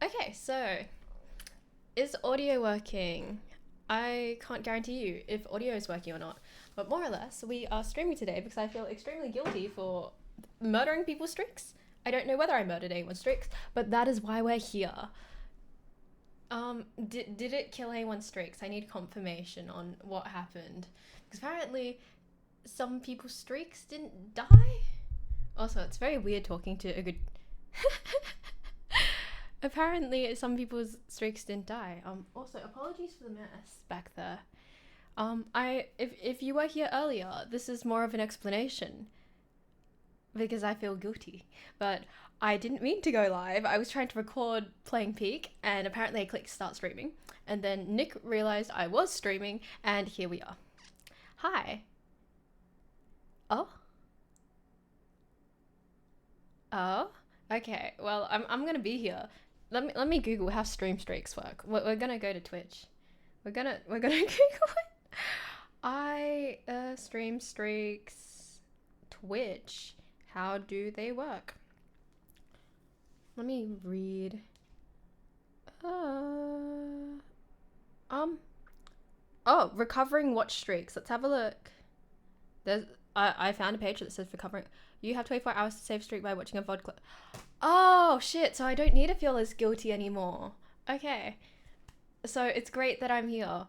Okay, so is audio working? I can't guarantee you if audio is working or not, but more or less, we are streaming today because I feel extremely guilty for murdering people's streaks. I don't know whether I murdered anyone's streaks, but that is why we're here. Did it kill anyone's streaks? I need confirmation on what happened because apparently some people's streaks didn't die. Also, it's very weird talking to a good. Apparently, some people's streaks didn't die. Also, apologies for the mess back there. If you were here earlier, this is more of an explanation because I feel guilty. But I didn't mean to go live. I was trying to record playing Peak, and apparently I clicked start streaming. And then Nick realized I was streaming, and here we are. Hi. Oh. Oh. Okay. Well, I'm gonna be here. Let me Google how stream streaks work. We're gonna go to Twitch. We're gonna Google it. I stream streaks Twitch. How do they work? Let me read. Oh, recovering watch streaks. Let's have a look. I found a page that says recovering. You have 24 hours to save streak by watching a VOD clip. Oh shit! So I don't need to feel as guilty anymore. Okay. So it's great that I'm here.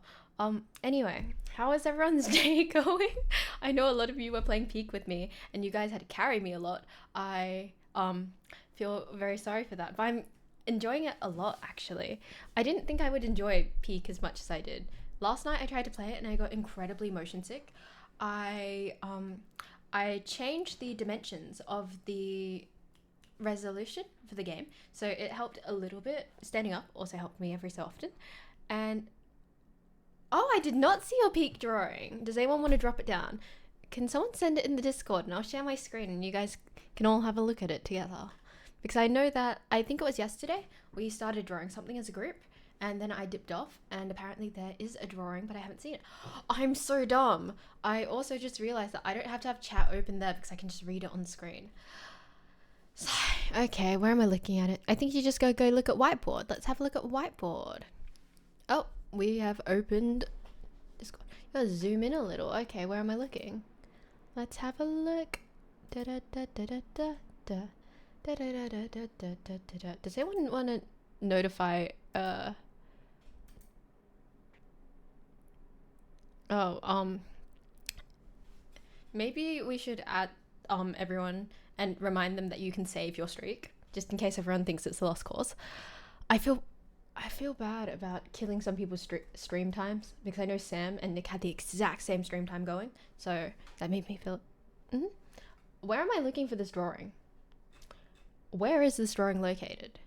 Anyway, how is everyone's day going? I know a lot of you were playing Peak with me, and you guys had to carry me a lot. I feel very sorry for that, but I'm enjoying it a lot actually. I didn't think I would enjoy Peak as much as I did. Last night I tried to play it and I got incredibly motion sick. I changed the dimensions of the resolution for the game, so it helped a little bit. Standing up also helped me every so often. And oh, I did not see your Peak drawing. Does anyone want to drop it down? Can someone send it in the Discord and I'll share my screen and you guys can all have a look at it together? Because I know that, I think it was yesterday, we started drawing something as a group and then I dipped off and apparently there is a drawing, but I haven't seen it. I'm so dumb. I also just realized that I don't have to have chat open there because I can just read it on the screen. So, okay, where am I looking at it? I think you just go look at whiteboard. Let's have a look at whiteboard. Oh, we have opened Discord. You gotta zoom in a little. Okay, where am I looking? Let's have a look. Da da da da da da da. Da, da, da, da, da, da, da, da. Does anyone want to notify maybe we should add everyone and remind them that you can save your streak just in case everyone thinks it's a lost cause. I feel bad about killing some people's stream times because I know Sam and Nick had the exact same stream time going, so that made me feel. Where am I looking for this drawing? Where is this drawing located?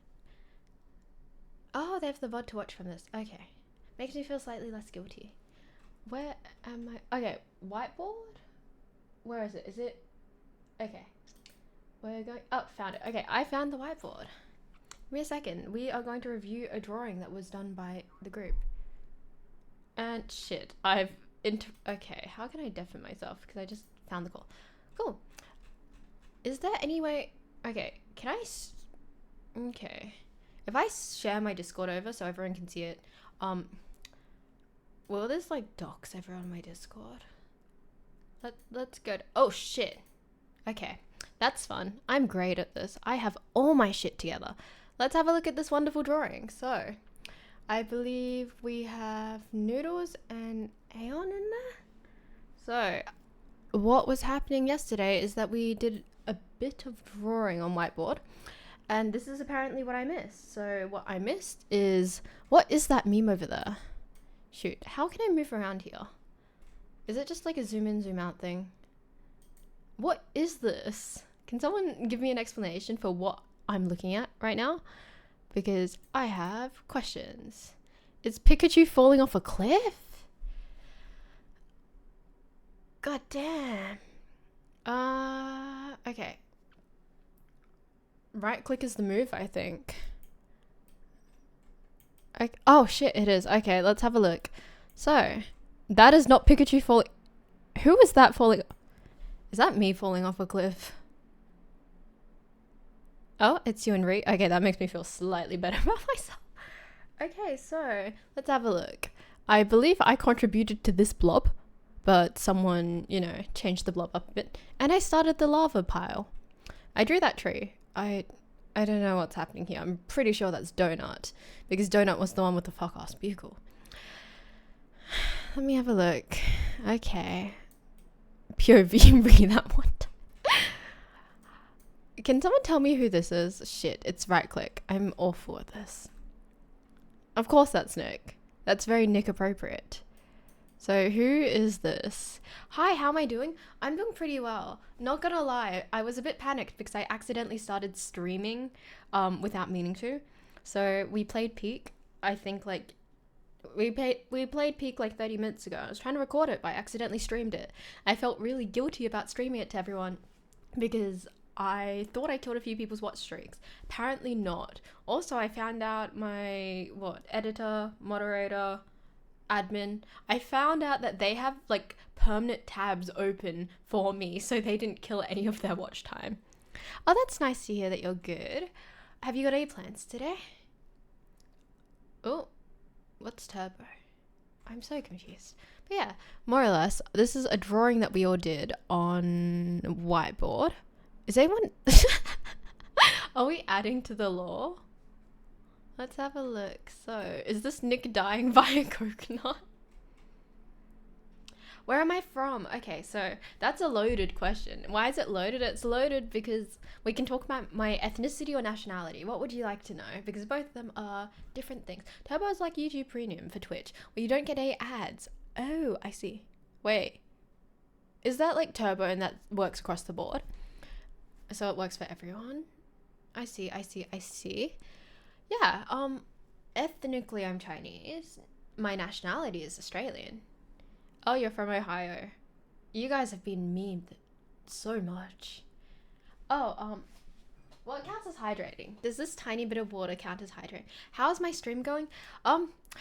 Oh, they have the VOD to watch from this. Okay. Makes me feel slightly less guilty. Where am I? Okay, whiteboard? Where is it? Is it? Okay. We're going. Oh, found it. Okay, I found the whiteboard. Give me a second. We are going to review a drawing that was done by the group. And shit, okay, how can I deafen myself? Because I just found the call. Cool. Is there any way? Okay, can I? Okay, if I share my Discord over so everyone can see it, will this like dox everyone on my Discord? Let's go. Oh shit. Okay, that's fun. I'm great at this. I have all my shit together. Let's have a look at this wonderful drawing. So, I believe we have Noodles and Aeon in there. So, what was happening yesterday is that we did a bit of drawing on whiteboard, and this is apparently what I missed. So what I missed is, what is that meme over there? Shoot, how can I move around here? Is it just like a zoom in, zoom out thing? What is this? Can someone give me an explanation for what I'm looking at right now? Because I have questions. Is Pikachu falling off a cliff? God damn. Okay. Right click is the move, I think. Oh shit, it is. Okay, let's have a look. So, that is not Pikachu falling. Who is that falling? Is that me falling off a cliff? Oh, it's you and Ree. Okay, that makes me feel slightly better about myself. Okay, so let's have a look. I believe I contributed to this blob, but someone, changed the blob up a bit. And I started the lava pile. I drew that tree. I don't know what's happening here. I'm pretty sure that's Donut, because Donut was the one with the fuck-ass bugle. Let me have a look. Okay. POV, read that one. Can someone tell me who this is? Shit, it's right click. I'm awful at this. Of course that's Nick. That's very Nick appropriate. So who is this? Hi, how am I doing? I'm doing pretty well. Not gonna lie, I was a bit panicked because I accidentally started streaming without meaning to. So we played Peak. I think like we played Peak like 30 minutes ago. I was trying to record it, but I accidentally streamed it. I felt really guilty about streaming it to everyone because I thought I killed a few people's watch streaks. Apparently not. Also, I found out my editor, moderator, admin, I found out that they have like permanent tabs open for me, so they didn't kill any of their watch time. Oh, that's nice to hear that you're good. Have you got any plans today? Oh, what's turbo? I'm so confused. But yeah, more or less, this is a drawing that we all did on whiteboard. Is anyone... Are we adding to the lore? Let's have a look. So, is this Nick dying via coconut? Where am I from? Okay, so that's a loaded question. Why is it loaded? It's loaded because we can talk about my ethnicity or nationality. What would you like to know? Because both of them are different things. Turbo is like YouTube Premium for Twitch, where you don't get any ads. Oh, I see. Wait. Is that like Turbo and that works across the board? So it works for everyone? I see. Yeah, ethnically I'm Chinese. My nationality is Australian. Oh, you're from Ohio. You guys have been memed so much. Oh, well, it counts as hydrating. Does this tiny bit of water count as hydrating? How's my stream going?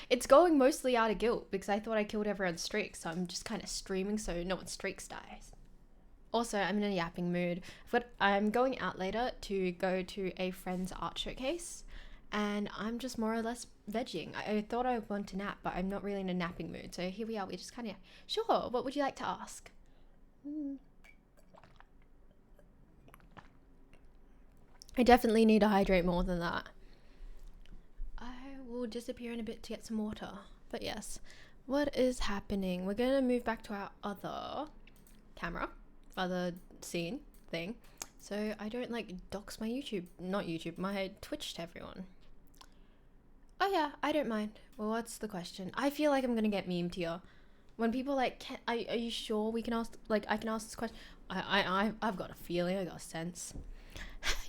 It's going mostly out of guilt because I thought I killed everyone's streaks, so I'm just kind of streaming so no one's streaks dies. Also, I'm in a yapping mood, but I'm going out later to go to a friend's art showcase, and I'm just more or less vegging. I thought I would want to nap, but I'm not really in a napping mood, so here we are. We just kind of... Sure, what would you like to ask? I definitely need to hydrate more than that. I will disappear in a bit to get some water. But yes, what is happening? We're going to move back to our other camera. Other scene thing, so I don't like dox my my Twitch to everyone. Oh yeah, I don't mind. Well, what's the question? I feel like I'm gonna get memed here when people like, are you sure we can ask, like, I can ask this question? I've got a feeling, I got a sense.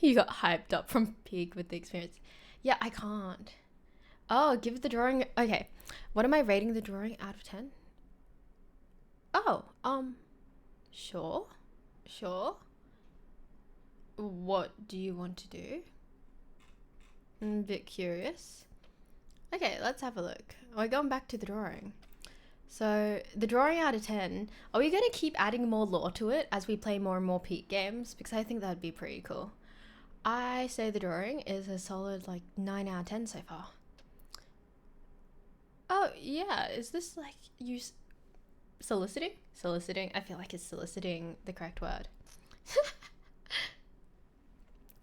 You got hyped up from Peak with the experience. Yeah, I can't. Oh, give the drawing. Okay, what am I rating the drawing out of 10? Oh, Sure. What do you want to do? I'm a bit curious. Okay, let's have a look. We're going back to the drawing. So, the drawing out of 10, are we going to keep adding more lore to it as we play more and more Peak games? Because I think that'd be pretty cool. I say the drawing is a solid, 9 out of 10 so far. Oh, yeah, is this, you... Soliciting? Soliciting. I feel like it's soliciting the correct word.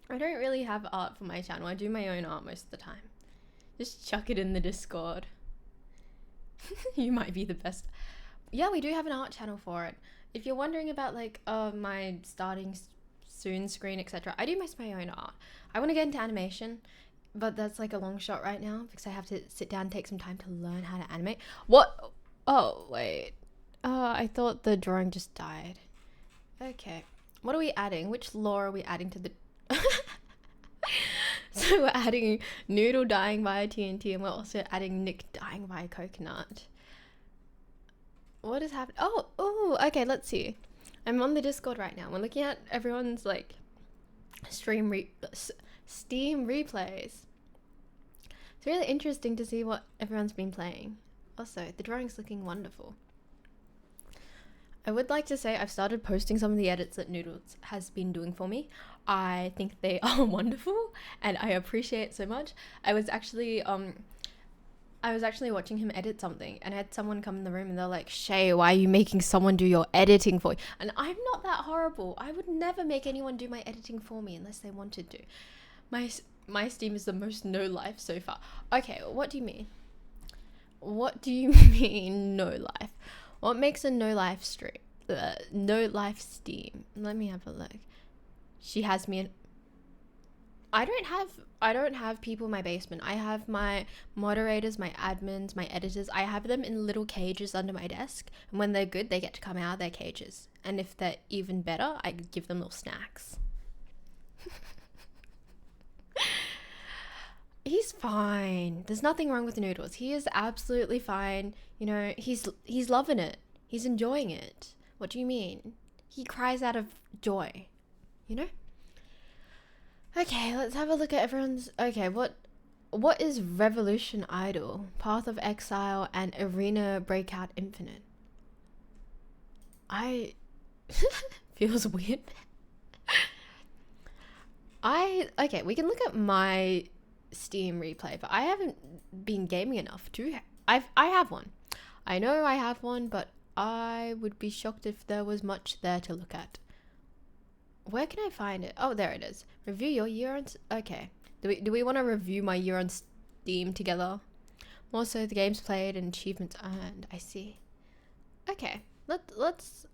I don't really have art for my channel. I do my own art most of the time. Just chuck it in the Discord. You might be the best. Yeah, we do have an art channel for it. If you're wondering about my starting soon screen, etc., I do most of my own art. I want to get into animation, but that's a long shot right now because I have to sit down and take some time to learn how to animate. What? Oh, wait. I thought the drawing just died. Okay. What are we adding? Which lore are we adding to the... So we're adding Noodle dying via TNT, and we're also adding Nick dying via coconut. What is happening? Oh, okay, let's see. I'm on the Discord right now. We're looking at everyone's, Steam replays. It's really interesting to see what everyone's been playing. Also, the drawing's looking wonderful. I would like to say I've started posting some of the edits that Noodles has been doing for me. I think they are wonderful and I appreciate it so much. I was actually watching him edit something and I had someone come in the room and they're like, Shay, why are you making someone do your editing for you? And I'm not that horrible. I would never make anyone do my editing for me unless they wanted to. My Steam is the most no life so far. Okay, what do you mean? What do you mean no life? What makes a no life stream? No life Steam. Let me have a look. She has me in. I don't have people in my basement. I have my moderators, my admins, my editors. I have them in little cages under my desk. And when they're good, they get to come out of their cages. And if they're even better, I give them little snacks. He's fine. There's nothing wrong with Noodles. He is absolutely fine. You know, he's loving it. He's enjoying it. What do you mean? He cries out of joy. You know? Okay, let's have a look at everyone's... Okay, what is Revolution Idol, Path of Exile, and Arena Breakout Infinite? Feels weird. Okay, we can look at my Steam replay, but I haven't been gaming enough to... I have one. I know I have one, but I would be shocked if there was much there to look at. Where can I find it? Oh, there it is. Review your year on... Okay. Do we want to review my year on Steam together? Also, the games played and achievements earned. I see. Okay. Let's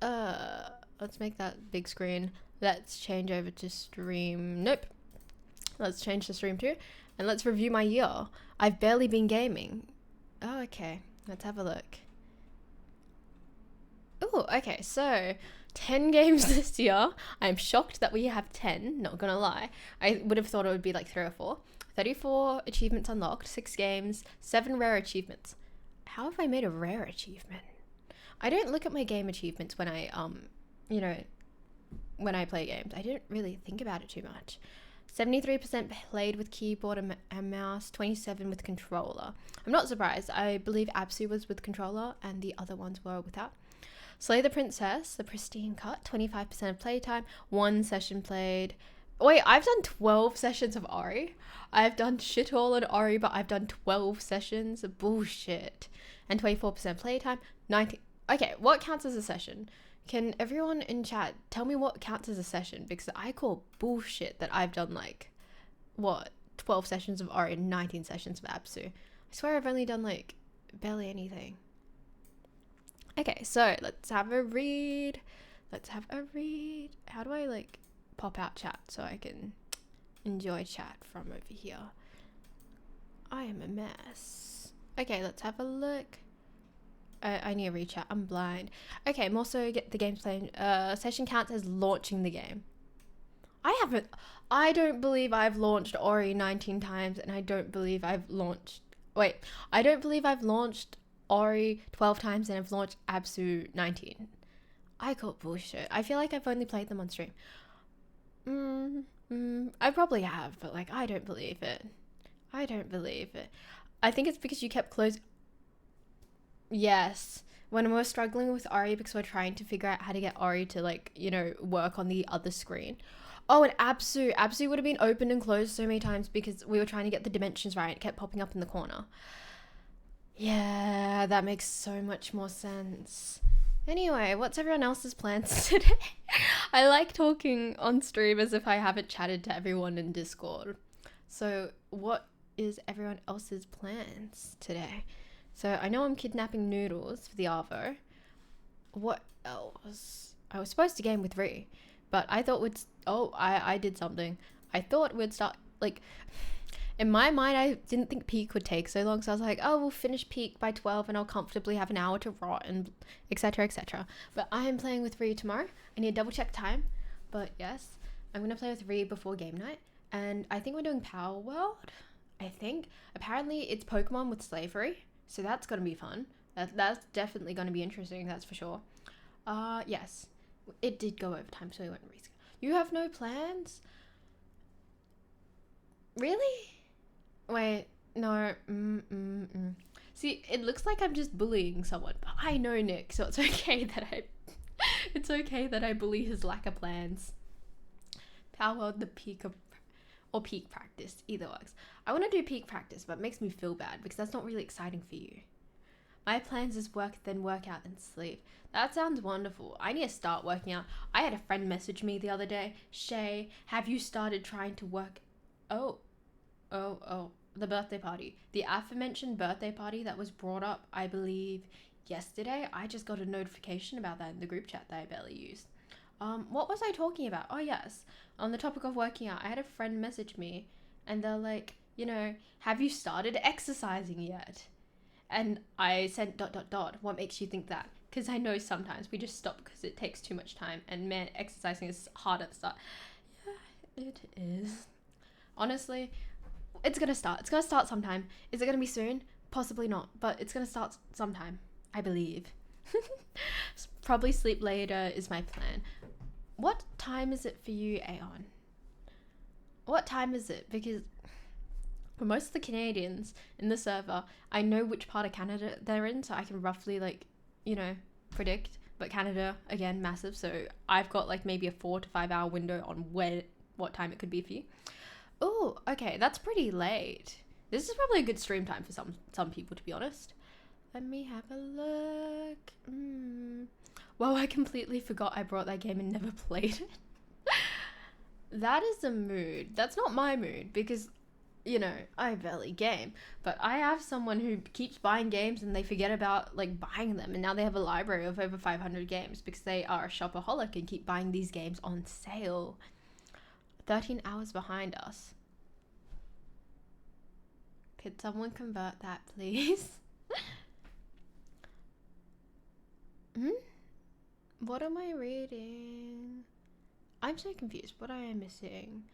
make that big screen. Let's change over to stream. Nope. Let's change to stream too. And let's review my year. I've barely been gaming. Oh, okay. Let's have a look. Oh, okay. So... 10 games this year. I'm shocked that we have 10, not gonna lie. I would have thought it would be like 3 or 4. 34 achievements unlocked, 6 games, 7 rare achievements. How have I made a rare achievement? I don't look at my game achievements when I, when I play games. I didn't really think about it too much. 73% played with keyboard and mouse, 27 with controller. I'm not surprised. I believe Absu was with controller and the other ones were without. Slay the Princess, the pristine cut, 25% of playtime, 1 session played. Wait, I've done 12 sessions of Ori. I've done shit all on Ori, but I've done 12 sessions. Bullshit. And 24% playtime, 19. Okay, what counts as a session? Can everyone in chat tell me what counts as a session? Because I call bullshit that I've done 12 sessions of Ori and 19 sessions of Absu. I swear I've only done barely anything. Okay, so let's have a read. How do I pop out chat so I can enjoy chat from over here? I am a mess. Okay, let's have a look. I need to read chat. I'm blind. Okay, more so get the game's playing. Session counts as launching the game. I don't believe I've launched Ori 19 times and I don't believe I've launched Ori 12 times and I've launched Absu 19. I call bullshit. I feel like I've only played them on stream. I probably have, but I don't believe it. I think it's because you kept closing. Yes. When we're struggling with Ori because we're trying to figure out how to get Ori to work on the other screen. Oh, and Absu would have been opened and closed so many times because we were trying to get the dimensions right. It kept popping up in the corner. Yeah, that makes so much more sense. Anyway, what's everyone else's plans today? I like talking on stream as if I haven't chatted to everyone in Discord. So what is everyone else's plans today? So I know I'm kidnapping Noodles for the Arvo. What else? I was supposed to game with Ree, but I thought I did something. I thought we'd start in my mind, I didn't think peak would take so long, so I was like, oh, we'll finish peak by 12 and I'll comfortably have an hour to rot and etc, etc. But I am playing with Ree tomorrow. I need to double check time, but yes, I'm going to play with Ree before game night, and I think we're doing Power World, I think. Apparently, it's Pokemon with slavery, so that's going to be fun. That's definitely going to be interesting, that's for sure. Yes, it did go over time, so we went reschedule. You have no plans? Really? Wait, no. See, it looks like I'm just bullying someone, but I know Nick, so it's okay that It's okay that I bully his lack of plans. Power the peak of, or peak practice, either works. I want to do peak practice, but it makes me feel bad because that's not really exciting for you. My plans is work, then work out, then sleep. That sounds wonderful. I need to start working out. I had a friend message me the other day. Shay, have you started trying to work? Oh. The birthday party. The aforementioned birthday party that was brought up, I believe, yesterday. I just got a notification about that in the group chat that I barely used. What was I talking about? Oh, yes. On the topic of working out, I had a friend message me and they're like, have you started exercising yet? And I said ... What makes you think that? Because I know sometimes we just stop because it takes too much time. And man, exercising is hard at the start. Yeah, it is. Honestly, it's going to start. It's going to start sometime. Is it going to be soon? Possibly not. But it's going to start sometime, I believe. Probably sleep later is my plan. What time is it for you, Aeon? What time is it? Because for most of the Canadians in the server, I know which part of Canada they're in, so I can roughly predict. But Canada, again, massive, so I've got maybe a 4 to 5 hour window on what time it could be for you. Oh, okay, that's pretty late. This is probably a good stream time for some people, to be honest. Let me have a look. Well, I completely forgot I brought that game and never played it. That is a mood. That's not my mood because, I barely game. But I have someone who keeps buying games and they forget about, buying them. And now they have a library of over 500 games because they are a shopaholic and keep buying these games on sale. 13 hours behind us. Could someone convert that, please? What am I reading? I'm so confused. What am I missing?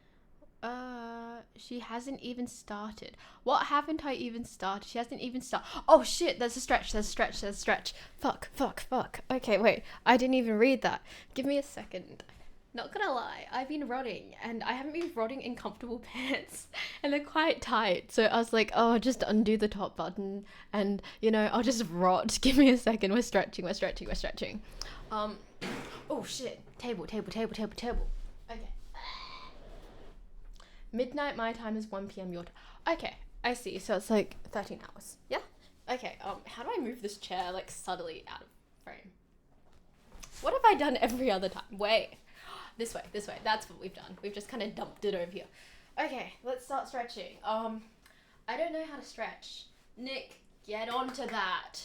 She hasn't even started. What haven't I even started? She hasn't even started. Oh shit, there's a stretch. Fuck. Okay, wait. I didn't even read that. Give me a second. Not gonna lie, I've been rotting, and I haven't been rotting in comfortable pants, and they're quite tight, so I was like, oh, just undo the top button, and, I'll just rot. Give me a second, we're stretching. Oh shit, table. Okay. Midnight my time is 1 p.m. your time. Okay, I see, so it's 13 hours, yeah? Okay, how do I move this chair, subtly out of frame? What have I done every other time? Wait. This way. That's what we've done. We've just kind of dumped it over here. Okay, let's start stretching. I don't know how to stretch. Nick, get onto that.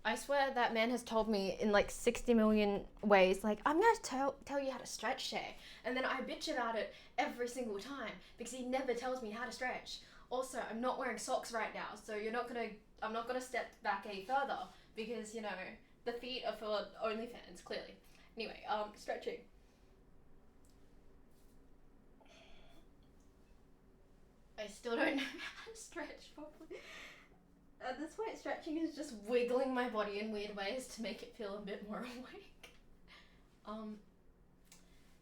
I swear that man has told me in 60 million ways, I'm going to tell you how to stretch, Shay. And then I bitch about it every single time because he never tells me how to stretch. Also, I'm not wearing socks right now, so I'm not going to step back any further because, the feet are for OnlyFans, clearly. Anyway, stretching. I still don't know how to stretch properly. At this point, stretching is just wiggling my body in weird ways to make it feel a bit more awake.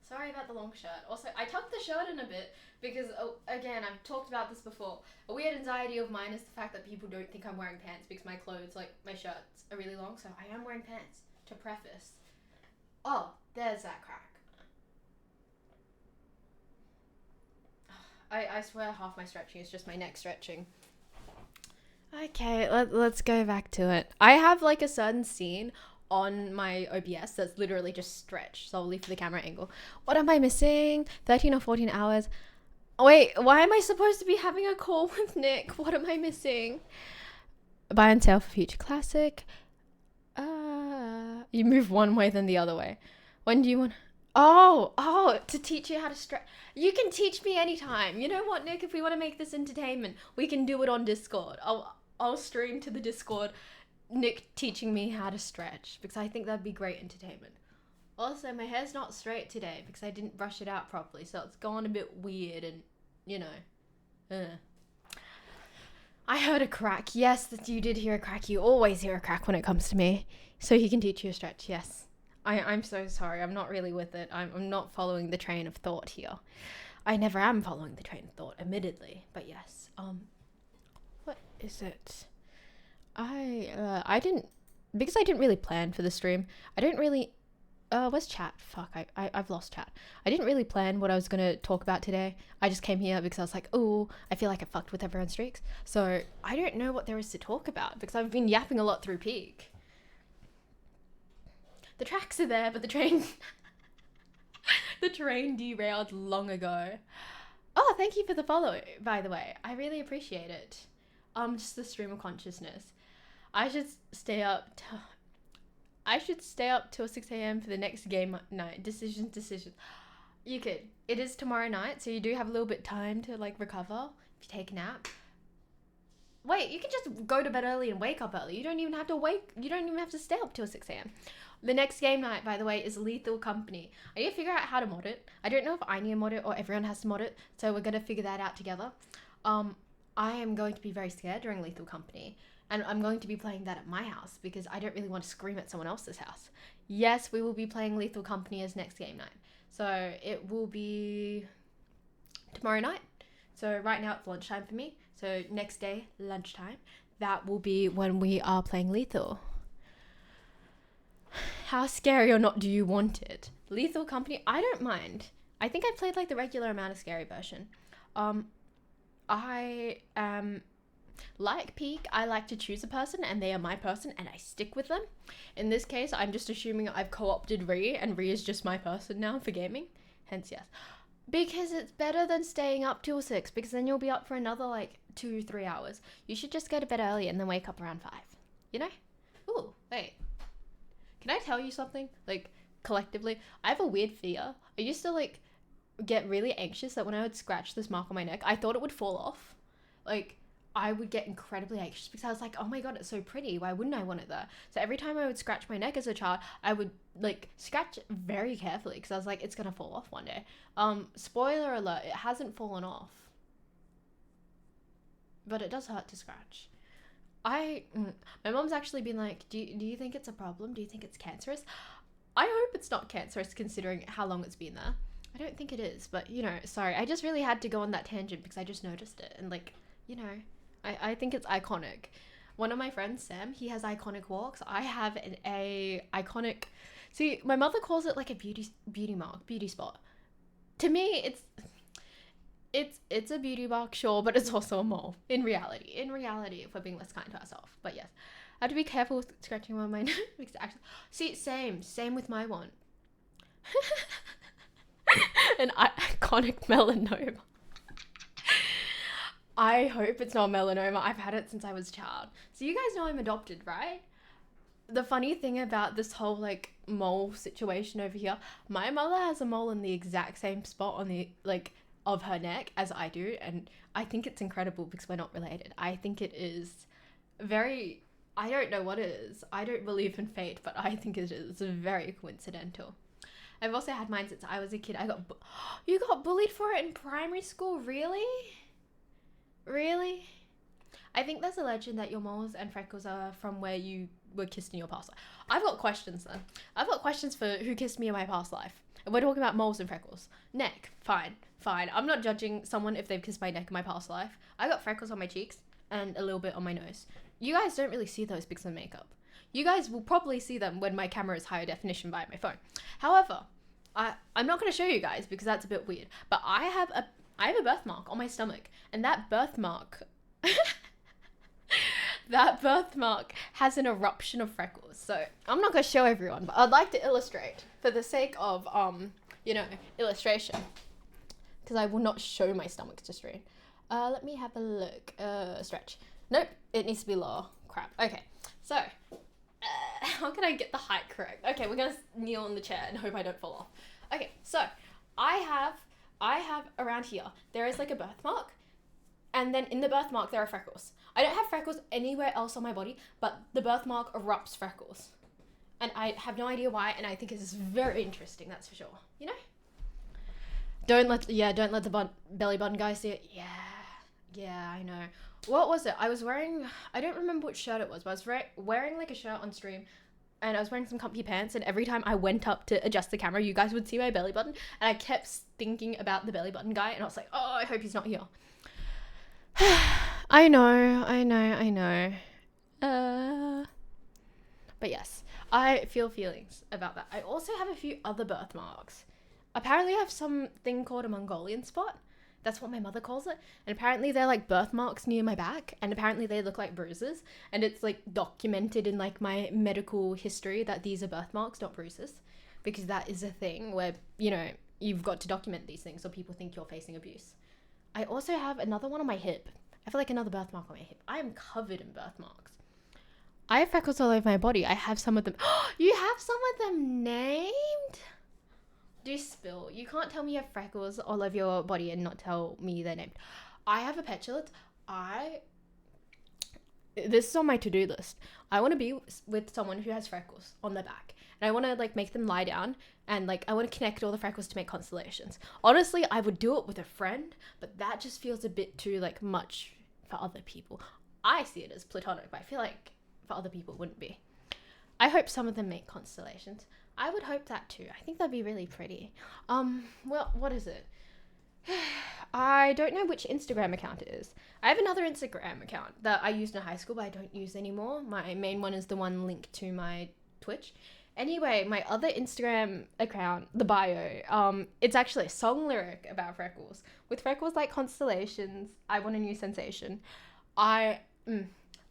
Sorry about the long shirt. Also, I tucked the shirt in a bit because, again, I've talked about this before. A weird anxiety of mine is the fact that people don't think I'm wearing pants because my clothes, my shirts are really long, so I am wearing pants, to preface. Oh, there's that crack. I swear half my stretching is just my neck stretching. Okay, let's go back to it. I have a certain scene on my OBS that's literally just stretched solely for the camera angle. What am I missing? 13 or 14 hours. Wait, why am I supposed to be having a call with Nick? What am I missing? Buy and sell for future classic. You move one way then the other way. When do you want... Oh, to teach you how to stretch. You can teach me anytime. You know what, Nick? If we want to make this entertainment, we can do it on Discord. I'll stream to the Discord, Nick teaching me how to stretch, because I think that'd be great entertainment. Also, my hair's not straight today because I didn't brush it out properly, so it's gone a bit weird and, I heard a crack. Yes, that you did hear a crack. You always hear a crack when it comes to me. So he can teach you a stretch, yes. I'm so sorry. I'm not really with it. I'm not following the train of thought here. I never am following the train of thought, admittedly. But yes. What is it? I didn't really plan for the stream. I don't really Where's chat? Fuck, I've lost chat. I didn't really plan what I was going to talk about today. I just came here because I was like, oh, I feel like I fucked with everyone's streaks. So I don't know what there is to talk about because I've been yapping a lot through peak. The tracks are there, but the train... the train derailed long ago. Oh, thank you for the follow, by the way. I really appreciate it. Just the stream of consciousness. I should stay up till 6 a.m. for the next game night. Decisions. You could. It is tomorrow night, so you do have a little bit time to like recover if you take a nap. Wait, you can just go to bed early and wake up early. You don't even have to stay up till 6 a.m. The next game night, by the way, is Lethal Company. I need to figure out how to mod it. I don't know if I need to mod it or everyone has to mod it, so we're going to figure that out together. I am going to be very scared during Lethal Company, and I'm going to be playing that at my house because I don't really want to scream at someone else's house. Yes, we will be playing Lethal Company as next game night. So it will be tomorrow night. So right now it's lunchtime for me. So next day, lunchtime, that will be when we are playing Lethal. How scary or not do you want it? Lethal Company, I don't mind. I think I played like the regular amount of scary version. I am like Peak. I like to choose a person and they are my person and I stick with them. In this case, I'm just assuming I've co-opted Ree and Ree is just my person now for gaming. Hence, yes. Because it's better than staying up till 6 because then you'll be up for another like 2-3 hours. You should just go to bed early and then wake up around 5. You know? Ooh, wait. Can I tell you something? Like, collectively, I have a weird fear. I used to, like, get really anxious that when I would scratch this mark on my neck, I thought it would fall off. Like, I would get incredibly anxious because I was like, oh my god, it's so pretty. Why wouldn't I want it there? So every time I would scratch my neck as a child, I would, like, scratch very carefully because I was like, it's gonna fall off one day. Spoiler alert, it hasn't fallen off. But it does hurt to scratch. My mom's actually been like, do you think it's a problem? Do you think it's cancerous? I hope it's not cancerous considering how long it's been there. I don't think it is, but you know, sorry. I just really had to go on that tangent because I just noticed it. And like, you know, I think it's iconic. One of my friends, Sam, he has iconic walks. I have a iconic, see, my mother calls it like a beauty mark, beauty spot. To me, it's a beauty mark, sure, but it's also a mole in reality, if we're being less kind to ourselves. But yes, I have to be careful with scratching on my neck because actually, see, same with my one. An iconic melanoma. I hope it's not melanoma. I've had it since I was a child. So you guys know I'm adopted, right? The funny thing about this whole like mole situation over here, my mother has a mole in the exact same spot on the like of her neck as I do, and I think it's incredible because we're not related. I think it is very, I don't know what it is. I don't believe in fate, but I think it is very coincidental. I've also had mine since I was a kid. You got bullied for it in primary school? Really? I think there's a legend that your moles and freckles are from where you were kissed in your past life. I've got questions then. I've got questions for who kissed me in my past life. And we're talking about moles and freckles. Neck, fine. I'm not judging someone if they've kissed my neck in my past life. I got freckles on my cheeks and a little bit on my nose. You guys don't really see those because of makeup. You guys will probably see them when my camera is higher definition via my phone. However, I'm not going to show you guys because that's a bit weird. But I have a birthmark on my stomach, and that birthmark has an eruption of freckles. So I'm not going to show everyone, but I'd like to illustrate for the sake of illustration, because I will not show my stomach to stream. Let me have a look. Stretch. Nope, it needs to be lower. Crap. Okay, so how can I get the height correct? Okay, we're gonna kneel on the chair and hope I don't fall off. Okay, so I have around here, there is like a birthmark, and then in the birthmark there are freckles. I don't have freckles anywhere else on my body, but the birthmark erupts freckles. And I have no idea why, and I think it is very interesting, that's for sure. You know? Don't let the belly button guy see it. Yeah, I know. What was it? I was wearing, I don't remember which shirt it was, but I was wearing like a shirt on stream, and I was wearing some comfy pants, and every time I went up to adjust the camera, you guys would see my belly button, and I kept thinking about the belly button guy, and I was like, oh, I hope he's not here. I know. But yes, I feel feelings about that. I also have a few other birthmarks. Apparently, I have something called a Mongolian spot. That's what my mother calls it. And apparently, they're like birthmarks near my back. And apparently, they look like bruises. And it's like documented in like my medical history that these are birthmarks, not bruises. Because that is a thing where, you know, you've got to document these things so people think you're facing abuse. I also have another one on my hip. I feel like another birthmark on my hip. I am covered in birthmarks. I have freckles all over my body. I have some of them. You have some of them named? Do spill. You can't tell me you have freckles all over your body and not tell me they're named. I have a petulant. This is on my to-do list. I want to be with someone who has freckles on their back. And I want to like make them lie down and like I want to connect all the freckles to make constellations. Honestly, I would do it with a friend, but that just feels a bit too like much for other people. I see it as platonic, but I feel like for other people it wouldn't be. I hope some of them make constellations. I would hope that too. I think that'd be really pretty. Well, what is it? I don't know which Instagram account it is. I have another Instagram account that I used in high school, but I don't use anymore. My main one is the one linked to my Twitch. Anyway, my other Instagram account, the bio, it's actually a song lyric about freckles. With freckles like constellations, I want a new sensation. I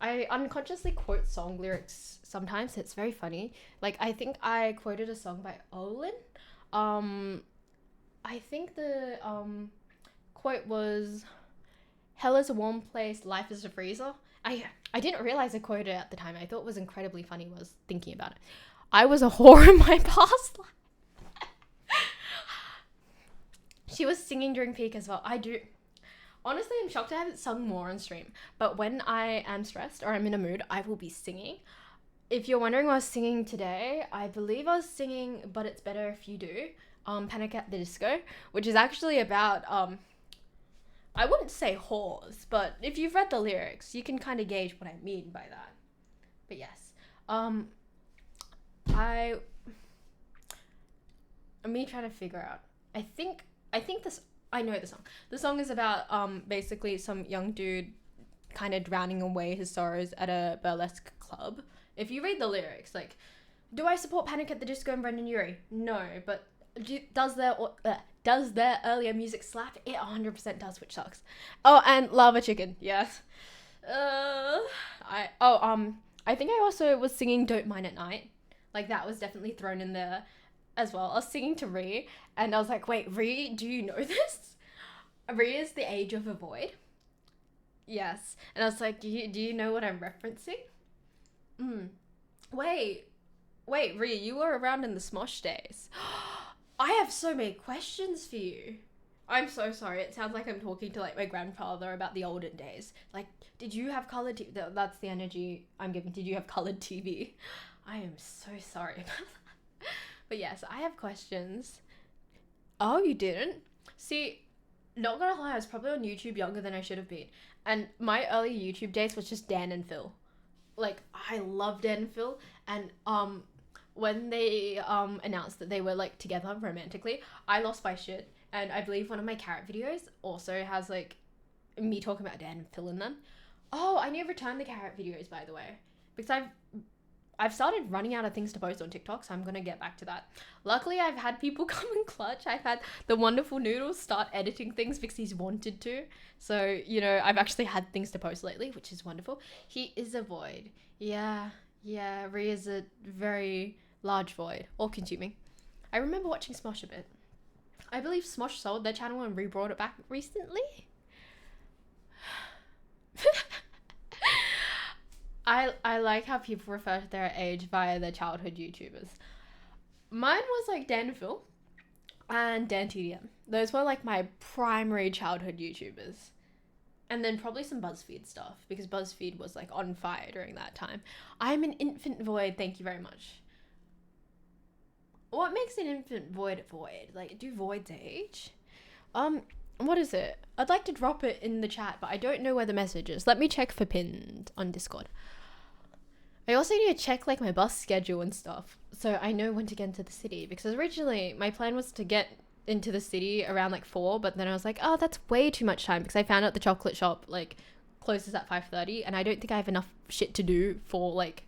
unconsciously quote song lyrics sometimes. It's very funny. Like, I think I quoted a song by Olin. I think the quote was, "Hell is a warm place, life is a freezer." I didn't realize I quoted it at the time. I thought it was incredibly funny when I was thinking about it. I was a whore in my past life. She was singing during peak as well. I do. Honestly, I'm shocked I haven't sung more on stream. But when I am stressed or I'm in a mood, I will be singing. If you're wondering what I was singing today, I believe I was singing But It's Better If You Do, Panic at the Disco, which is actually about, I wouldn't say whores, but if you've read the lyrics, you can kind of gauge what I mean by that. But yes, me trying to figure out, I think this, I know the song. The song is about, basically some young dude kind of drowning away his sorrows at a burlesque club. If you read the lyrics, like, do I support Panic at the Disco and Brendan Urie? No, but does their earlier music slap? It 100% does, which sucks. Oh, and Lava Chicken, yes. I think I also was singing Don't Mind at Night. Like, that was definitely thrown in there as well. I was singing to Ree, and I was like, wait, Ree, do you know this? Ree is the age of a void. Yes. And I was like, do you know what I'm referencing? Wait, Ree, you were around in the Smosh days. I have so many questions for you. I'm so sorry. It sounds like I'm talking to like my grandfather about the olden days. Like, did you have colored TV? That's the energy I'm giving. Did you have colored TV? I am so sorry about that. But yes, I have questions. Oh, you didn't? See, not gonna lie, I was probably on YouTube younger than I should have been. And my early YouTube days was just Dan and Phil. Like, I love Dan and Phil. And when they announced that they were like together romantically, I lost my shit. And I believe one of my carrot videos also has like me talking about Dan and Phil in them. Oh, I need to return the carrot videos, by the way, because I've started running out of things to post on TikTok, so I'm gonna get back to that. Luckily, I've had people come in clutch. I've had the wonderful Noodles start editing things because he's wanted to. So, you know, I've actually had things to post lately, which is wonderful. He is a void. Yeah, Rhea is a very large void, all-consuming. I remember watching Smosh a bit. I believe Smosh sold their channel and re-brought it back recently. I like how people refer to their age via their childhood YouTubers. Mine was like Dan and Phil and Dan TDM. Those were like my primary childhood YouTubers. And then probably some BuzzFeed stuff, because BuzzFeed was like on fire during that time. I'm an infant void, thank you very much. What makes an infant void? Like, do voids age? What is it? I'd like to drop it in the chat, but I don't know where the message is. Let me check for pinned on Discord. I also need to check like my bus schedule and stuff, so I know when to get into the city, because originally my plan was to get into the city around like 4, but then I was like, oh, that's way too much time, because I found out the chocolate shop like closes at 5:30, and I don't think I have enough shit to do for like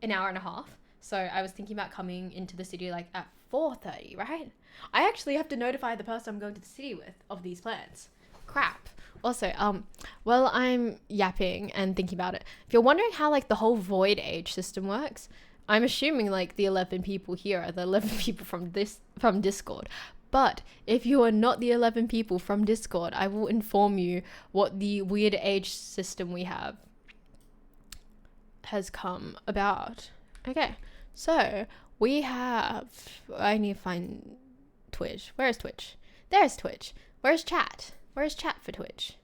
an hour and a half. So I was thinking about coming into the city like at 4:30, right? I actually have to notify the person I'm going to the city with of these plans. Crap. Also, while I'm yapping and thinking about it, if you're wondering how like the whole void age system works, I'm assuming like the 11 people here are the 11 people from Discord. But if you are not the 11 people from Discord, I will inform you what the weird age system we have has come about. Okay, so we have, I need to find Twitch. Where is Twitch? There's Twitch. Where's chat? Where's chat for Twitch?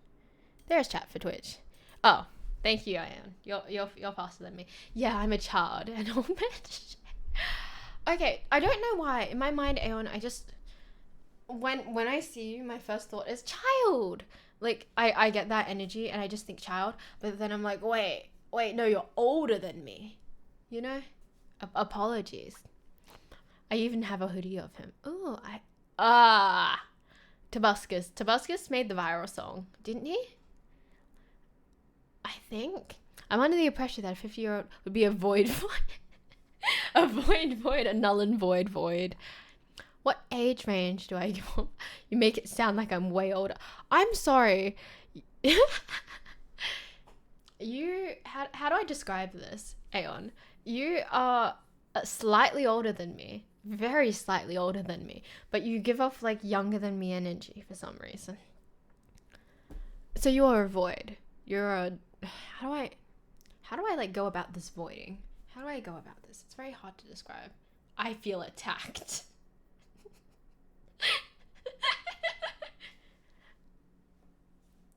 There's chat for Twitch. Oh, thank you, Ian. You're faster than me. Yeah, I'm a child and all bitch. Okay, I don't know why. In my mind, Aeon, I just when I see you, my first thought is child. Like I get that energy and I just think child, but then I'm like, wait, no, you're older than me. You know? Apologies. I even have a hoodie of him. Oh, Tobuscus. Tobuscus made the viral song, didn't he? I think. I'm under the impression that a 50-year-old would be a void. A void, a null and void. What age range do I give? You make it sound like I'm way older. I'm sorry. How do I describe this, Aeon? You are slightly older than me. Very slightly older than me. But you give off like younger than me energy for some reason. So you are a void. You're a... How do I like go about this voiding? How do I go about this? It's very hard to describe. I feel attacked.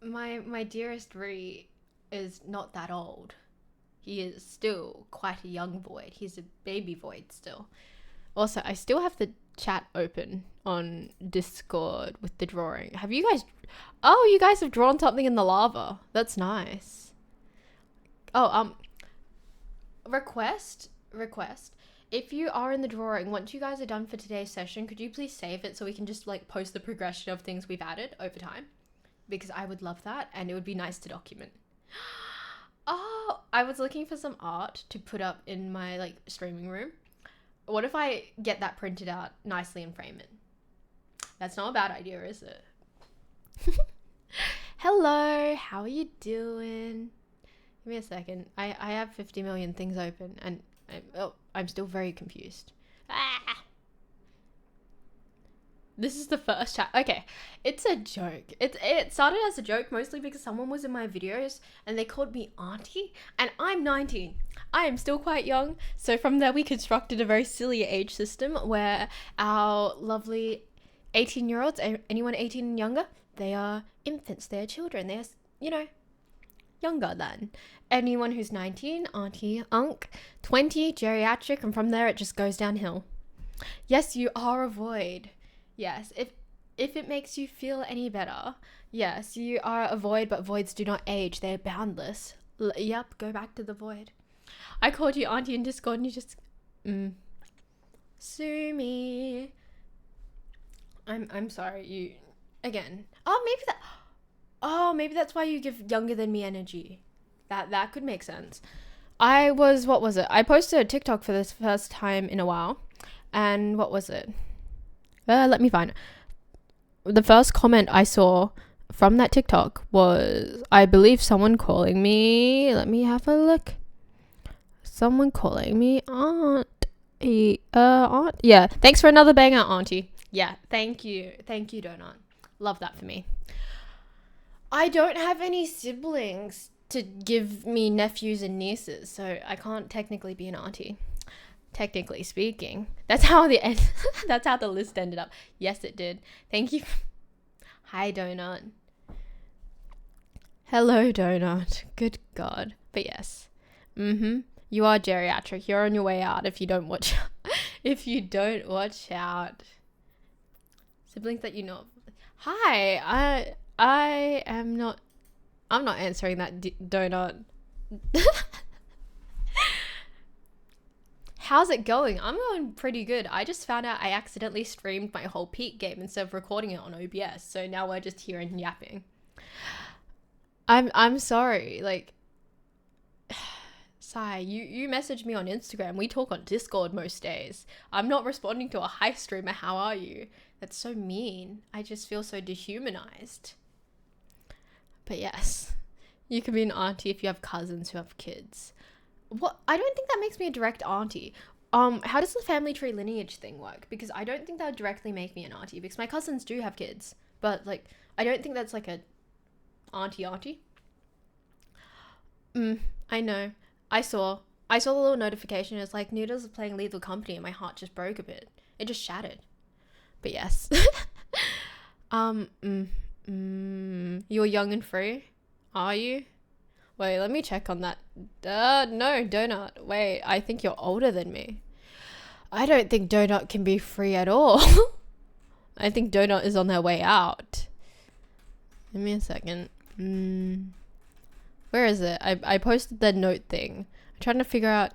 My dearest Ree is not that old. He is still quite a young void. He's a baby void still. Also, I still have the chat open on Discord with the drawing. Have you guys... Oh, you guys have drawn something in the lava. That's nice. Oh, request. If you are in the drawing, once you guys are done for today's session, could you please save it so we can just like post the progression of things we've added over time? Because I would love that and it would be nice to document. Oh, I was looking for some art to put up in my like streaming room. What if I get that printed out nicely and frame it? That's not a bad idea, is it? Hello, how are you doing? Give me a second. I have 50 million things open and I'm still very confused. This is the first chat. Okay, it's a joke. It started as a joke mostly because someone was in my videos and they called me auntie and I'm 19. I am still quite young. So from there we constructed a very silly age system where our lovely 18-year-olds, anyone 18 and younger, they are infants, they are children, they are, you know, younger than. Anyone who's 19, auntie, unk, 20, geriatric, and from there it just goes downhill. Yes, you are a void. Yes, if it makes you feel any better, yes, you are a void, but voids do not age. They're boundless. Yep, go back to the void. I called you auntie in Discord and you just... Sue me. I'm sorry, you... Again. Maybe that's why you give younger than me energy. That could make sense. What was it? I posted a TikTok for this first time in a while. And what was it? Let me find it. The first comment I saw from that TikTok was, I believe someone calling me, let me have a look. Someone calling me aunt. Yeah, thanks for another banger, auntie. Yeah, thank you, Donut. Love that for me. I don't have any siblings to give me nephews and nieces, so I can't technically be an auntie. Technically speaking, that's how the list ended up. Yes, it did. Thank you. Hi, Donut. Hello, Donut. Good God. But yes. You are geriatric. You're on your way out if you don't watch out. If you don't watch out. Siblings that you know. Hi. I'm not answering that, Donut. How's it going? I'm going pretty good. I just found out I accidentally streamed my whole Peak game instead of recording it on OBS. So now we're just here and yapping. I'm sorry. Like, Sigh, you message me on Instagram. We talk on Discord most days. I'm not responding to a hi streamer. How are you? That's so mean. I just feel so dehumanized. But yes, you can be an auntie if you have cousins who have kids. What? I don't think that makes me a direct auntie. How does the family tree lineage thing work? Because I don't think that would directly make me an auntie, because my cousins do have kids, but like I don't think that's like a auntie. I know. I saw the little notification. It's like Noodles is playing Lethal Company, and my heart just broke a bit. It just shattered. But yes. You're young and free, are you? Wait, let me check on that. No, Donut. Wait, I think you're older than me. I don't think Donut can be free at all. I think Donut is on their way out. Give me a second. Where is it? I posted the note thing. I'm trying to figure out.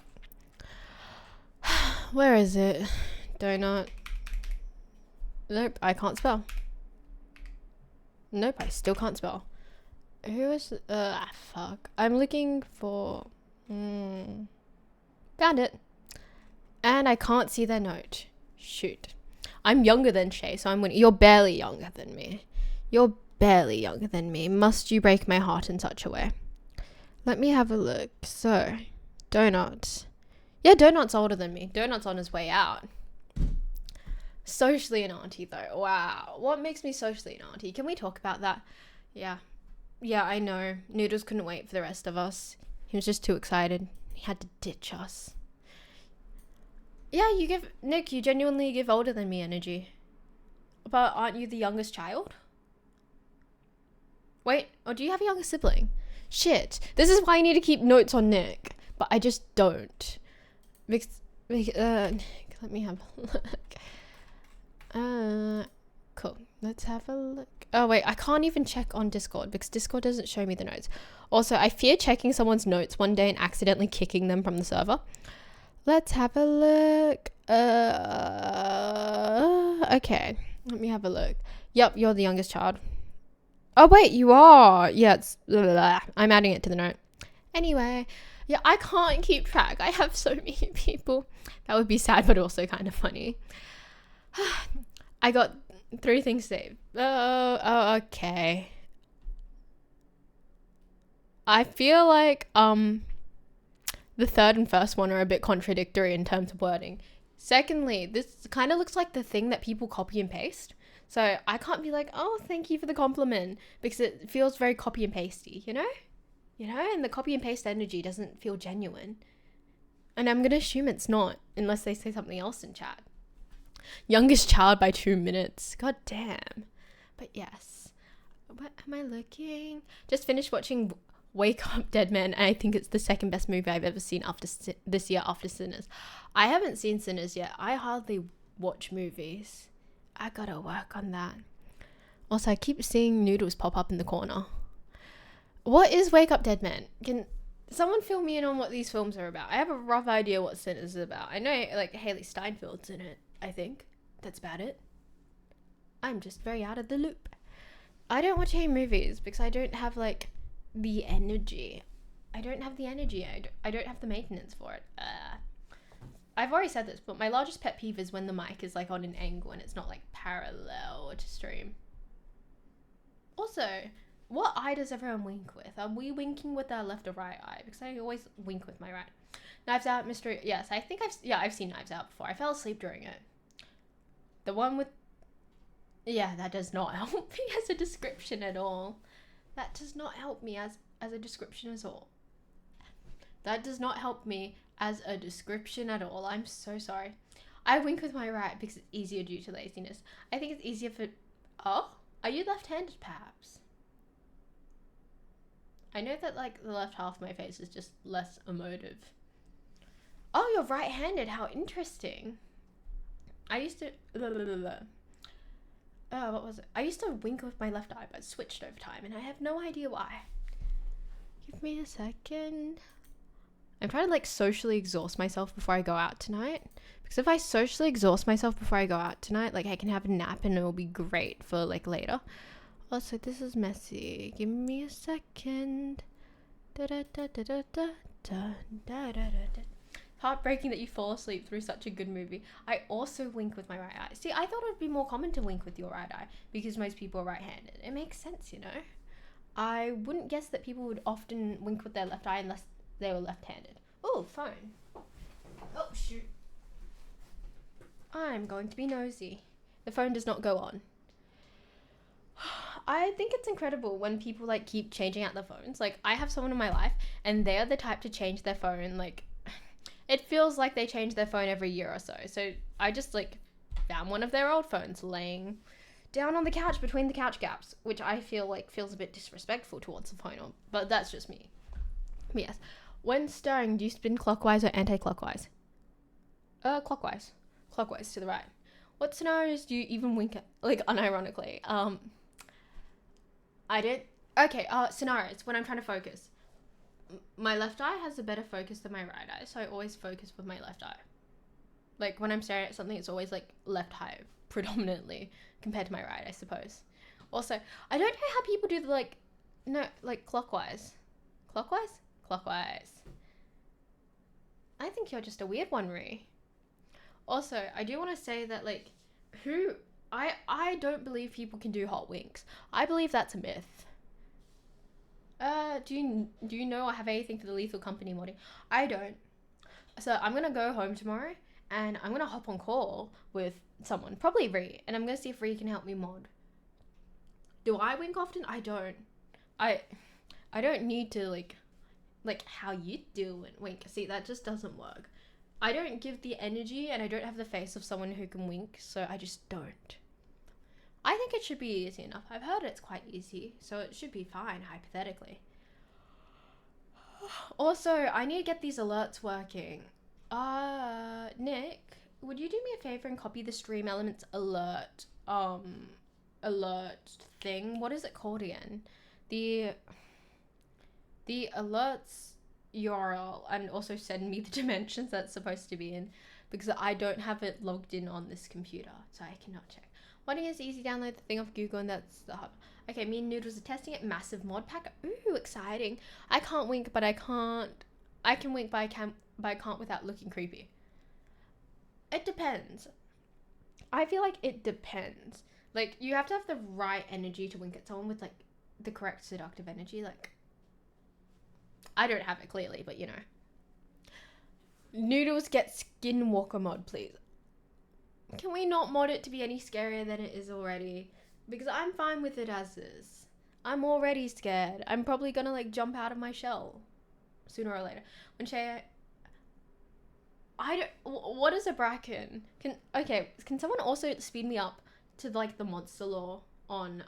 Where is it? Donut. Nope, I can't spell. Nope, I still can't spell. Who is... fuck. I'm looking for... Found it. And I can't see their note. Shoot. I'm younger than Shay, so I'm winning. You're barely younger than me. You're barely younger than me. Must you break my heart in such a way? Let me have a look. So, Donut. Yeah, Donut's older than me. Donut's on his way out. Socially an auntie, though. Wow. What makes me socially an auntie? Can we talk about that? Yeah. Yeah, I know. Noodles couldn't wait for the rest of us. He was just too excited. He had to ditch us. Yeah, Nick, you genuinely give older than me energy. But aren't you the youngest child? Wait, or do you have a younger sibling? Shit. This is why I need to keep notes on Nick. But I just don't. Let me have a look. Cool. Let's have a look. Oh, wait. I can't even check on Discord because Discord doesn't show me the notes. Also, I fear checking someone's notes one day and accidentally kicking them from the server. Let's have a look. Okay. Let me have a look. Yep, you're the youngest child. Oh, wait, you are. Yeah, it's... I'm adding it to the note. Anyway, yeah, I can't keep track. I have so many people. That would be sad, but also kind of funny. I got 3 things saved. Oh, okay. I feel like the third and first one are a bit contradictory in terms of wording. Secondly, this kind of looks like the thing that people copy and paste. So I can't be like, oh, thank you for the compliment, because it feels very copy and pasty, you know? And the copy and paste energy doesn't feel genuine. And I'm going to assume it's not, unless they say something else in chat. Youngest child by 2 minutes. God damn. But yes. What am I looking? Just finished watching Wake Up Dead Man. And I think it's the second best movie I've ever seen this year after Sinners. I haven't seen Sinners yet. I hardly watch movies. I gotta work on that. Also, I keep seeing Noodles pop up in the corner. What is Wake Up Dead Man? Can someone fill me in on what these films are about? I have a rough idea what Sinners is about. I know, like, Haley Steinfeld's in it, I think. That's about it. I'm just very out of the loop. I don't watch any movies because I don't have, like, the energy. I don't have the energy. I don't have the maintenance for it. I've already said this, but my largest pet peeve is when the mic is, like, on an angle and it's not, like, parallel to stream. Also, what eye does everyone wink with? Are we winking with our left or right eye? Because I always wink with my right. Knives Out, Mystery... Yes, I think I've seen Knives Out before. I fell asleep during it. The one with... Yeah, that does not help me as a description at all. That does not help me as a description at all. That does not help me as a description at all. I'm so sorry. I wink with my right because it's easier due to laziness. I think it's easier for... Oh? Are you left-handed, perhaps? I know that, like, the left half of my face is just less emotive. Oh, you're right-handed. How interesting. I used to... Oh, what was it? I used to wink with my left eye, but switched over time, and I have no idea why. Give me a second. I'm trying to, like, socially exhaust myself before I go out tonight. Because if I socially exhaust myself before I go out tonight, like, I can have a nap and it will be great for, like, later. Also, this is messy. Give me a second. Heartbreaking that you fall asleep through such a good movie. I also wink with my right eye. See, I thought it would be more common to wink with your right eye because most people are right-handed. It makes sense, you know? I wouldn't guess that people would often wink with their left eye unless they were left-handed. Oh, phone. Oh, shoot. I'm going to be nosy. The phone does not go on. I think it's incredible when people like keep changing out their phones. Like, I have someone in my life and they are the type to change their phone. Like, it feels like they change their phone every year or so. So I just like found one of their old phones laying down on the couch between the couch gaps, which I feel like feels a bit disrespectful towards the phone, but that's just me. But yes, when stirring, do you spin clockwise or anti-clockwise? Clockwise. Clockwise to the right. What scenarios do you even wink at? Like, unironically. I don't... Okay, scenarios. When I'm trying to focus. My left eye has a better focus than my right eye, so I always focus with my left eye. Like, when I'm staring at something, it's always, like, left eye, predominantly, compared to my right, I suppose. Also, I don't know how people do the, like... No, like, clockwise. Clockwise? Clockwise. I think you're just a weird one, Ree. Also, I do want to say that, like, I don't believe people can do hot winks. I believe that's a myth. Do you know I have anything for the Lethal Company modding? I don't. So I'm gonna go home tomorrow and I'm gonna hop on call with someone, probably Ree, and I'm gonna see if Ree can help me mod. Do I wink often? I don't. I don't need to like how you do and wink. See, that just doesn't work. I don't give the energy and I don't have the face of someone who can wink, so I just don't. I think it should be easy enough. I've heard it's quite easy, so it should be fine, hypothetically. Also, I need to get these alerts working. Nick, would you do me a favor and copy the stream elements alert thing? What is it called again? The alerts URL, and also send me the dimensions that's supposed to be in, because I don't have it logged in on this computer, so I cannot check. Modding is easy, download the thing off Google and that's the hub. Okay, me and Noodles are testing it, massive mod pack. Ooh, exciting. I can't wink, but I can wink, but I can't without looking creepy. It depends. I feel like it depends. Like, you have to have the right energy to wink at someone with, like, the correct seductive energy. Like, I don't have it clearly, but you know. Noodles, get Skinwalker mod, please. Can we not mod it to be any scarier than it is already? Because I'm fine with it as is. I'm already scared. I'm probably gonna like jump out of my shell sooner or later. When what is a bracken? Can someone also speed me up to like the monster lore on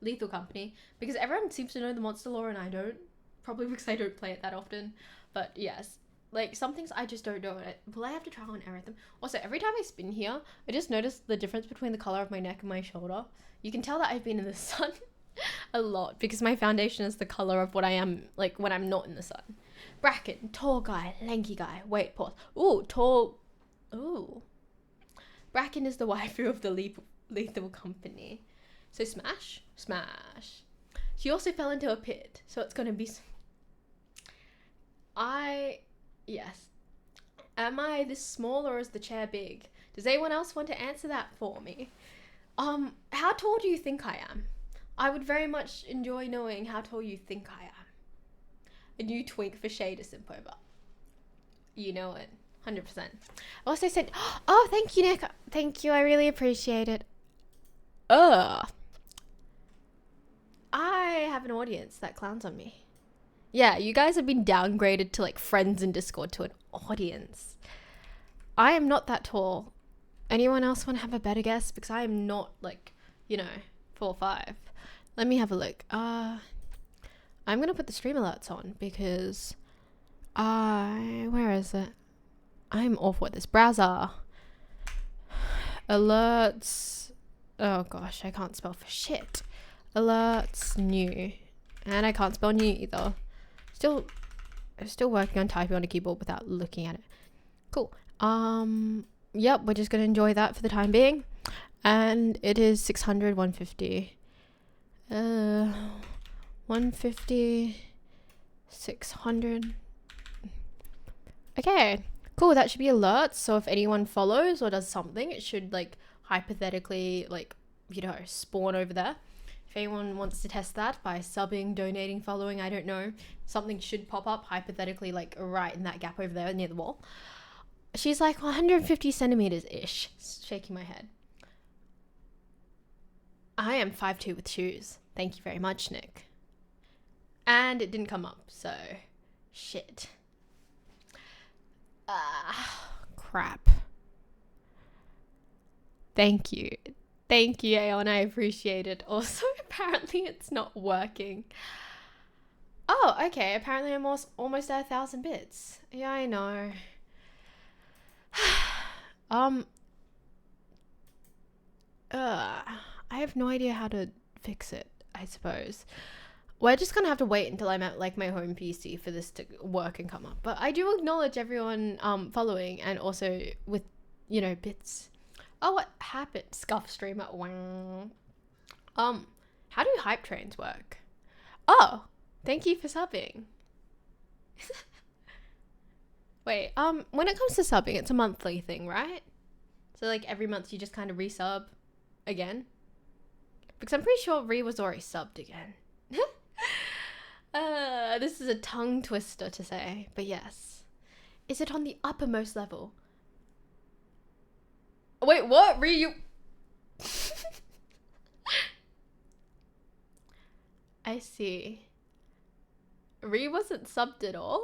Lethal Company? Because everyone seems to know the monster lore and I don't. Probably because I don't play it that often. But yes. Like, some things I just don't know. Will I have to trial and error them? Also, every time I spin here, I just noticed the difference between the color of my neck and my shoulder. You can tell that I've been in the sun a lot because my foundation is the color of what I am, like, when I'm not in the sun. Bracken, tall guy, lanky guy. Wait, pause. Ooh, tall. Ooh. Bracken is the waifu of the Lethal Company. So smash. Smash. She also fell into a pit, so it's gonna be... Yes. Am I this small or is the chair big? Does anyone else want to answer that for me? How tall do you think I am? I would very much enjoy knowing how tall you think I am. A new twink for Shader Simpover. You know it. 100%. Also said, oh, thank you, Nick. Thank you. I really appreciate it. I have an audience that clowns on me. Yeah, you guys have been downgraded to like friends in Discord to an audience. I am not that tall. Anyone else want to have a better guess? Because I am not like, 4'5". Let me have a look. I'm going to put the stream alerts on because where is it? I'm awful at this. Browser. Alerts. Oh gosh, I can't spell for shit. Alerts new. And I can't spell new either. Still working on typing on a keyboard without looking at it. Cool. Yep, we're just gonna enjoy that for the time being. And it is 600, 150. 150. 600. Okay, cool. That should be alerts. So if anyone follows or does something, it should like hypothetically like, you know, spawn over there. If anyone wants to test that by subbing, donating, following, I don't know, something should pop up hypothetically like right in that gap over there near the wall. She's like 150 centimeters ish. Shaking my head. I am 5'2" with shoes. Thank you very much, Nick. And it didn't come up, so shit. Crap. Thank you. Thank you, Aeon. I appreciate it. Also, apparently it's not working. Oh, okay. Apparently I'm almost at 1,000 bits. Yeah, I know. I have no idea how to fix it, I suppose. We're just gonna have to wait until I'm at like my home PC for this to work and come up. But I do acknowledge everyone following and also with, you know, bits. Oh, what happened? Scuff streamer. Wow. How do hype trains work? Oh, thank you for subbing. Wait, when it comes to subbing, it's a monthly thing, right? So like every month you just kind of resub again? Because I'm pretty sure Ree was already subbed again. This is a tongue twister to say, but yes. Is it on the uppermost level? Wait, what? Ree, you... I see. Ree wasn't subbed at all?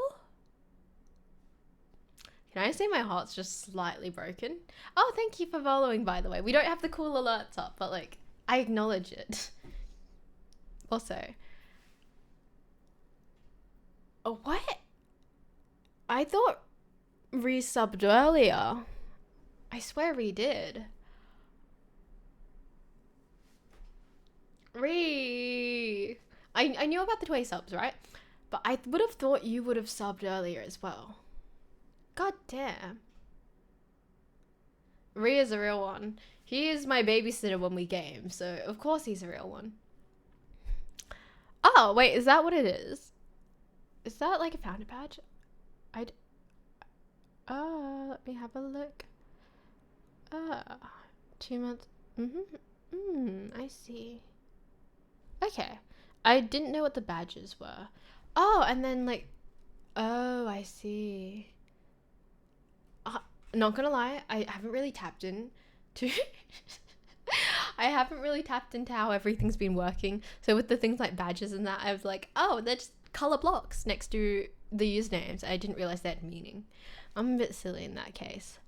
Can I say my heart's just slightly broken? Oh, thank you for following, by the way. We don't have the cool alerts up, but like, I acknowledge it. Also. Oh, what? I thought Ree subbed earlier. I swear Ree did. Ree! I knew about the 20 subs, right? But I would have thought you would have subbed earlier as well. God damn. Ree is a real one. He is my babysitter when we game, so of course he's a real one. Oh, wait, is that what it is? Is that like a founder badge? Let me have a look. 2 months. I see. Okay. I didn't know what the badges were. Oh, and then like, oh, I see. Not gonna lie, I haven't really tapped into I haven't really tapped into how everything's been working. So with the things like badges and that, I was like, oh, they're just color blocks next to the usernames. I didn't realize they had meaning. I'm a bit silly in that case.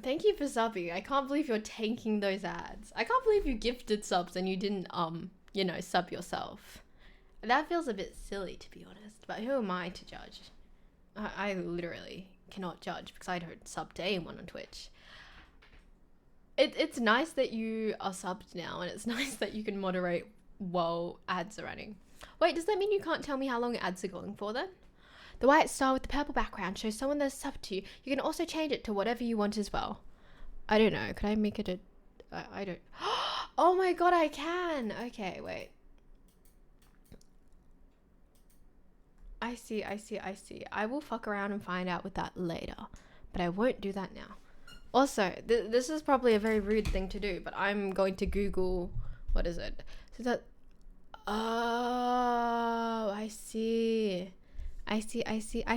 Thank you for subbing. I can't believe you're tanking those ads. I can't believe you gifted subs and you didn't, you know, sub yourself. That feels a bit silly, to be honest. But who am I to judge? I literally cannot judge because I don't sub to anyone on Twitch. It's nice that you are subbed now, and it's nice that you can moderate while ads are running. Wait, does that mean you can't tell me how long ads are going for then? The white star with the purple background shows someone that's subbed to you. You can also change it to whatever you want as well. I don't know. Could I make it a... I don't... Oh my god, I can! Okay, wait. I see. I will fuck around and find out with that later. But I won't do that now. Also, this is probably a very rude thing to do, but I'm going to Google... What is it? So that... Oh, I see. I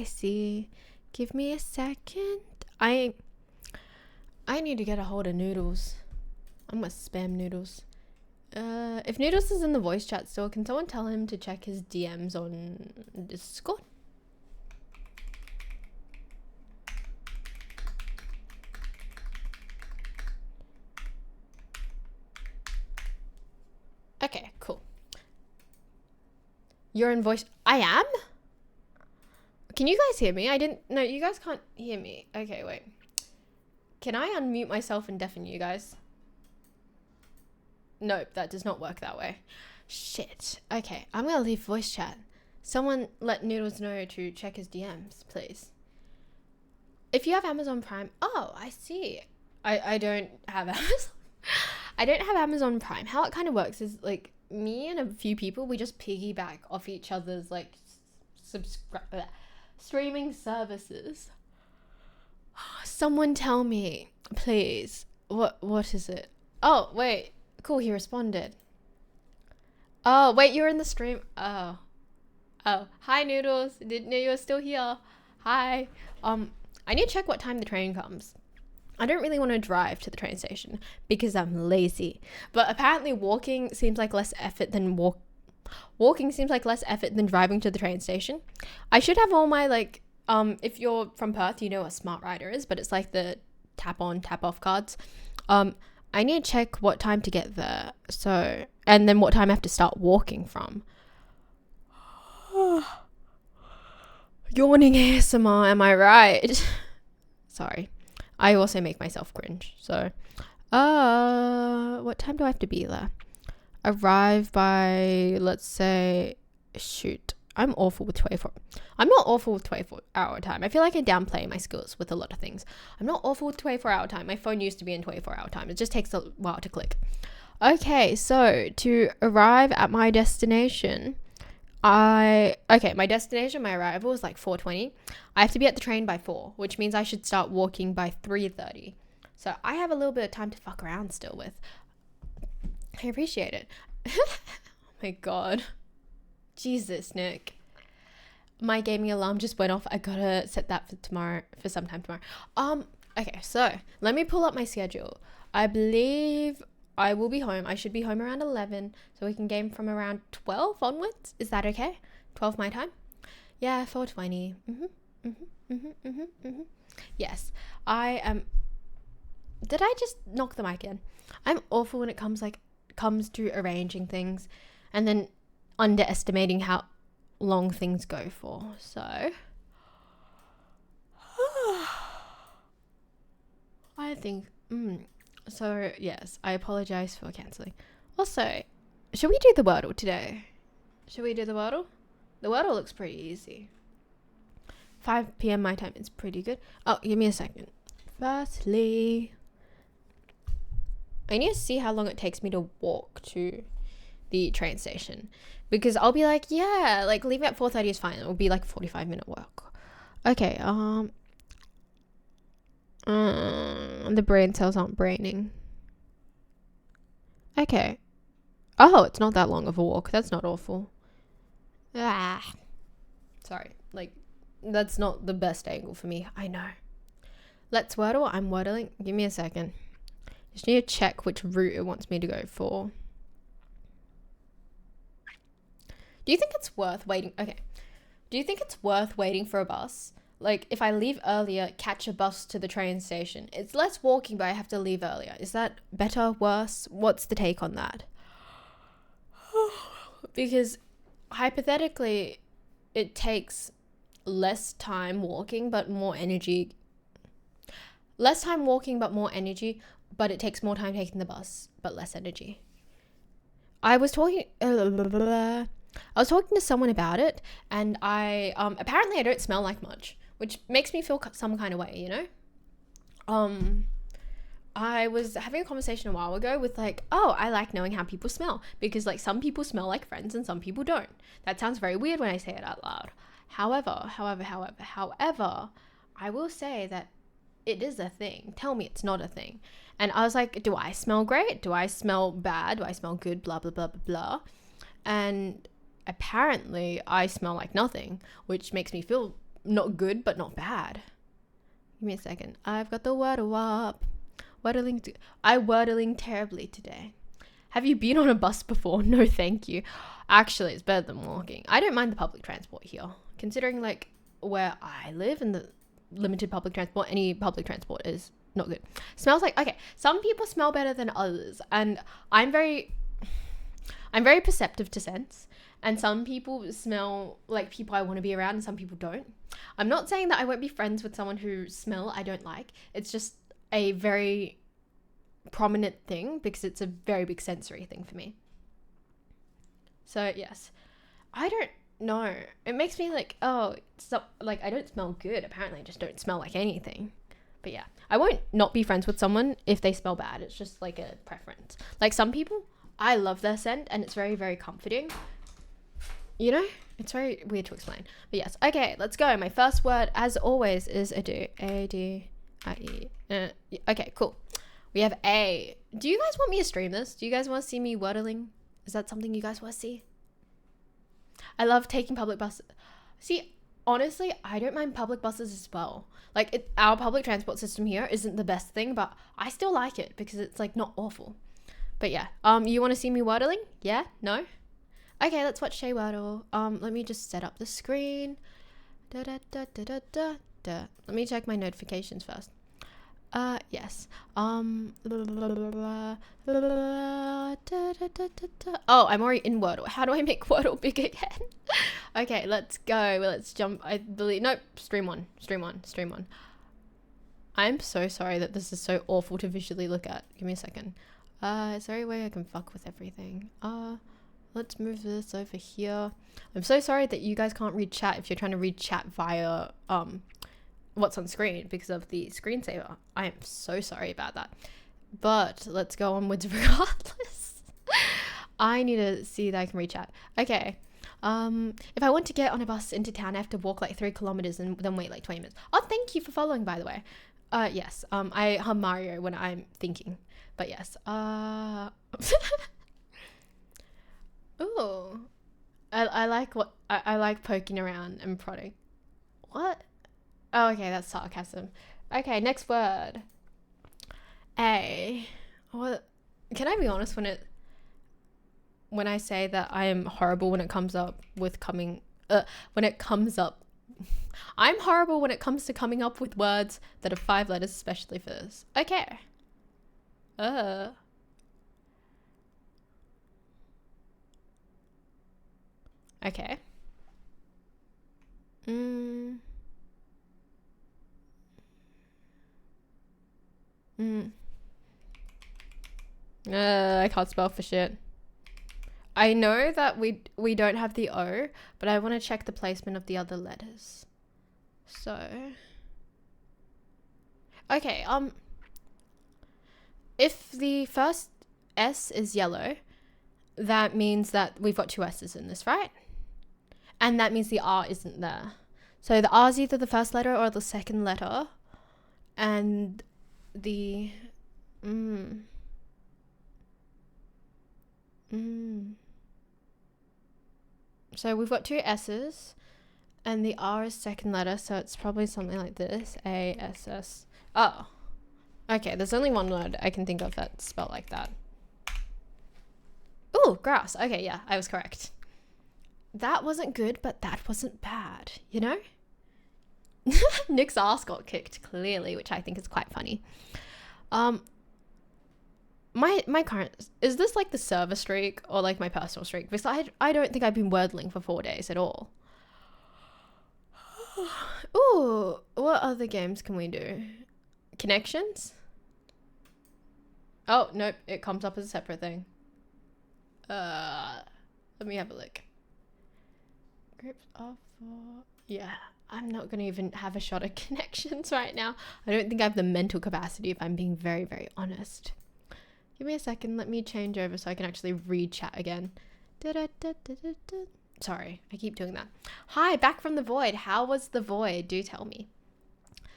see. Give me a second. I need to get a hold of Noodles. I'm gonna spam Noodles. If Noodles is in the voice chat still, can someone tell him to check his DMs on Discord? Okay, cool. You're in voice... I am? Can you guys hear me? No, you guys can't hear me. Okay, wait. Can I unmute myself and deafen you guys? Nope, that does not work that way. Shit. Okay, I'm gonna leave voice chat. Someone let Noodles know to check his DMs, please. If you have Amazon Prime... Oh, I see. I don't have Amazon... I don't have Amazon Prime. How it kind of works is, like, me and a few people, we just piggyback off each other's like streaming services. Someone tell me, please. What is it? Oh, wait. Cool, he responded. Oh, wait, you're in the stream. Oh. Hi, Noodles. Didn't know you were still here. Hi. I need to check what time the train comes. I don't really want to drive to the train station because I'm lazy. But apparently walking seems like less effort than driving to the train station. I should have all my like if you're from Perth, you know what Smart Rider is, but it's like the tap on, tap off cards. I need to check what time to get there. So, and then what time I have to start walking from. Yawning ASMR, am I right? Sorry. I also make myself cringe. So, what time do I have to be there? Arrive by, let's say, shoot. I'm not awful with 24-hour time. I feel like I downplay my skills with a lot of things. I'm not awful with 24-hour time. My phone used to be in 24-hour time. It just takes a while to click. Okay, so to arrive at my destination, my arrival is like 4:20. I have to be at the train by 4, which means I should start walking by 3:30. So I have a little bit of time to fuck around still with. I appreciate it. Oh my god. Jesus, Nick. My gaming alarm just went off. I gotta set that for sometime tomorrow. Okay, so let me pull up my schedule. I believe I will be home. I should be home around 11, so we can game from around 12 onwards. Is that okay? 12 my time? Yeah, 4:20. Yes, I am. Did I just knock the mic in? I'm awful when it comes to arranging things, and then underestimating how long things go for. So I think so yes, I apologize for cancelling. Also, should we do the Wordle today? Should we do the Wordle? The Wordle looks pretty easy. 5 p.m. my time is pretty good. Oh, give me a second. Firstly, I need to see how long it takes me to walk to the train station, because I'll be like, yeah, like leaving at 4:30 is fine. It'll be like a 45-minute walk. Okay, the brain cells aren't braining. Okay. Oh, it's not that long of a walk. That's not awful. Sorry, like that's not the best angle for me. I know. Let's Wordle. I'm Wordling. Give me a second. Just need to check which route it wants me to go for. Do you think it's worth waiting? Okay. Do you think it's worth waiting for a bus? Like, if I leave earlier, catch a bus to the train station. It's less walking, but I have to leave earlier. Is that better, worse? What's the take on that? Because hypothetically, it takes less time walking, but more energy. Less time walking, but more energy, but it takes more time taking the bus, but less energy. I was talking to someone about it, and I apparently I don't smell like much, which makes me feel some kind of way, you know? I was having a conversation a while ago with like, oh, I like knowing how people smell, because like some people smell like friends and some people don't. That sounds very weird when I say it out loud. However, I will say that it is a thing. Tell me it's not a thing. And I was like, do I smell great? Do I smell bad? Do I smell good? Blah, blah, blah, blah, blah. And apparently I smell like nothing, which makes me feel not good, but not bad. Give me a second. I've got the Wordle up. Wordling terribly today. Have you been on a bus before? No, thank you. Actually, it's better than walking. I don't mind the public transport here. Considering like where I live and the limited public transport, any public transport is not good. Smells like, okay, some people smell better than others, and I'm very perceptive to sense, and some people smell like people I want to be around and some people don't. I'm not saying that I won't be friends with someone whose smell I don't like. It's just a very prominent thing because it's a very big sensory thing for me. So yes, I don't know. It makes me like, oh, like I don't smell good. Apparently I just don't smell like anything. But yeah, I won't not be friends with someone if they smell bad. It's just like a preference. Like some people, I love their scent, and it's very, very comforting. You know, it's very weird to explain. But yes, okay, let's go. My first word, as always, is adieu. A-D-I-E. Okay, cool. We have A. Do you guys want me to stream this? Do you guys want to see me wordling? Is that something you guys want to see? I love taking public buses. See, honestly, I don't mind public buses as well. Like, our public transport system here isn't the best thing, but I still like it because it's, like, not awful. But yeah, you want to see me wordling? Yeah? No? Okay, let's watch Shay Wordle. Let me just set up the screen. Let me check my notifications first. Yes. Oh, I'm already in Wordle. How do I make Wordle big again? Okay, let's go. Let's jump. I believe, nope, stream one. I'm so sorry that this is so awful to visually look at. Give me a second. Is there a way I can fuck with everything? Let's move this over here. I'm so sorry that you guys can't read chat if you're trying to read chat via, what's on screen because of the screensaver. I am so sorry about that. But let's go onwards regardless. I need to see that I can read chat. Okay. If I want to get on a bus into town, I have to walk like 3 kilometers and then wait like 20 minutes. Oh, thank you for following, by the way. Yes. I hum Mario when I'm thinking. But yes. Ooh. I like what I like poking around and prodding. What? Oh, okay, that's sarcasm. Okay, next word. A. What? Can I be honest when I say that I am horrible when it comes up with I'm horrible when it comes to coming up with words that are 5 letters, especially for this. Okay. Okay. I can't spell for shit. I know that we don't have the O, but I want to check the placement of the other letters. So, okay, if the first S is yellow, that means that we've got 2 S's in this, right? And that means the R isn't there. So the R is either the first letter or the second letter. And the So we've got 2 S's and the R is second letter, so it's probably something like this. A-S-S. Oh. Okay, there's only one word I can think of that's spelled like that. Ooh, grass. Okay, yeah, I was correct. That wasn't good, but that wasn't bad, you know? Nick's ass got kicked, clearly, which I think is quite funny. My current, is this like the server streak or like my personal streak? Because I don't think I've been wordling for 4 days at all. Ooh, what other games can we do? Connections? Oh, nope, it comes up as a separate thing. Let me have a look. Groups of 4. Yeah, I'm not gonna even have a shot at connections right now. I don't think I have the mental capacity, if I'm being very, very honest. Give me a second, let me change over so I can actually read chat again. Sorry, I keep doing that. Hi, back from the void. How was the void? Do tell me.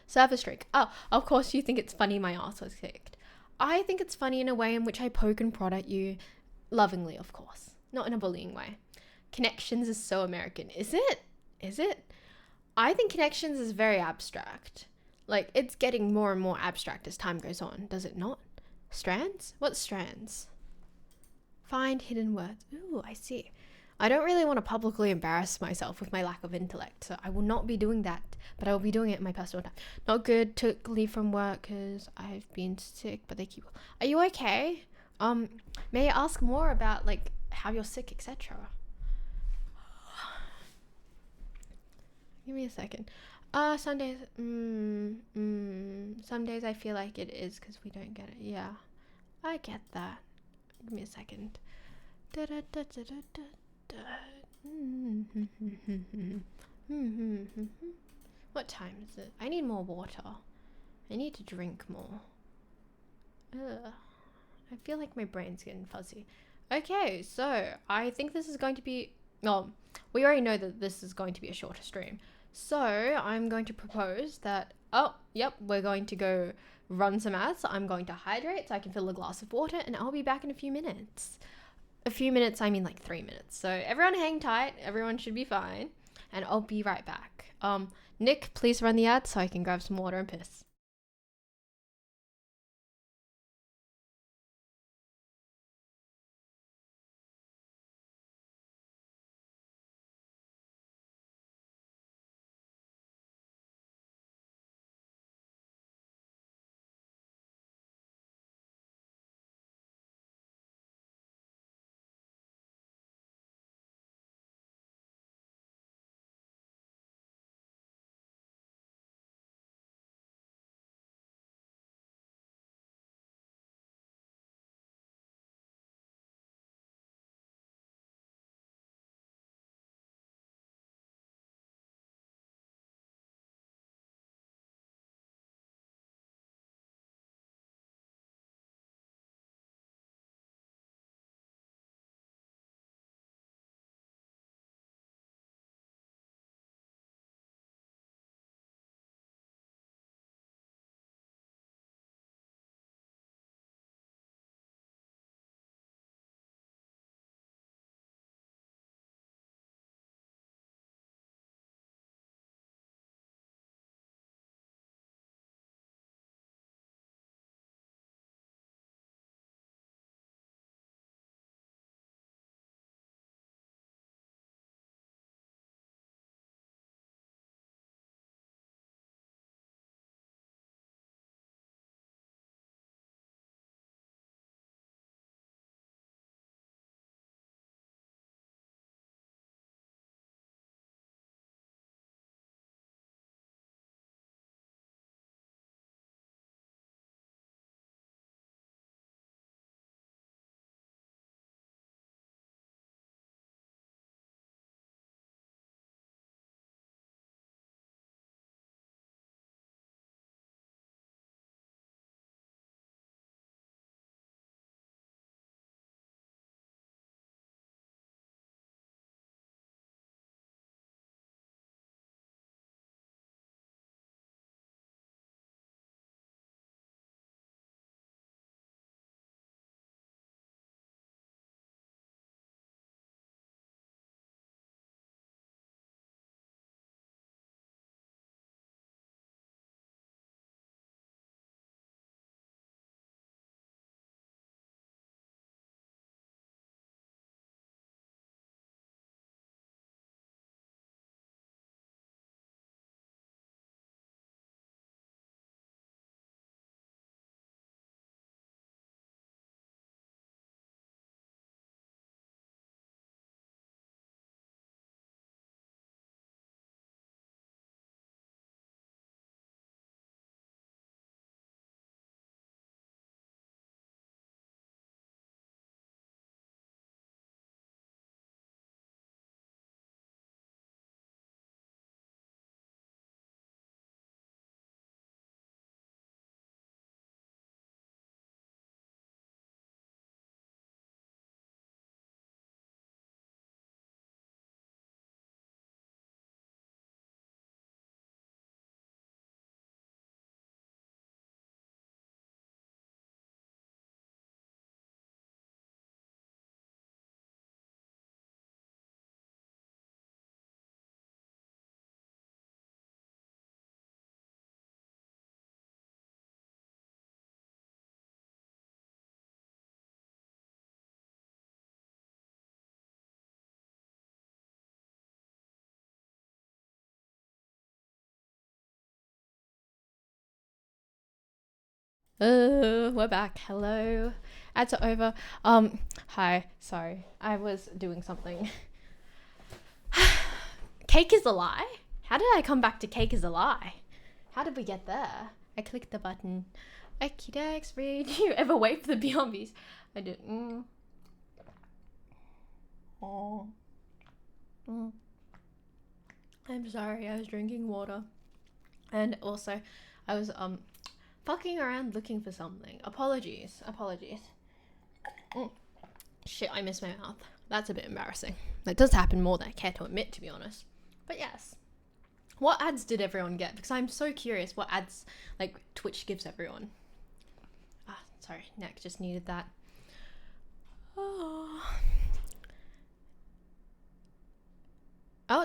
Server streak. Oh, of course you think it's funny my ass was kicked. I think it's funny in a way in which I poke and prod at you. Lovingly, of course. Not in a bullying way. Connections is so American. Is it? Is it? I think connections is very abstract. Like, it's getting more and more abstract as time goes on, does it not? Strands? What strands? Find hidden words. Ooh, I see. I don't really want to publicly embarrass myself with my lack of intellect, so I will not be doing that, but I will be doing it in my personal time. Not good, took leave from work because I've been sick, but they keep... Are you okay? May I ask more about, like, how you're sick, etc.? Give me a second. Some days, some days I feel like it is because we don't get it. Yeah, I get that. Give me a second. What time is it? I need more water. I need to drink more. Ugh. I feel like my brain's getting fuzzy. Okay, so I think this is going to be. No, we already know that this is going to be a shorter stream. So I'm going to propose that. Oh, yep, we're going to go run some ads. I'm going to hydrate so I can fill a glass of water, and I'll be back in a few minutes. A few minutes, I mean like 3 minutes. So everyone hang tight. Everyone should be fine, and I'll be right back. Nick, please run the ad so I can grab some water and piss. We're back. Hello. Ads are over. Hi. Sorry. I was doing something. Cake is a lie? How did I come back to cake is a lie? How did we get there? I clicked the button. Akidex, read. You ever wait for the Beyondies? I did. Oh. I'm sorry. I was drinking water. And also, I was, fucking around looking for something. Apologies. Shit, I miss my mouth. That's a bit embarrassing. That does happen more than I care to admit, to be honest. But yes. What ads did everyone get? Because I'm so curious what ads, like, Twitch gives everyone. Ah, sorry, neck just needed that. Oh,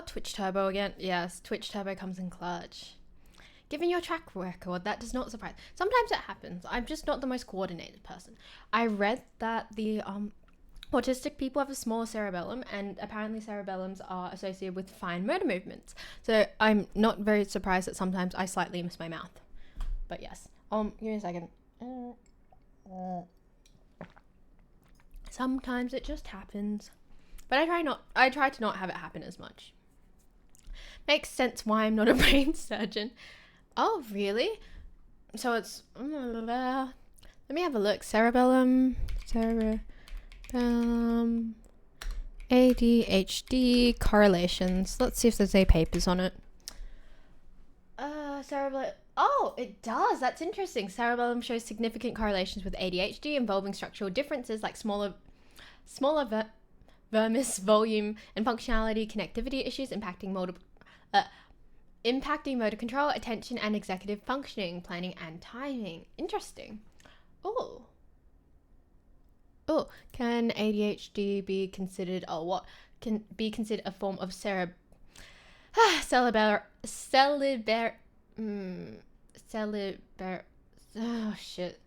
Twitch Turbo again. Yes, Twitch Turbo comes in clutch. Given your track record, that does not surprise. Sometimes it happens. I'm just not the most coordinated person. I read that the autistic people have a smaller cerebellum, and apparently cerebellums are associated with fine motor movements. So I'm not very surprised that sometimes I slightly miss my mouth. But yes. Give me a second. Sometimes it just happens. But I try to not have it happen as much. Makes sense why I'm not a brain surgeon. Oh, really? So it's let me have a look. Cerebellum, ADHD correlations. Let's see if there's any papers on it. Cerebellum. Oh, it does. That's interesting. Cerebellum shows significant correlations with ADHD involving structural differences like smaller vermis volume and functionality, connectivity issues impacting motor control, attention and executive functioning, planning and timing. Interesting. Oh, can ADHD be considered? Oh, what can be considered a form of cerebellum? Oh shit.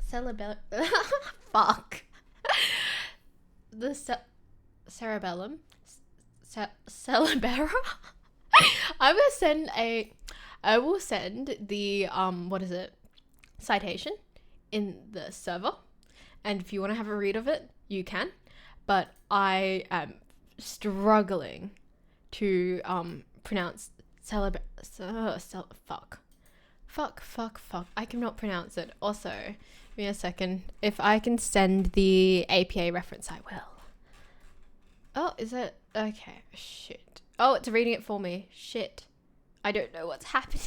Cerebellum. Fuck. The cerebellum. Cerebellum. I will send the citation in the server, and if you want to have a read of it, you can. But I am struggling to pronounce fuck. I cannot pronounce it. Also, give me a second. If I can send the APA reference, I will. Oh, is it? Okay, shit. Oh, it's reading it for me. Shit. I don't know what's happening.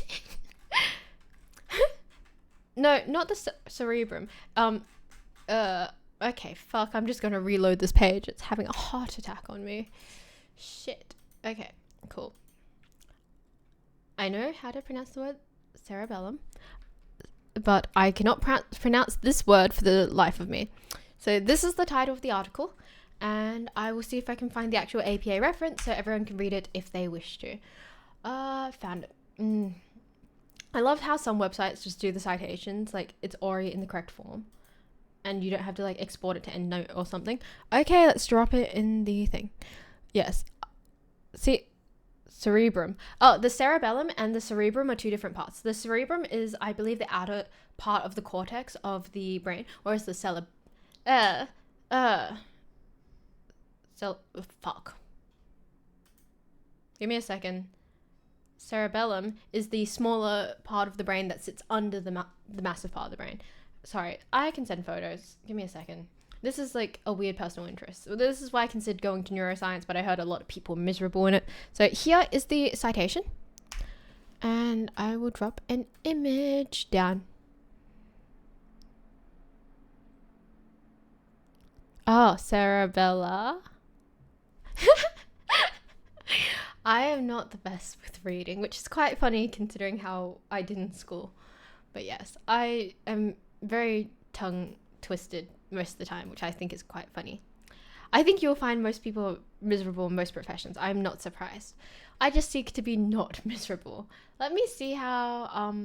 No, not the cerebrum. Okay, fuck. I'm just gonna reload this page. It's having a heart attack on me. Shit. Okay, cool. I know how to pronounce the word cerebellum, but I cannot pronounce this word for the life of me. So this is the title of the article, and I will see if I can find the actual APA reference so everyone can read it if they wish to. Found it. I love how some websites just do the citations, like it's already in the correct form, and you don't have to like export it to EndNote or something. Okay, let's drop it in the thing. Yes. See, cerebrum. Oh, the cerebellum and the cerebrum are two different parts. The cerebrum is, I believe, the outer part of the cortex of the brain, whereas the fuck. Give me a second. Cerebellum is the smaller part of the brain that sits under the massive part of the brain. Sorry, I can send photos. Give me a second. This is like a weird personal interest. This is why I considered going to neuroscience, but I heard a lot of people miserable in it. So here is the citation. And I will drop an image down. Oh, cerebella. I am not the best with reading, which is quite funny considering how I did in school. But yes, I am very tongue twisted most of the time, which I think is quite funny. I think you'll find most people miserable in most professions. I'm not surprised. I just seek to be not miserable. Let me see how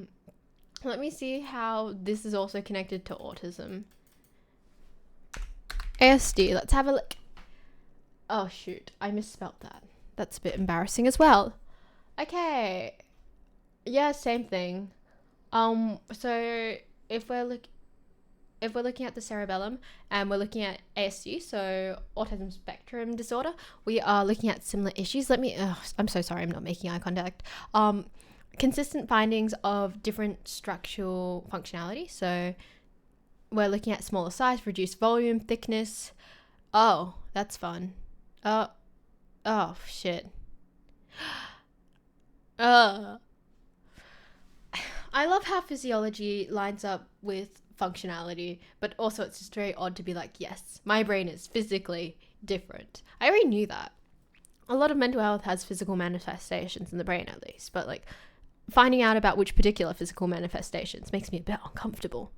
this is also connected to autism. ASD, let's have a look. Oh shoot, I misspelled that. That's a bit embarrassing as well. Okay. Yeah, same thing. So if we're looking at the cerebellum and we're looking at ASD, so autism spectrum disorder, we are looking at similar issues. I'm so sorry, I'm not making eye contact. Consistent findings of different structural functionality. So we're looking at smaller size, reduced volume, thickness. Oh, that's fun. Oh shit. I love how physiology lines up with functionality, but also it's just very odd to be like, yes, my brain is physically different. I already knew that. A lot of mental health has physical manifestations in the brain, at least, but like finding out about which particular physical manifestations makes me a bit uncomfortable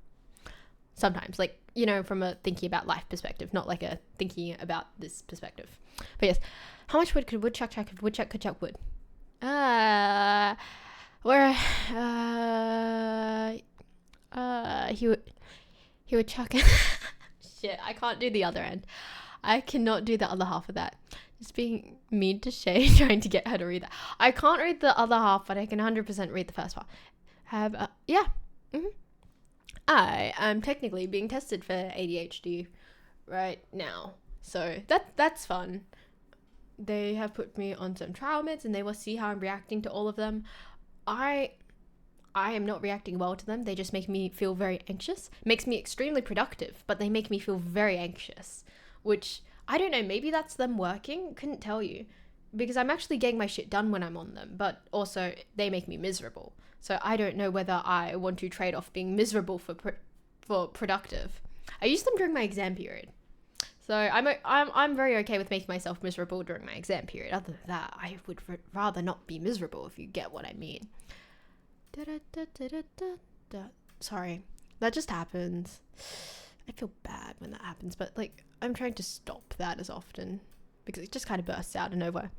sometimes, like, you know, from a thinking about life perspective, not like a thinking about this perspective. But yes, how much wood could woodchuck chuck if woodchuck could chuck wood? Where he would chuck it. Shit, I can't do the other end. I cannot do the other half of that. Just being mean to Shay, trying to get her to read that. I can't read the other half, but I can 100% read the first part. I am technically being tested for ADHD right now, so that's fun. They have put me on some trial meds, and they will see how I'm reacting to all of them. I am not reacting well to them. They just make me feel very anxious. Makes me extremely productive, but they make me feel very anxious, which I don't know, maybe that's them working. Couldn't tell you, because I'm actually getting my shit done when I'm on them, but also they make me miserable. So I don't know whether I want to trade off being miserable for productive. I use them during my exam period. So I'm very okay with making myself miserable during my exam period. Other than that, I would rather not be miserable, if you get what I mean. Sorry, that just happens. I feel bad when that happens, but like I'm trying to stop that as often because it just kind of bursts out of nowhere.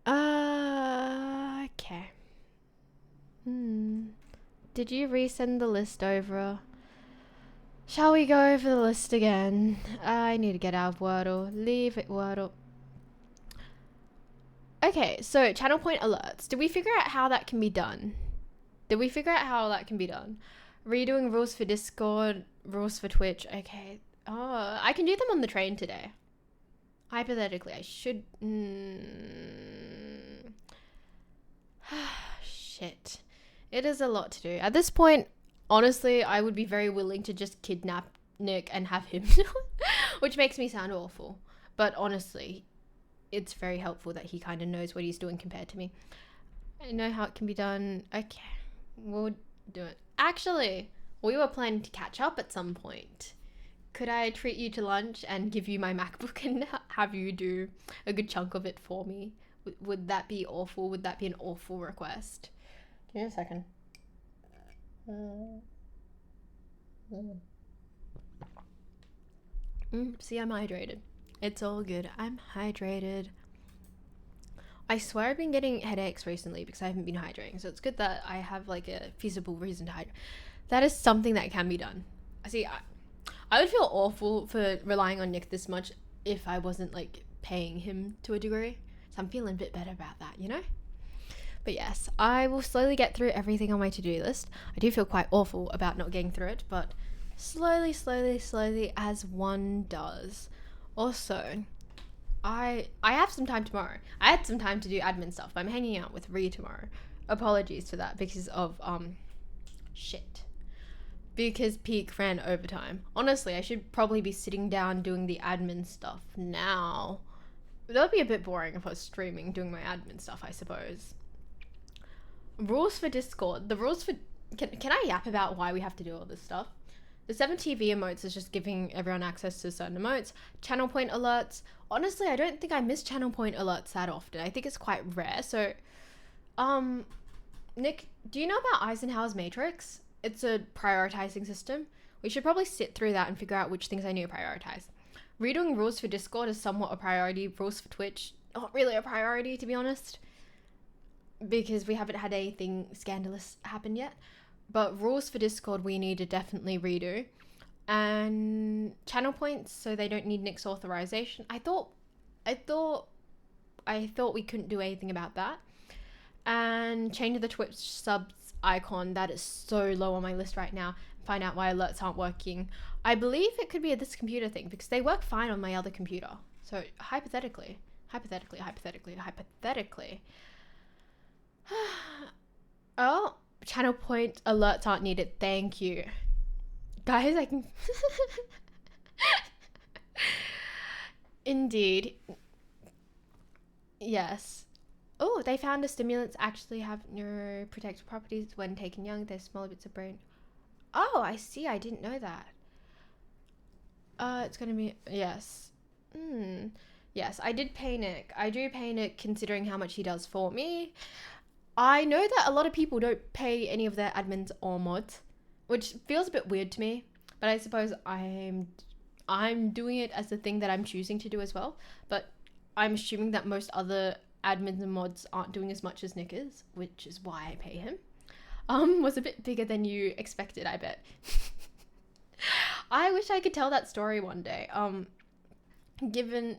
Okay. Did you resend the list over? Shall we go over the list again? I need to get out of Wordle. Leave it, Wordle. Okay, so channel point alerts. Did we figure out how that can be done? Redoing rules for Discord, rules for Twitch. Okay. Oh, I can do them on the train today. Hypothetically, I should... Shit. It is a lot to do. At this point, honestly, I would be very willing to just kidnap Nick and have him do it, which makes me sound awful. But honestly, it's very helpful that he kind of knows what he's doing compared to me. I know how it can be done. Okay, we'll do it. Actually, we were planning to catch up at some point. Could I treat you to lunch and give you my MacBook and have you do a good chunk of it for me? Would that be awful? Would that be an awful request? Give me a second. See, I'm hydrated. It's all good. I'm hydrated. I swear I've been getting headaches recently because I haven't been hydrating. So it's good that I have like a feasible reason to hydrate. That is something that can be done. See, I would feel awful for relying on Nick this much if I wasn't like paying him to a degree. So I'm feeling a bit better about that, you know? But yes, I will slowly get through everything on my to-do list. I do feel quite awful about not getting through it, but slowly, as one does. Also, I have some time tomorrow. I had some time to do admin stuff, but I'm hanging out with Ree tomorrow. Apologies for that because of, shit. Because Peak ran overtime. Honestly, I should probably be sitting down doing the admin stuff now. That would be a bit boring if I was streaming doing my admin stuff, I suppose. Rules for Discord. The rules for... Can I yap about why we have to do all this stuff? The 7 TV emotes is just giving everyone access to certain emotes. Channel point alerts. Honestly, I don't think I miss channel point alerts that often. I think it's quite rare. So, Nick, do you know about Eisenhower's matrix? It's a prioritizing system. We should probably sit through that and figure out which things I need to prioritize. Redoing rules for Discord is somewhat a priority. Rules for Twitch, not really a priority, to be honest, because we haven't had anything scandalous happen yet. But rules for Discord we need to definitely redo. And channel points, so they don't need Nick's authorization. I thought we couldn't do anything about that. And change the Twitch subs icon. That is so low on my list right now. Find out why alerts aren't working. I believe it could be a this computer thing because they work fine on my other computer. So hypothetically. Oh, channel point alerts aren't needed. Thank you. Guys, I can... Indeed. Yes. Oh, they found the stimulants actually have neuroprotective properties when taken young. There's smaller bits of brain. Oh, I see. I didn't know that. It's gonna be, yes. Yes, I did pay Nick. I do pay Nick considering how much he does for me. I know that a lot of people don't pay any of their admins or mods, which feels a bit weird to me, but I suppose I'm doing it as the thing that I'm choosing to do as well. But I'm assuming that most other admins and mods aren't doing as much as Nick is, which is why I pay him. Was a bit bigger than you expected, I bet. I wish I could tell that story one day. Given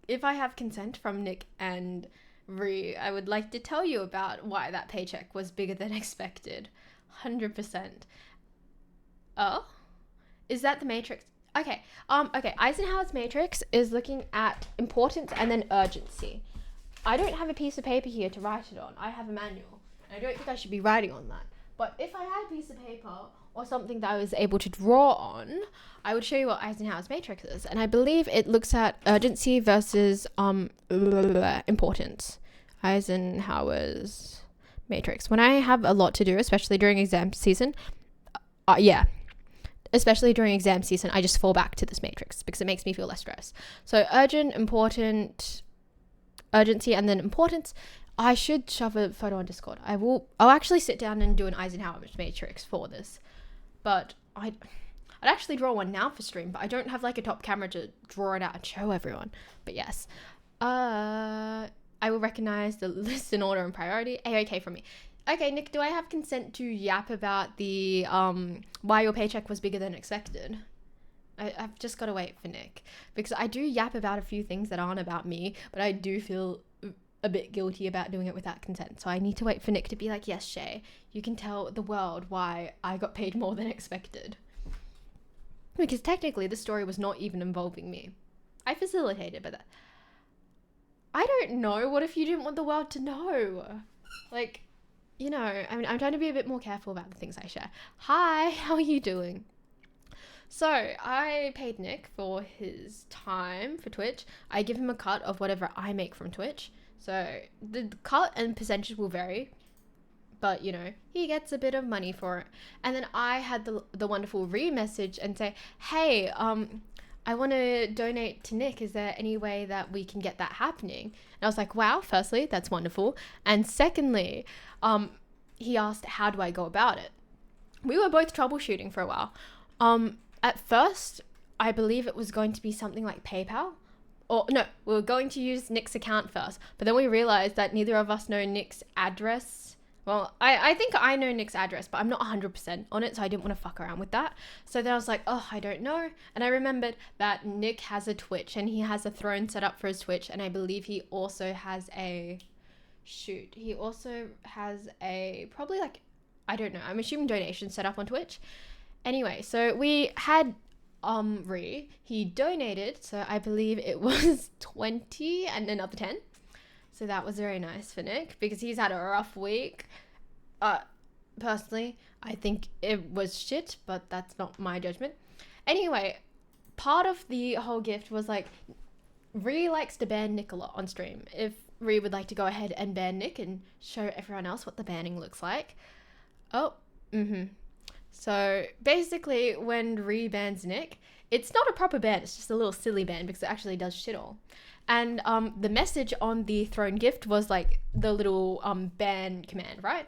if I have consent from Nick and Ree, I would like to tell you about why that paycheck was bigger than expected. 100%. Oh? Is that the matrix? Okay. Okay. Eisenhower's matrix is looking at importance and then urgency. I don't have a piece of paper here to write it on. I have a manual. I don't think I should be writing on that. But if I had a piece of paper or something that I was able to draw on, I would show you what Eisenhower's matrix is. And I believe it looks at urgency versus importance. Eisenhower's matrix. When I have a lot to do, especially during exam season, especially during exam season, I just fall back to this matrix because it makes me feel less stressed. So urgent, important, urgency, and then importance. I should shove a photo on Discord. I'll actually sit down and do an Eisenhower matrix for this. But I'd actually draw one now for stream, but I don't have like a top camera to draw it out and show everyone. But yes. I will recognize the list in order and priority. A-okay from me. Okay, Nick, do I have consent to yap about the why your paycheck was bigger than expected? I've just got to wait for Nick. Because I do yap about a few things that aren't about me, but I do feel a bit guilty about doing it without consent. So I need to wait for Nick to be like, yes, Shay, you can tell the world why I got paid more than expected. Because technically the story was not even involving me. I facilitated, but I don't know. What if you didn't want the world to know? Like, you know, I mean, I'm trying to be a bit more careful about the things I share. Hi, how are you doing? So I paid Nick for his time for Twitch. I give him a cut of whatever I make from Twitch. So the cut and percentage will vary, but you know, he gets a bit of money for it. And then I had the wonderful re-message and say, hey, I want to donate to Nick. Is there any way that we can get that happening? And I was like, wow, firstly, that's wonderful. And secondly, he asked, how do I go about it? We were both troubleshooting for a while. At first, I believe it was going to be something like PayPal. Or no, we were going to use Nick's account first, but then we realized that neither of us know Nick's address. Well, I think I know Nick's address, but I'm not 100% on it, so I didn't want to fuck around with that. So then I was like, oh, I don't know. And I remembered that Nick has a Twitch, and he has a throne set up for his Twitch, and I believe he also has he also has probably like, I don't know, I'm assuming donation set up on Twitch. Anyway, so we had Ree, he donated, so I believe it was 20 and another 10. So that was very nice for Nick because he's had a rough week. Personally, I think it was shit, but that's not my judgment. Anyway, part of the whole gift was like, Ree likes to ban Nick a lot on stream. If Ree would like to go ahead and ban Nick and show everyone else what the banning looks like. So basically when Ree bans Nick, it's not a proper ban, it's just a little silly ban because it actually does shit all. And the message on the throne gift was like the little ban command, right?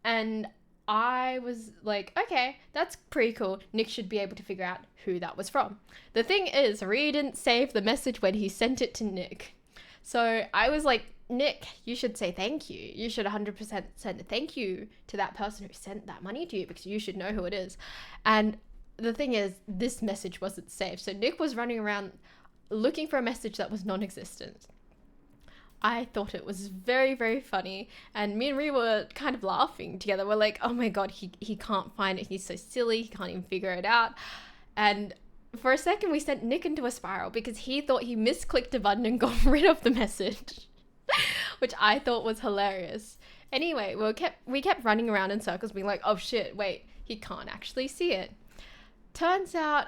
And I was like, okay, that's pretty cool. Nick should be able to figure out who that was from. The thing is, Ree didn't save the message when he sent it to Nick. So I was like, Nick, you should say thank you. You should 100% send a thank you to that person who sent that money to you because you should know who it is. And the thing is, this message wasn't saved. So Nick was running around looking for a message that was non-existent. I thought it was very, very funny. And me and Ree were kind of laughing together. We're like, oh my God, he can't find it. He's so silly. He can't even figure it out. And for a second, we sent Nick into a spiral because he thought he misclicked a button and got rid of the message. Which I thought was hilarious. Anyway, we kept running around in circles being like, oh shit, wait, he can't actually see it. Turns out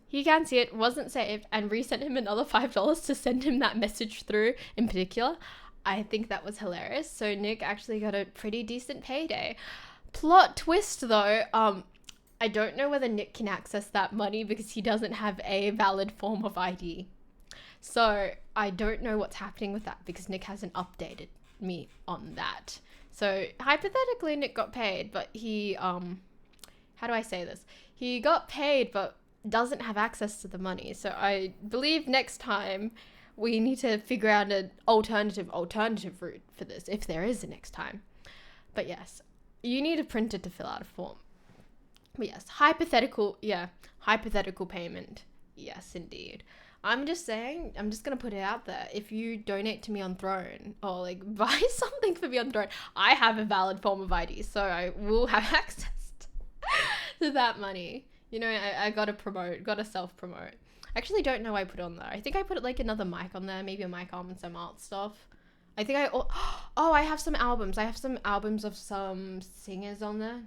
he can see it, wasn't saved, and resent him another $5 to send him that message through in particular. I think that was hilarious. So Nick actually got a pretty decent payday. Plot twist though, I don't know whether Nick can access that money because he doesn't have a valid form of ID. So I don't know what's happening with that because Nick hasn't updated me on that. So hypothetically, Nick got paid, but he, how do I say this? He got paid, but doesn't have access to the money. So I believe next time we need to figure out an alternative route for this, if there is a next time. But yes, you need a printer to fill out a form. But yes, hypothetical payment. Yes, indeed. I'm just saying, I'm just going to put it out there. If you donate to me on Throne or like buy something for me on Throne, I have a valid form of ID. So I will have access to that money. You know, I got to self-promote. I actually don't know what I put on there. I think I put like another mic on there, maybe a mic arm and some art stuff. I think I have some albums. I have some albums of some singers on there.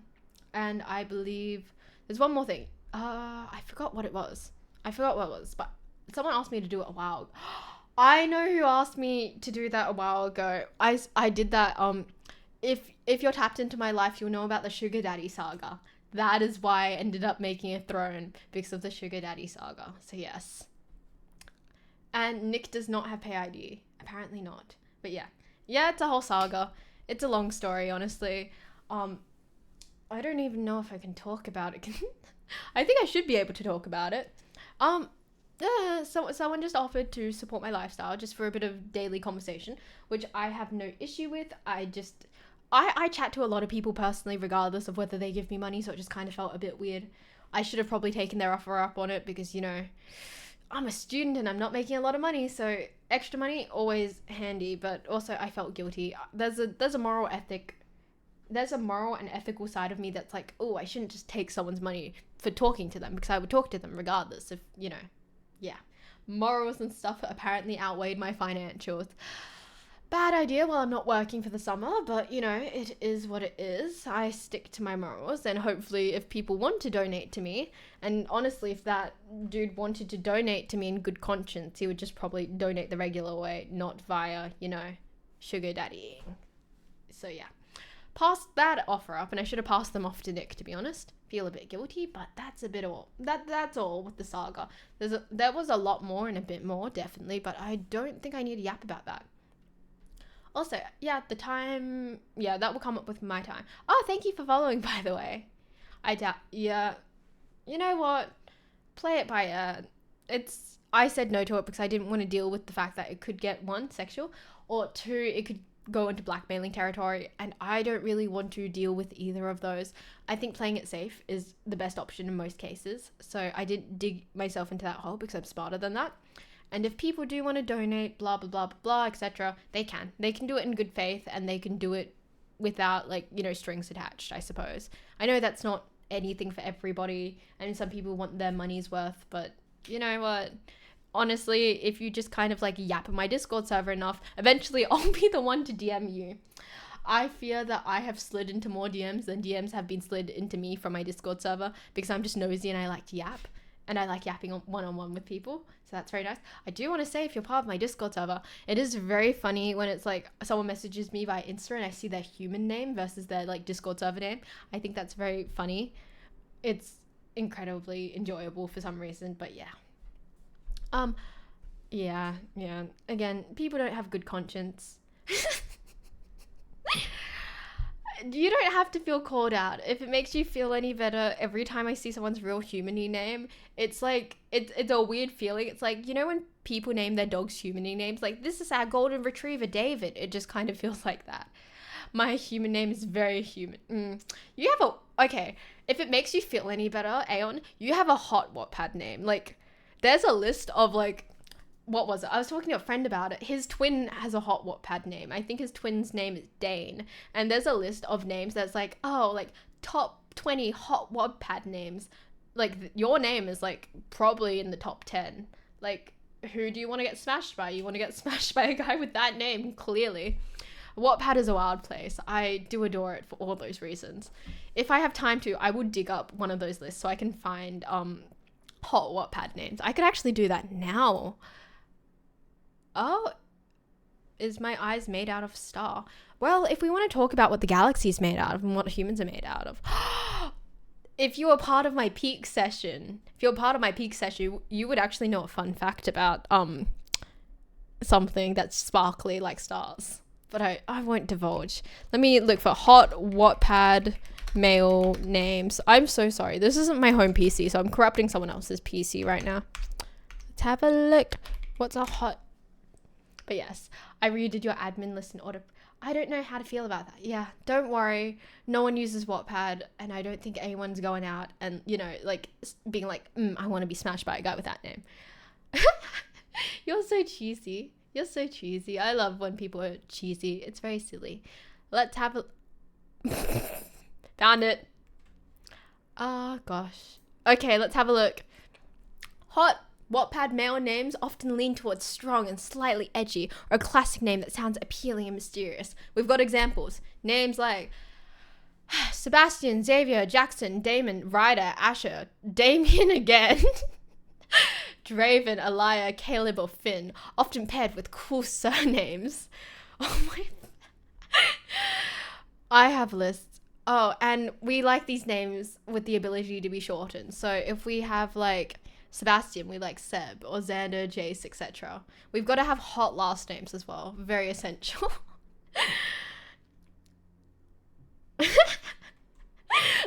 And I believe there's one more thing. I forgot what it was. But someone asked me to do it a while ago. I know who asked me to do that a while ago. I did that. If you're tapped into my life, you'll know about the Sugar Daddy saga. That is why I ended up making a throne, because of the Sugar Daddy saga. So yes. And Nick does not have pay ID. Apparently not. But yeah, it's a whole saga. It's a long story, honestly. I don't even know if I can talk about it. I think I should be able to talk about it. So someone just offered to support my lifestyle just for a bit of daily conversation, which I have no issue with. I chat to a lot of people personally, regardless of whether they give me money, so it just kind of felt a bit weird. I should have probably taken their offer up on it because, you know, I'm a student and I'm not making a lot of money, so extra money, always handy, but also I felt guilty. There's a moral and ethical side of me that's like, oh, I shouldn't just take someone's money for talking to them, because I would talk to them regardless of, you know, yeah. Morals and stuff apparently outweighed my financials. Bad idea while I'm not working for the summer, but, you know, it is what it is. I stick to my morals, and hopefully if people want to donate to me, and honestly, if that dude wanted to donate to me in good conscience, he would just probably donate the regular way, not via, you know, sugar daddying. So yeah. Passed that offer up, and I should have passed them off to Nick, to be honest. Feel a bit guilty, but that's a bit all. That's all with the saga. There was a lot more and a bit more, definitely, but I don't think I need to yap about that. Also, yeah, the time, that will come up with my time. Oh, thank you for following, by the way. You know what? Play it by ear. I said no to it because I didn't want to deal with the fact that it could get, one, sexual, or two, it could go into blackmailing territory, and I don't really want to deal with either of those. I think playing it safe is the best option in most cases, so I didn't dig myself into that hole because I'm smarter than that. And if people do want to donate, blah blah blah blah blah, etc., they can do it in good faith, and they can do it without, like, you know, strings attached, I suppose. I know that's not anything for everybody, and some people want their money's worth, but you know what, honestly, if you just kind of like yap on my Discord server enough, eventually I'll be the one to DM you. I fear that I have slid into more DMs than DMs have been slid into me from my Discord server, because I'm just nosy and I like to yap, and I like yapping one-on-one with people, so that's very nice. I do want to say, if you're part of my Discord server, it is very funny when it's like someone messages me via Insta and I see their human name versus their like Discord server name. I think that's very funny. It's incredibly enjoyable for some reason, but yeah. Yeah. Again, people don't have good conscience. You don't have to feel called out. If it makes you feel any better, every time I see someone's real human-y name, it's like, it's a weird feeling. It's like, you know when people name their dogs human-y names? Like, this is our golden retriever, David. It just kind of feels like that. My human name is very human. Okay, if it makes you feel any better, Aeon, you have a hot Wattpad name. Like, there's a list of, like, what was it? I was talking to a friend about it. His twin has a hot Wattpad name. I think his twin's name is Dane. And there's a list of names that's like, oh, like, top 20 hot Wattpad names. Like, your name is, like, probably in the top 10. Like, who do you want to get smashed by? You want to get smashed by a guy with that name, clearly. Wattpad is a wild place. I do adore it for all those reasons. If I have time to, I would dig up one of those lists so I can find hot Wattpad names. I could actually do that now. Oh, is my eyes made out of star? Well, if we want to talk about what the galaxy is made out of and what humans are made out of, if you were part of my peak session, you would actually know a fun fact about something that's sparkly like stars. But I won't divulge. Let me look for hot Wattpad male names. I'm so sorry. This isn't my home PC, so I'm corrupting someone else's PC right now. Let's have a look. What's a hot... But yes, I redid your admin list in order. I don't know how to feel about that. Yeah, don't worry. No one uses Wattpad, and I don't think anyone's going out and, you know, like, being like, I want to be smashed by a guy with that name. You're so cheesy. You're so cheesy. I love when people are cheesy. It's very silly. Let's have a... Found it. Oh, gosh. Okay, let's have a look. Hot Wattpad male names often lean towards strong and slightly edgy, or a classic name that sounds appealing and mysterious. We've got examples. Names like Sebastian, Xavier, Jackson, Damon, Ryder, Asher, Damien again, Draven, Elia, Caleb, or Finn, often paired with cool surnames. Oh my... I have lists. Oh, and we like these names with the ability to be shortened. So if we have like Sebastian, we like Seb, or Xander, Jace, etc. We've got to have hot last names as well. Very essential.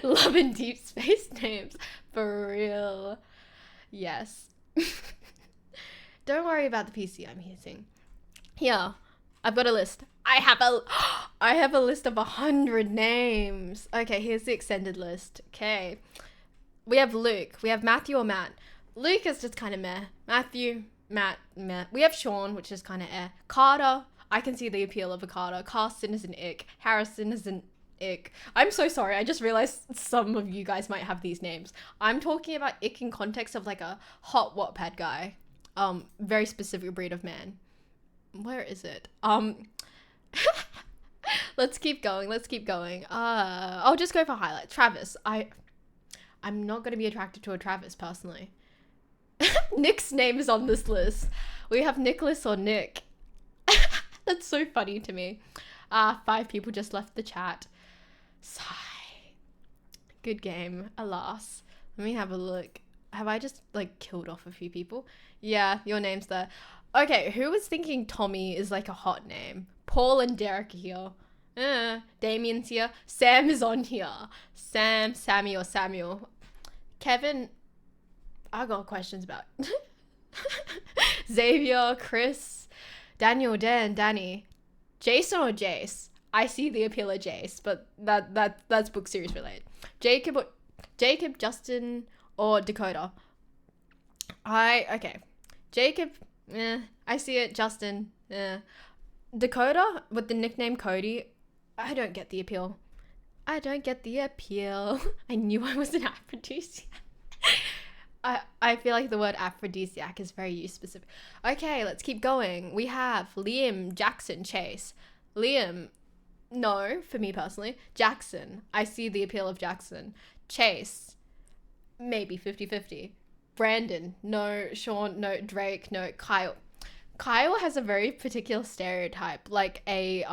Love and deep space names. For real. Yes. Don't worry about the PC I'm using. Here, I've got a list. I have a list of 100 names. Okay, here's the extended list. Okay. We have Luke. We have Matthew or Matt. Luke is just kind of meh. Matthew, Matt, meh. We have Sean, which is kind of eh. Carter, I can see the appeal of a Carter. Carson is an ick. Harrison is an ick. I'm so sorry. I just realized some of you guys might have these names. I'm talking about ick in context of like a hot Wattpad guy. Very specific breed of man. Where is it? Let's keep going. I'll just go for highlight. Travis. I'm not going to be attracted to a Travis personally. Nick's name is on this list. We have Nicholas or Nick. That's so funny to me. 5 people just left the chat. Sigh. Good game, alas. Let me have a look. Have I just like killed off a few people? Yeah, your name's there. Okay, who was thinking Tommy is like a hot name? Paul and Derek are here. Damien's here. Sam is on here. Sam, Sammy, or Samuel. Kevin, I got questions about. Xavier, Chris, Daniel, Dan, Danny. Jason or Jace? I see the appeal of Jace, but that's book series related. Jacob, Justin, or Dakota? Okay. Jacob, I see it. Justin, Dakota with the nickname Cody, I don't get the appeal. I knew I was an aphrodisiac. I feel like the word aphrodisiac is very use specific. Okay, let's keep going. We have Liam, Jackson, Chase. Liam, no, for me personally. Jackson, I see the appeal of Jackson. Chase, maybe 50-50. Brandon, no. Sean, no. Drake, no. Kyle. Kyle has a very particular stereotype, like a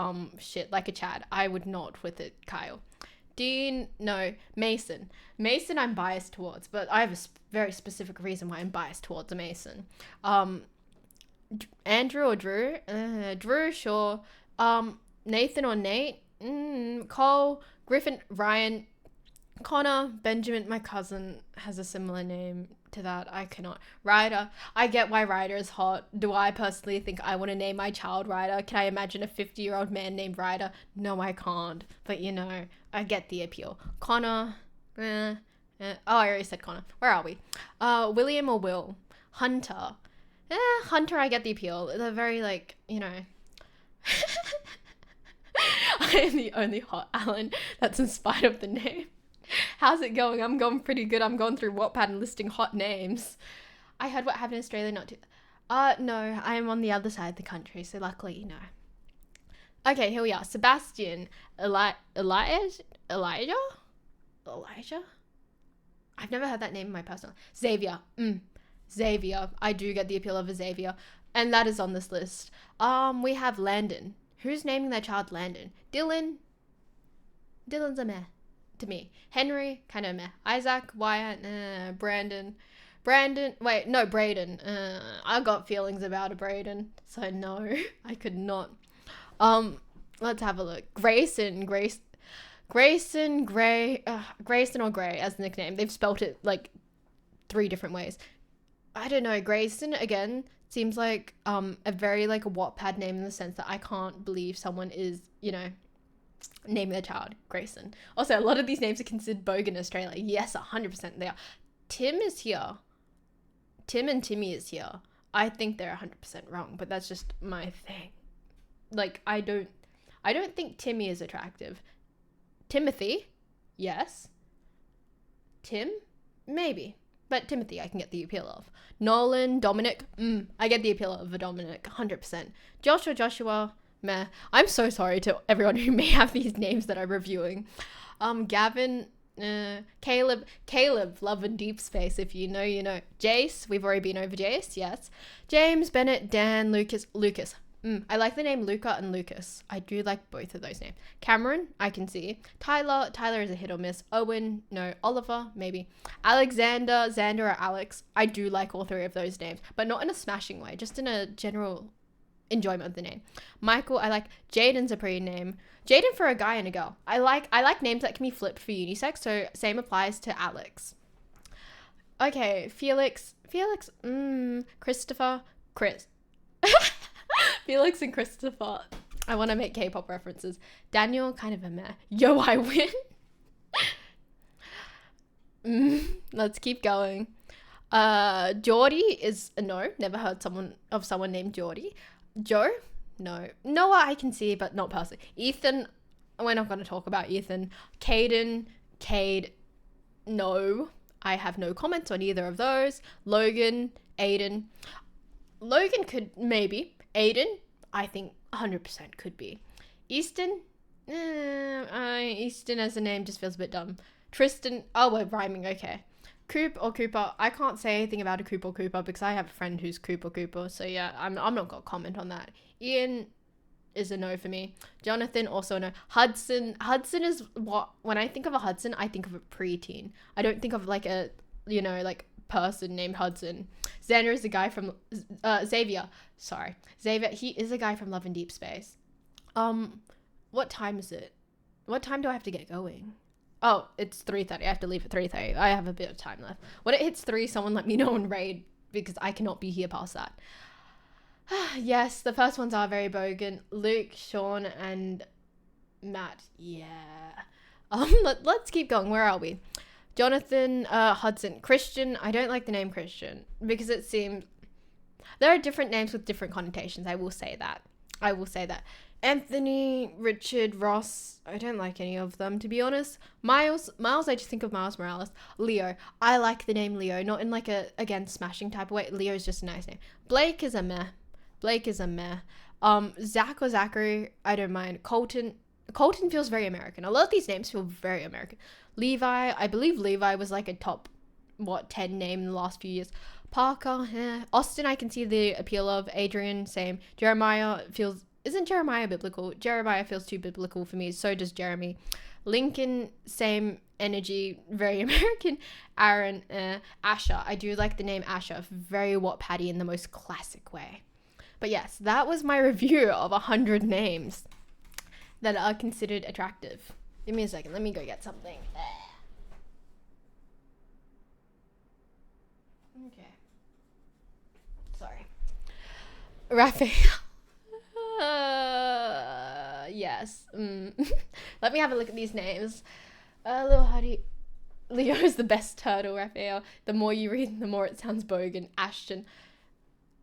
like a Chad. I would not with it, Kyle. Dean, no. Mason, I'm biased towards, but I have a very specific reason why I'm biased towards a Mason. Andrew or Drew? Drew, sure. Nathan or Nate? Cole, Griffin, Ryan, Connor, Benjamin, my cousin has a similar name to that. I cannot. Ryder, I get why Ryder is hot. Do I personally think I want to name my child Ryder? Can I imagine a 50-year-old man named Ryder? No, I can't. But you know, I get the appeal. Connor, oh, I already said Connor. Where are we? William or Will? Hunter. Hunter, I get the appeal. They're very like, you know. I am the only hot Alan that's in spite of the name. How's it going? I'm going pretty good. I'm going through Wattpad and listing hot names. I heard what happened in Australia not too... no, I am on the other side of the country, so luckily, you know. Okay, here we are. Sebastian, Elijah? I've never heard that name in my personal... Xavier. Xavier. I do get the appeal of a Xavier. And that is on this list. We have Landon. Who's naming their child Landon? Dylan. Dylan's a meh. to me. Henry, kind of meh. Isaac, Wyatt, Brandon. Braden. I got feelings about a Braden, so no, I could not. Let's have a look. Grayson Gray, Grayson or Gray as nickname. They've spelt it like 3 different ways. I don't know. Grayson again seems like a very like a Wattpad name in the sense that I can't believe someone is, naming their child Grayson. Also, a lot of these names are considered bogan in Australia. Yes, 100% they are. Tim is here. Tim and Timmy is here. I think they're 100% wrong, but that's just my thing. Like, I don't think Timmy is attractive. Timothy, yes. Tim, maybe. But Timothy, I can get the appeal of. Nolan, Dominic, I get the appeal of a Dominic, 100%. Joshua, meh. I'm so sorry to everyone who may have these names that I'm reviewing. Gavin, Caleb, love and deep space. If you know, you know. Jace, we've already been over Jace, yes. James, Bennett, Dan, Lucas. I like the name Luca and Lucas. I do like both of those names. Cameron, I can see. Tyler is a hit or miss. Owen, no. Oliver, maybe. Alexander, Xander, or Alex. I do like all 3 of those names, but not in a smashing way, just in a general enjoyment of the name. Michael, I like. Jaden's a pretty name. Jaden for a guy and a girl. I like names that can be flipped for unisex, so same applies to Alex. Okay, Felix, Christopher, Chris. Felix and Christopher. I want to make K-pop references. Daniel, kind of a meh. Yo, I win. Let's keep going. Geordie is a no. Never heard of someone named Geordie. Joe? No. Noah, I can see, but not personally. Ethan, we're not going to talk about Ethan. Cade, no. I have no comments on either of those. Logan, Aiden. Logan could, maybe. Aiden, I think 100% could be. Easton, Easton as a name just feels a bit dumb. Tristan, we're rhyming, okay. Coop or Cooper, I can't say anything about a Coop or Cooper because I have a friend who's Coop or Cooper, so yeah, I'm not going to comment on that. Ian is a no for me. Jonathan, also a no. Hudson is what, when I think of a Hudson, I think of a preteen. I don't think of like a, person named Hudson. Xander is a guy from, Xavier, he is a guy from Love and Deep Space. What time is it? What time do I have to get going? Oh, it's 3:30. I have to leave at 3:30. I have a bit of time left. When it hits 3, someone let me know in raid because I cannot be here past that. Yes, the first ones are very bogan. Luke, Sean, and Matt. Yeah. Let's keep going. Where are we? Jonathan, Hudson, Christian. I don't like the name Christian because it seems there are different names with different connotations. I will say that. Anthony, Richard, Ross. I don't like any of them, to be honest. Miles, I just think of Miles Morales. Leo, I like the name Leo, not in like a, again, smashing type of way. Leo is just a nice name. Blake is a meh. Zach or Zachary, I don't mind. Colton feels very American. A lot of these names feel very American. Levi, I believe Levi was like a top, 10 name in the last few years. Parker, Austin, I can see the appeal of. Adrian, same. Jeremiah isn't Jeremiah biblical? Jeremiah feels too biblical for me. So does Jeremy. Lincoln, same energy, very American. Aaron, Asher. I do like the name Asher. Very Wattpaddy in the most classic way. But yes, that was my review of 100 names that are considered attractive. Give me a second. Let me go get something. Okay. Sorry. Raphael. Yes. Let me have a look at these names. Little Huddy. Leo is the best turtle, Raphael. The more you read, the more it sounds bogan. Ashton.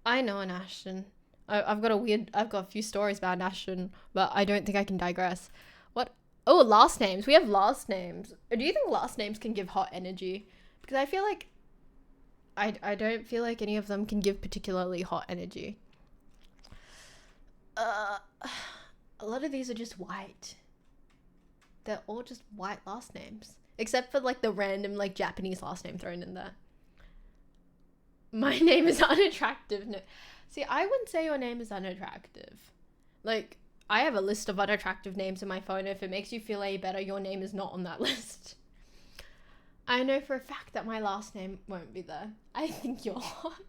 I know an Ashton. I've got a few stories about Ashton, but I don't think I can digress. What? Oh, last names. We have last names. Do you think last names can give hot energy? Because I feel like I don't feel like any of them can give particularly hot energy. A lot of these are just white. They're all just white last names. Except for like the random like Japanese last name thrown in there. My name is unattractive. No. See, I wouldn't say your name is unattractive. Like, I have a list of unattractive names in my phone. If it makes you feel any better, your name is not on that list. I know for a fact that my last name won't be there. I think you're hot.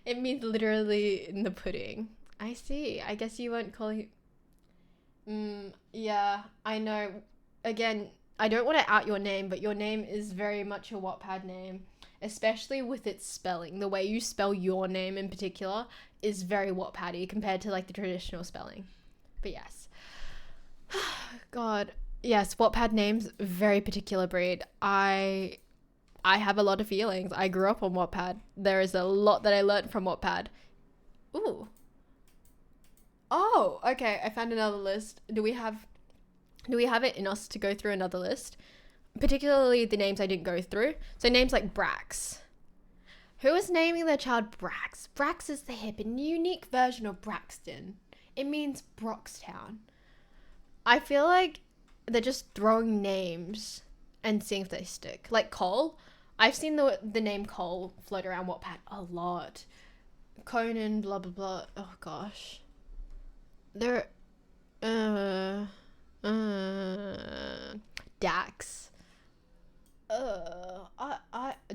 It means literally in the pudding. I see. I guess you won't call you... yeah, I know. Again, I don't want to out your name, but your name is very much a Wattpad name. Especially with its spelling. The way you spell your name in particular is very Wattpad-y compared to like the traditional spelling. But yes. God. Yes, Wattpad names, very particular breed. I have a lot of feelings. I grew up on Wattpad. There is a lot that I learned from Wattpad. Ooh. Oh, okay. I found another list. Do we have it in us to go through another list? Particularly the names I didn't go through. So names like Brax. Who is naming their child Brax? Brax is the hip and unique version of Braxton. It means Broxtown. I feel like they're just throwing names and seeing if they stick. Like Cole. I've seen the name Cole float around Wattpad a lot. Conan, blah, blah, blah. Oh, gosh. There... Dax.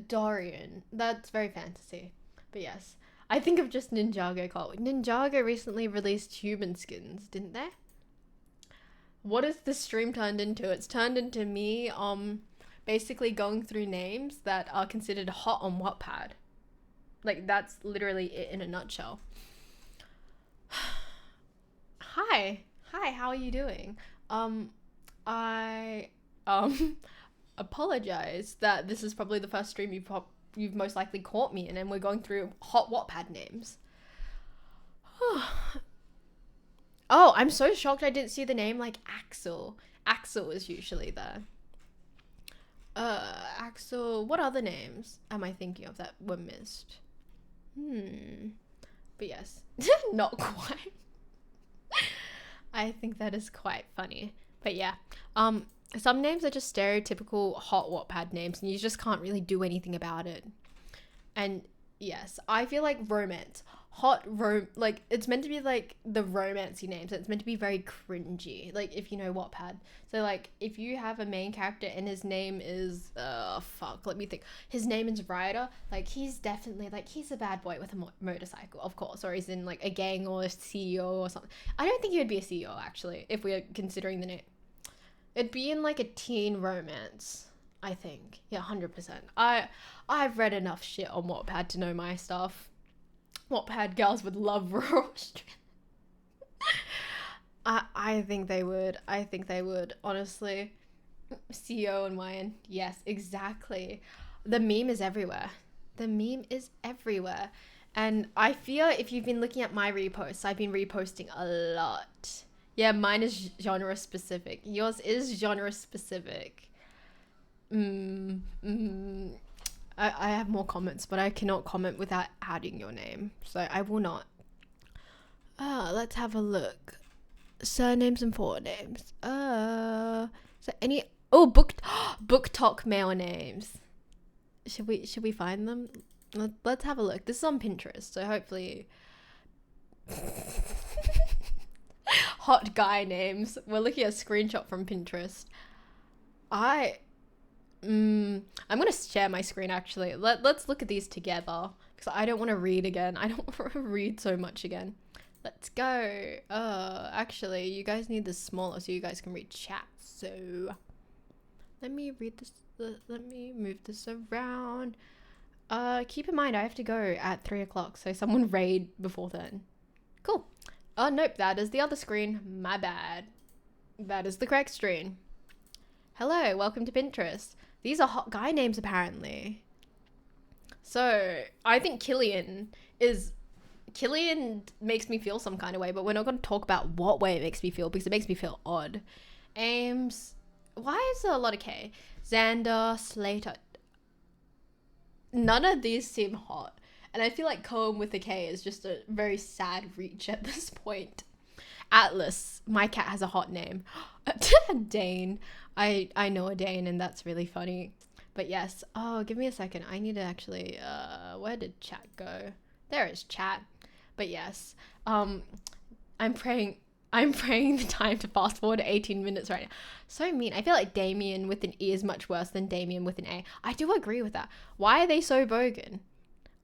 Dorian. That's very fantasy. But yes. I think of just Ninjago Cole. Ninjago recently released human skins, didn't they? What has this stream turned into? It's turned into me basically going through names that are considered hot on Wattpad. Like, that's literally it in a nutshell. Hi, how are you doing? I apologize that this is probably the first stream you've most likely caught me in, and we're going through hot Wattpad names. Oh, I'm so shocked I didn't see the name like Axel. Axel is usually there. Axel, what other names am I thinking of that were missed? But yes, not quite. I think that is quite funny. But yeah, some names are just stereotypical hot Wattpad names and you just can't really do anything about it. And yes, I feel like romance. Like, it's meant to be like the romancy names. It's meant to be very cringy, like if you know Wattpad. So like if you have a main character and his name is let me think, his name is Ryder, like he's definitely like, he's a bad boy with a motorcycle, of course, or he's in like a gang or a CEO or something. I don't think he would be a CEO actually, if we're considering the name. It'd be in like a teen romance, I think. Yeah, 100%. I've read enough shit on Wattpad to know my stuff. Wattpad girls would love Raw Australian. I think they would. Honestly. CEO and YN. Yes, exactly. The meme is everywhere. And I fear if you've been looking at my reposts, I've been reposting a lot. Yeah, mine is genre specific. Yours is genre specific. I have more comments, but I cannot comment without adding your name, so I will not. Let's have a look. Surnames and forenames. So any book talk male names. Should we find them? Let's have a look. This is on Pinterest, so hopefully. Hot guy names. We're looking at a screenshot from Pinterest. I'm gonna share my screen actually. Let's look at these together because I don't want to read again. I don't want to read so much again. Let's go. Actually, you guys need this smaller so you guys can read chat. So let me read this. Let me move this around. Keep in mind I have to go at 3 o'clock, so someone raid before then. Cool. Oh nope, that is the other screen. My bad. That is the correct screen. Hello, welcome to Pinterest. These are hot guy names, apparently. So, I think Killian makes me feel some kind of way, but we're not going to talk about what way it makes me feel, because it makes me feel odd. Ames, why is there a lot of K? Xander, Slater. None of these seem hot. And I feel like Cohen with a K is just a very sad reach at this point. Atlas, my cat has a hot name. Dane. I know a Dane and that's really funny. But yes, give me a second. I need to actually, where did chat go? There is chat. But yes, I'm praying I'm praying the time to fast forward 18 minutes right now. So mean. I feel like Damien with an E is much worse than Damien with an A. I do agree with that. Why are they so bogan?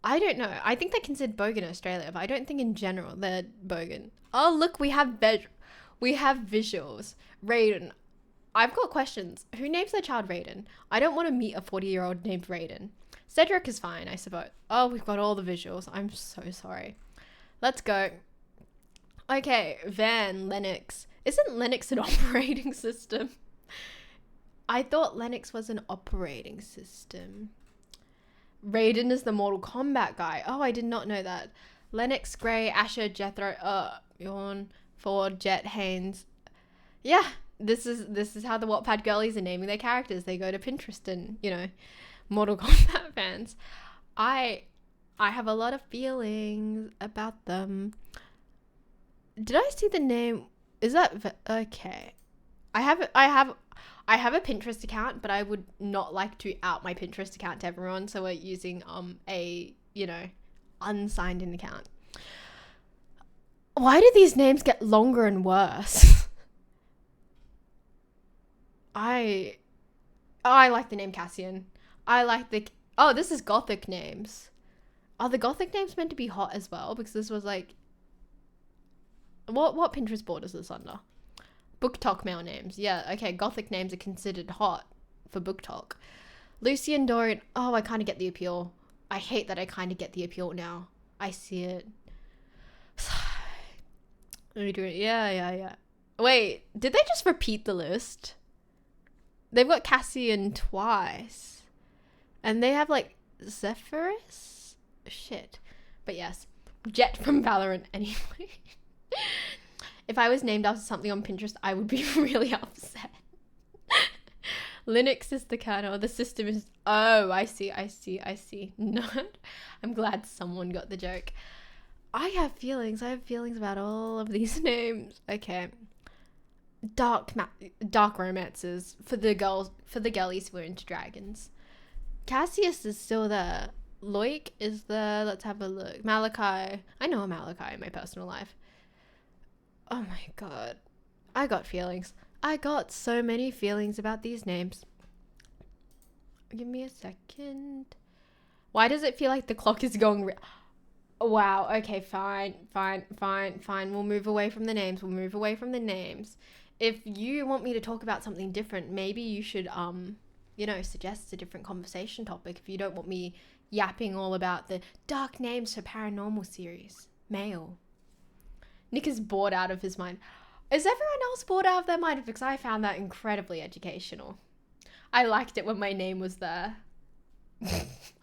I don't know. I think they're considered bogan in Australia, but I don't think in general they're bogan. Oh, look, we have visuals. Raiden. I've got questions. Who names their child Raiden? I don't want to meet a 40-year-old named Raiden. Cedric is fine, I suppose. Oh, we've got all the visuals. I'm so sorry. Let's go. Okay, Van, Lennox. Isn't Linux an operating system? I thought Linux was an operating system. Raiden is the Mortal Kombat guy. Oh, I did not know that. Lennox, Gray, Asher, Jethro, Yawn, Ford, Jet, Haynes. Yeah, this is how the Wattpad girlies are naming their characters. They go to Pinterest and, Mortal Kombat fans. I have a lot of feelings about them. Did I see the name? Is that okay? I have a Pinterest account, but I would not like to out my Pinterest account to everyone, so we're using a unsigned in account. Why do these names get longer and worse? I like the name Cassian. I like this is gothic names. Are the gothic names meant to be hot as well? Because this was like, what Pinterest board is this under? Book Talk mail names. Yeah, okay, gothic names are considered hot for Book Talk. Lucy and Dorian. Oh, I kind of get the appeal. I hate that I kind of get the appeal now. I see it. Let me do it. Yeah. Wait, did they just repeat the list? They've got Cassian twice. And they have like Zephyrus? Shit. But yes, Jet from Valorant anyway. If I was named after something on Pinterest, I would be really upset. Linux is the kernel. The system is... Oh, I see. No, I'm glad someone got the joke. I have feelings about all of these names. Okay. Dark romances for the girlies who are into dragons. Cassius is still there. Loic is there. Let's have a look. Malachi. I know a Malachi in my personal life. Oh my god. I got feelings. I got so many feelings about these names. Give me a second. Why does it feel like the clock is going... Wow. Okay, fine. We'll move away from the names. If you want me to talk about something different, maybe you should, suggest a different conversation topic if you don't want me yapping all about the dark names for paranormal series. Mail. Nick is bored out of his mind. Is everyone else bored out of their mind? Because I found that incredibly educational. I liked it when my name was there.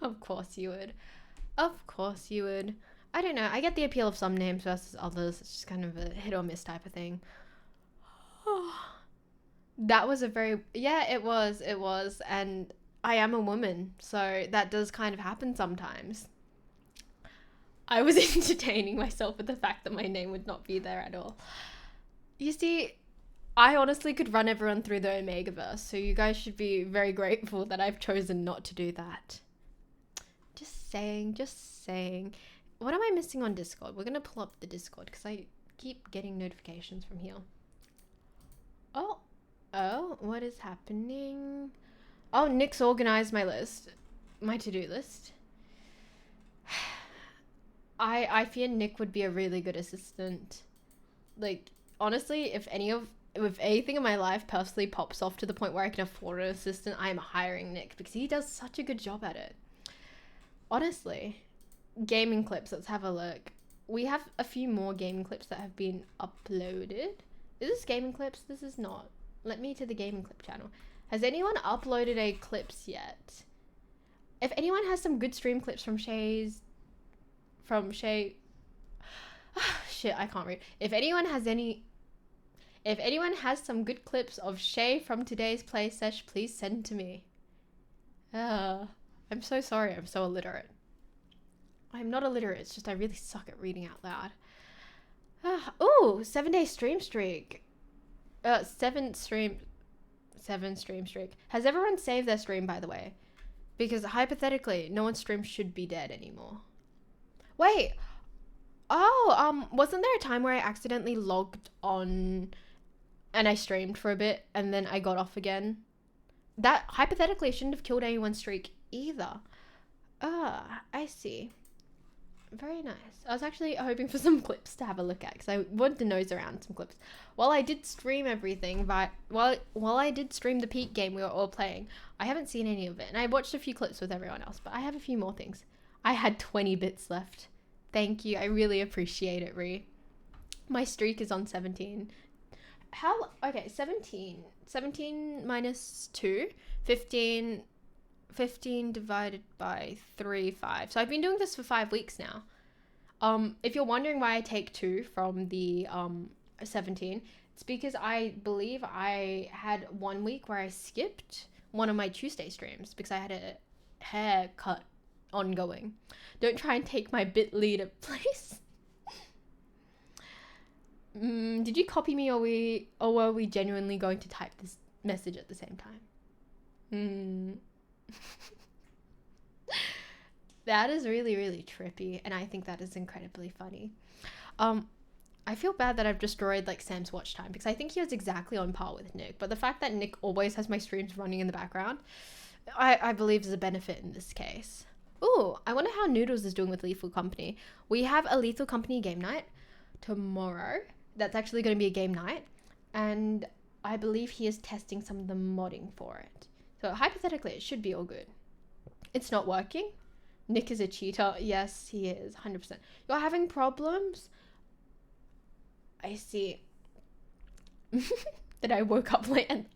Of course you would. I don't know. I get the appeal of some names versus others. It's just kind of a hit or miss type of thing. That was a very... Yeah, it was. And I am a woman, so that does kind of happen sometimes. I was entertaining myself with the fact that my name would not be there at all. You see, I honestly could run everyone through the Omegaverse, so you guys should be very grateful that I've chosen not to do that. Just saying. What am I missing on Discord? We're going to pull up the Discord because I keep getting notifications from here. Oh, what is happening? Oh, Nick's organized my to-do list. I fear Nick would be a really good assistant. Like, honestly, if anything in my life personally pops off to the point where I can afford an assistant, I am hiring Nick because he does such a good job at it. Honestly. Gaming clips, let's have a look. We have a few more gaming clips that have been uploaded. Is this gaming clips? This is not. Let me to the gaming clip channel. Has anyone uploaded a clips yet? If anyone has some good stream clips from Shay... Shit, I can't read. If anyone has some good clips of Shay from today's play sesh, please send to me. I'm so sorry, I'm so illiterate. I'm not illiterate, it's just I really suck at reading out loud. Ooh, 7-day stream streak. 7 stream streak. Has everyone saved their stream, by the way? Because hypothetically, no one's stream should be dead anymore. Wait, Oh, wasn't there a time where I accidentally logged on and I streamed for a bit and then I got off again? That hypothetically shouldn't have killed anyone's streak either. Ah, I see. Very nice. I was actually hoping for some clips to have a look at because I wanted to nose around some clips. While I did stream everything, but while I did stream the peak game we were all playing, I haven't seen any of it. And I watched a few clips with everyone else, but I have a few more things. I had 20 bits left. Thank you. I really appreciate it, Ree. My streak is on 17. Okay, 17. 17 minus 2. 15 divided by 3, 5. So I've been doing this for 5 weeks now. If you're wondering why I take 2 from the 17, it's because I believe I had 1 week where I skipped one of my Tuesday streams because I had a haircut ongoing. Don't try and take my bit leader, please. Did you copy me or were we genuinely going to type this message at the same time? That is really, really trippy, and I think that is incredibly funny. I feel bad that I've destroyed like Sam's watch time because I think he was exactly on par with Nick, but the fact that Nick always has my streams running in the background, I believe is a benefit in this case. Ooh, I wonder how Noodles is doing with Lethal Company. We have a Lethal Company game night tomorrow. That's actually going to be a game night, and I believe he is testing some of the modding for it. So hypothetically, it should be all good. It's not working. Nick is a cheater. Yes, he is, 100%. You're having problems? I see. That I woke up late and...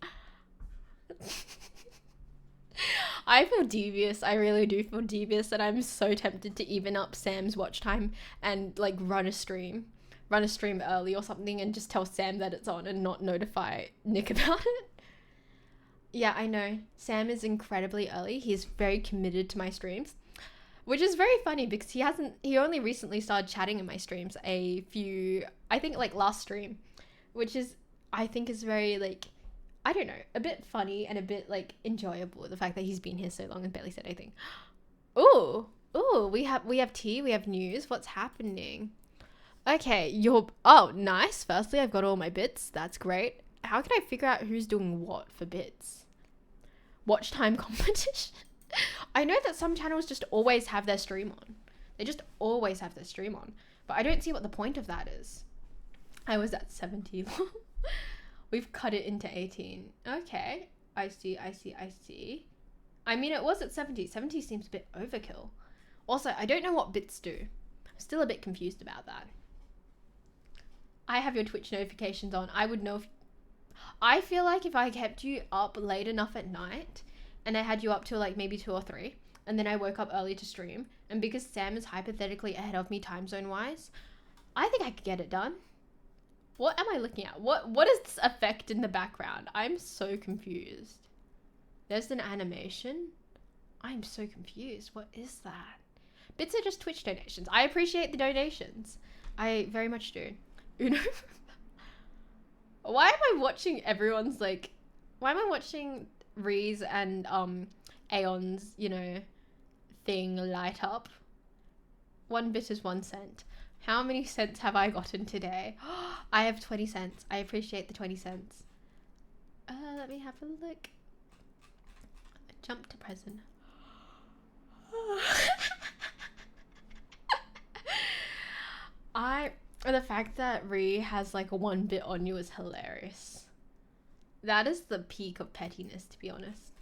I feel devious. I really do feel devious that I'm so tempted to even up Sam's watch time and like run a stream early or something and just tell Sam that it's on and not notify Nick about it. Yeah, I know. Sam is incredibly early. He's very committed to my streams, which is very funny because he only recently started chatting in my streams I think like last stream, which is, I think is very like, I don't know, a bit funny and a bit like enjoyable. The fact that he's been here so long and barely said anything. Ooh, we have tea, we have news. What's happening? Okay, oh, nice. Firstly, I've got all my bits. That's great. How can I figure out who's doing what for bits? Watch time competition? I know that some channels just always have their stream on. They just always have their stream on. But I don't see what the point of that is. I was at 70. We've cut it into 18. Okay. I see. I mean, it was at 70. 70 seems a bit overkill. Also, I don't know what bits do. I'm still a bit confused about that. I have your Twitch notifications on. I would know if... I feel like if I kept you up late enough at night and I had you up till like maybe 2 or 3 and then I woke up early to stream, and because Sam is hypothetically ahead of me time zone wise, I think I could get it done. What am I looking at? What is this effect in the background? I'm so confused. There's an animation. I'm so confused. What is that? Bits are just Twitch donations. I appreciate the donations. I very much do. Uno. Why am I watching everyone's like... Why am I watching Ree's and Aeon's, you know, thing light up? 1 bit is 1 cent. How many cents have I gotten today? I have 20 cents. I appreciate the 20 cents. Let me have a look. Jump to present. The fact that Ree has like a 1 bit on you is hilarious. That is the peak of pettiness, to be honest.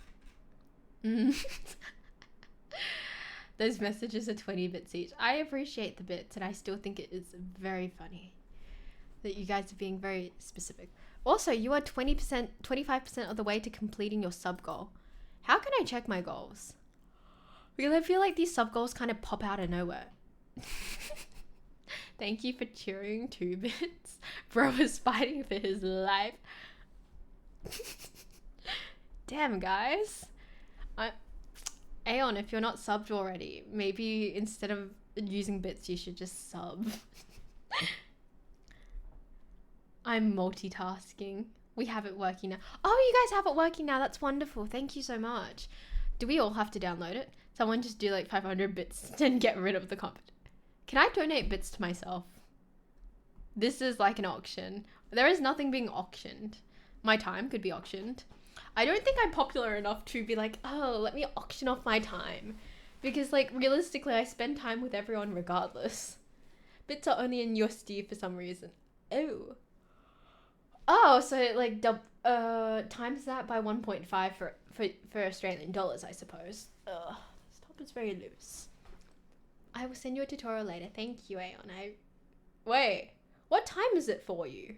Those messages are 20 bits each. I appreciate the bits, and I still think it is very funny that you guys are being very specific. Also, you are 20%, 25% of the way to completing your sub goal. How can I check my goals? Because I feel like these sub goals kind of pop out of nowhere. Thank you for cheering 2 bits. Bro is fighting for his life. Damn, guys. Aeon, if you're not subbed already, maybe instead of using bits, you should just sub. I'm multitasking. We have it working now. Oh, you guys have it working now. That's wonderful. Thank you so much. Do we all have to download it? Someone just do like 500 bits and get rid of the comp. Can I donate bits to myself? This is like an auction. There is nothing being auctioned. My time could be auctioned. I don't think I'm popular enough to be like, oh, let me auction off my time. Because, like, realistically, I spend time with everyone regardless. Bits are only in USD for some reason. Oh. Oh, so, like, times that by 1.5 for Australian dollars, I suppose. Ugh, this top is very loose. I will send you a tutorial later. Thank you, Aeon. Wait, what time is it for you?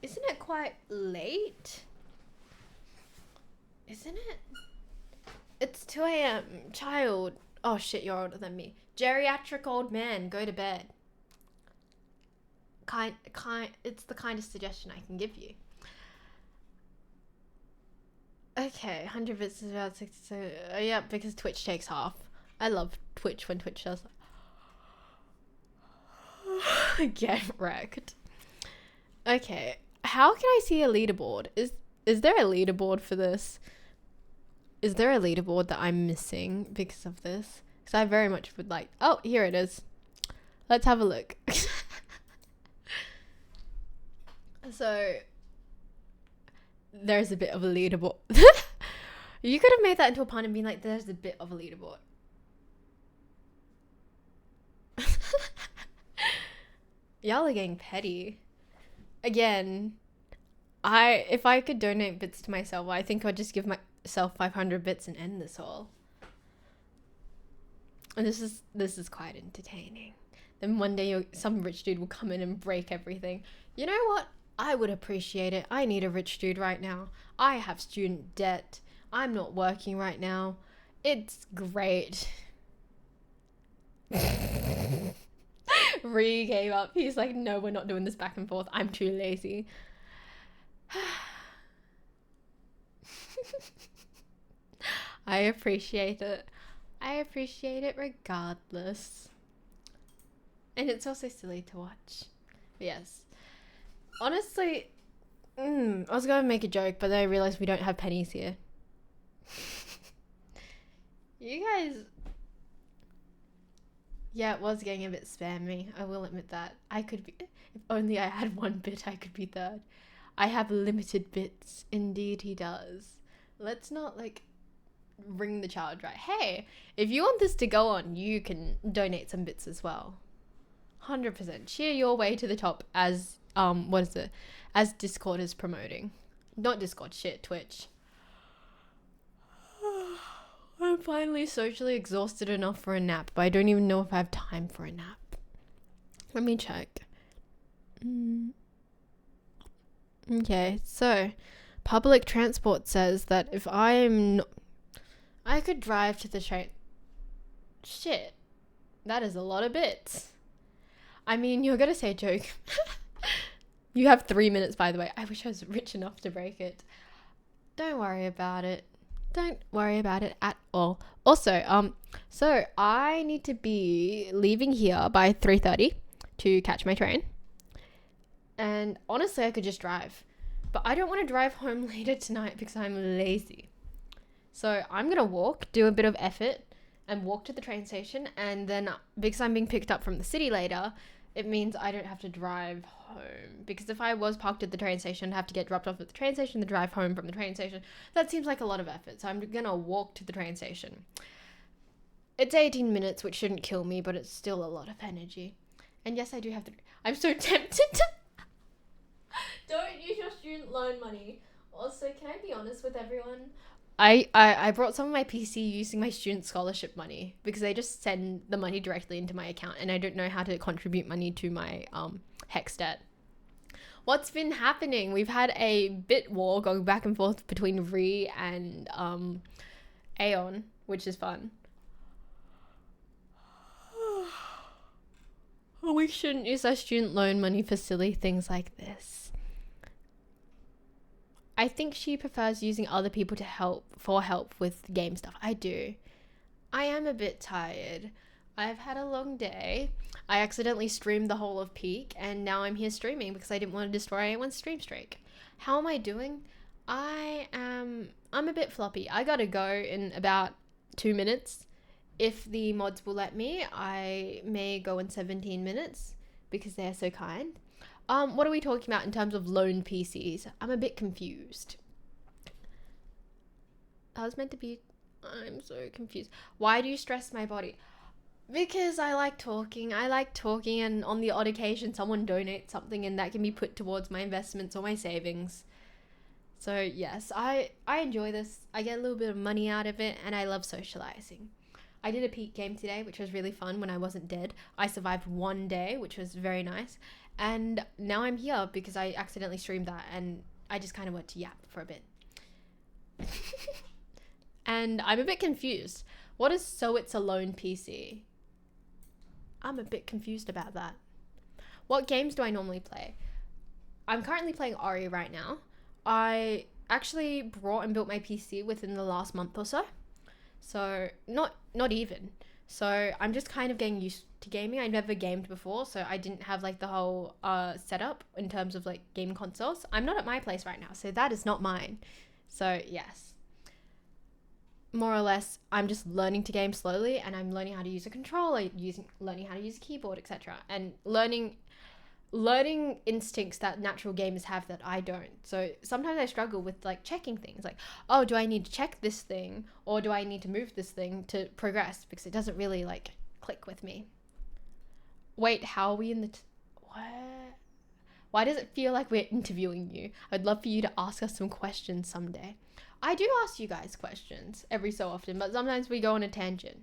Isn't it quite late? Isn't it? It's 2 a.m. Child. Oh shit, you're older than me. Geriatric old man, go to bed. It's the kindest suggestion I can give you. Okay, 100 bits is about 60. So, yeah, because Twitch takes half. I love Twitch when Twitch does that. Get wrecked. Okay, how can I see a leaderboard? Is there a leaderboard for this? Is there a leaderboard that I'm missing because of this? Because I very much would like... Oh, here it is. Let's have a look. So, there's a bit of a leaderboard. You could have made that into a pun and been like, there's a bit of a leaderboard. Y'all are getting petty. Again, if I could donate bits to myself, I think I'd just give myself 500 bits and end this all. And this is quite entertaining. Then one day some rich dude will come in and break everything. You know what? I would appreciate it. I need a rich dude right now. I have student debt. I'm not working right now. It's great. Ree gave up. He's like, no, we're not doing this back and forth. I'm too lazy. I appreciate it. I appreciate it regardless. And it's also silly to watch. But yes. Honestly, I was going to make a joke, but then I realized we don't have pennies here. You guys... Yeah, it was getting a bit spammy. I will admit that. I could be... If only I had one bit, I could be third. I have limited bits. Indeed, he does. Let's not, like, ring the child right. Hey, if you want this to go on, you can donate some bits as well. 100%. Cheer your way to the top as, what is it? As Discord is promoting. Not Discord, shit, Twitch. I'm finally socially exhausted enough for a nap, but I don't even know if I have time for a nap. Let me check. Okay, so public transport says that if I could drive to the train. Shit, that is a lot of bits. I mean, you're gonna say joke. You have 3 minutes, by the way. I wish I was rich enough to break it. Don't worry about it. Don't worry about it at all. Also, so I need to be leaving here by 3:30 to catch my train. And honestly, I could just drive. But I don't want to drive home later tonight because I'm lazy. So I'm going to walk, do a bit of effort, and walk to the train station. And then because I'm being picked up from the city later, it means I don't have to drive home. Because if I was parked at the train station, I'd have to get dropped off at the train station, then drive home from the train station. That seems like a lot of effort. So I'm going to walk to the train station. It's 18 minutes, which shouldn't kill me, but it's still a lot of energy. And yes, I do have to... I'm so tempted to... Don't use your student loan money. Also, can I be honest with everyone? I brought some of my PC using my student scholarship money because they just send the money directly into my account and I don't know how to contribute money to my Hex debt. What's been happening? We've had a bit war going back and forth between Ree and Aeon, which is fun. We shouldn't use our student loan money for silly things like this. I think she prefers using other people to help with game stuff. I do. I am a bit tired. I've had a long day. I accidentally streamed the whole of Peak and now I'm here streaming because I didn't want to destroy anyone's stream streak. How am I doing? I'm a bit floppy. I gotta go in about 2 minutes if the mods will let me, I may go in 17 minutes because they're so kind. What are we talking about in terms of loaned PCs? I'm a bit confused. I was meant to be... I'm so confused. Why do you stress my body? Because I like talking. And on the odd occasion someone donates something and that can be put towards my investments or my savings. So yes, I enjoy this. I get a little bit of money out of it and I love socializing. I did a peak game today, which was really fun when I wasn't dead. I survived one day, which was very nice. And now I'm here because I accidentally streamed that and I just kind of went to yap for a bit. And I'm a bit confused. What is So It's a Lone PC? I'm a bit confused about that. What games do I normally play? I'm currently playing Ori right now. I actually brought and built my PC within the last month or so. So not even. So I'm just kind of getting used to gaming. I never gamed before, so I didn't have like the whole setup in terms of like game consoles. I'm not at my place right now, so that is not mine. So yes. More or less, I'm just learning to game slowly and I'm learning how to use a controller, learning how to use a keyboard, etc. And learning instincts that natural gamers have that I don't. So sometimes I struggle with like checking things like, oh, do I need to check this thing or do I need to move this thing to progress? Because it doesn't really like click with me. Wait, how are we in the... what? Why does it feel like we're interviewing you? I'd love for you to ask us some questions someday. I do ask you guys questions every so often, but sometimes we go on a tangent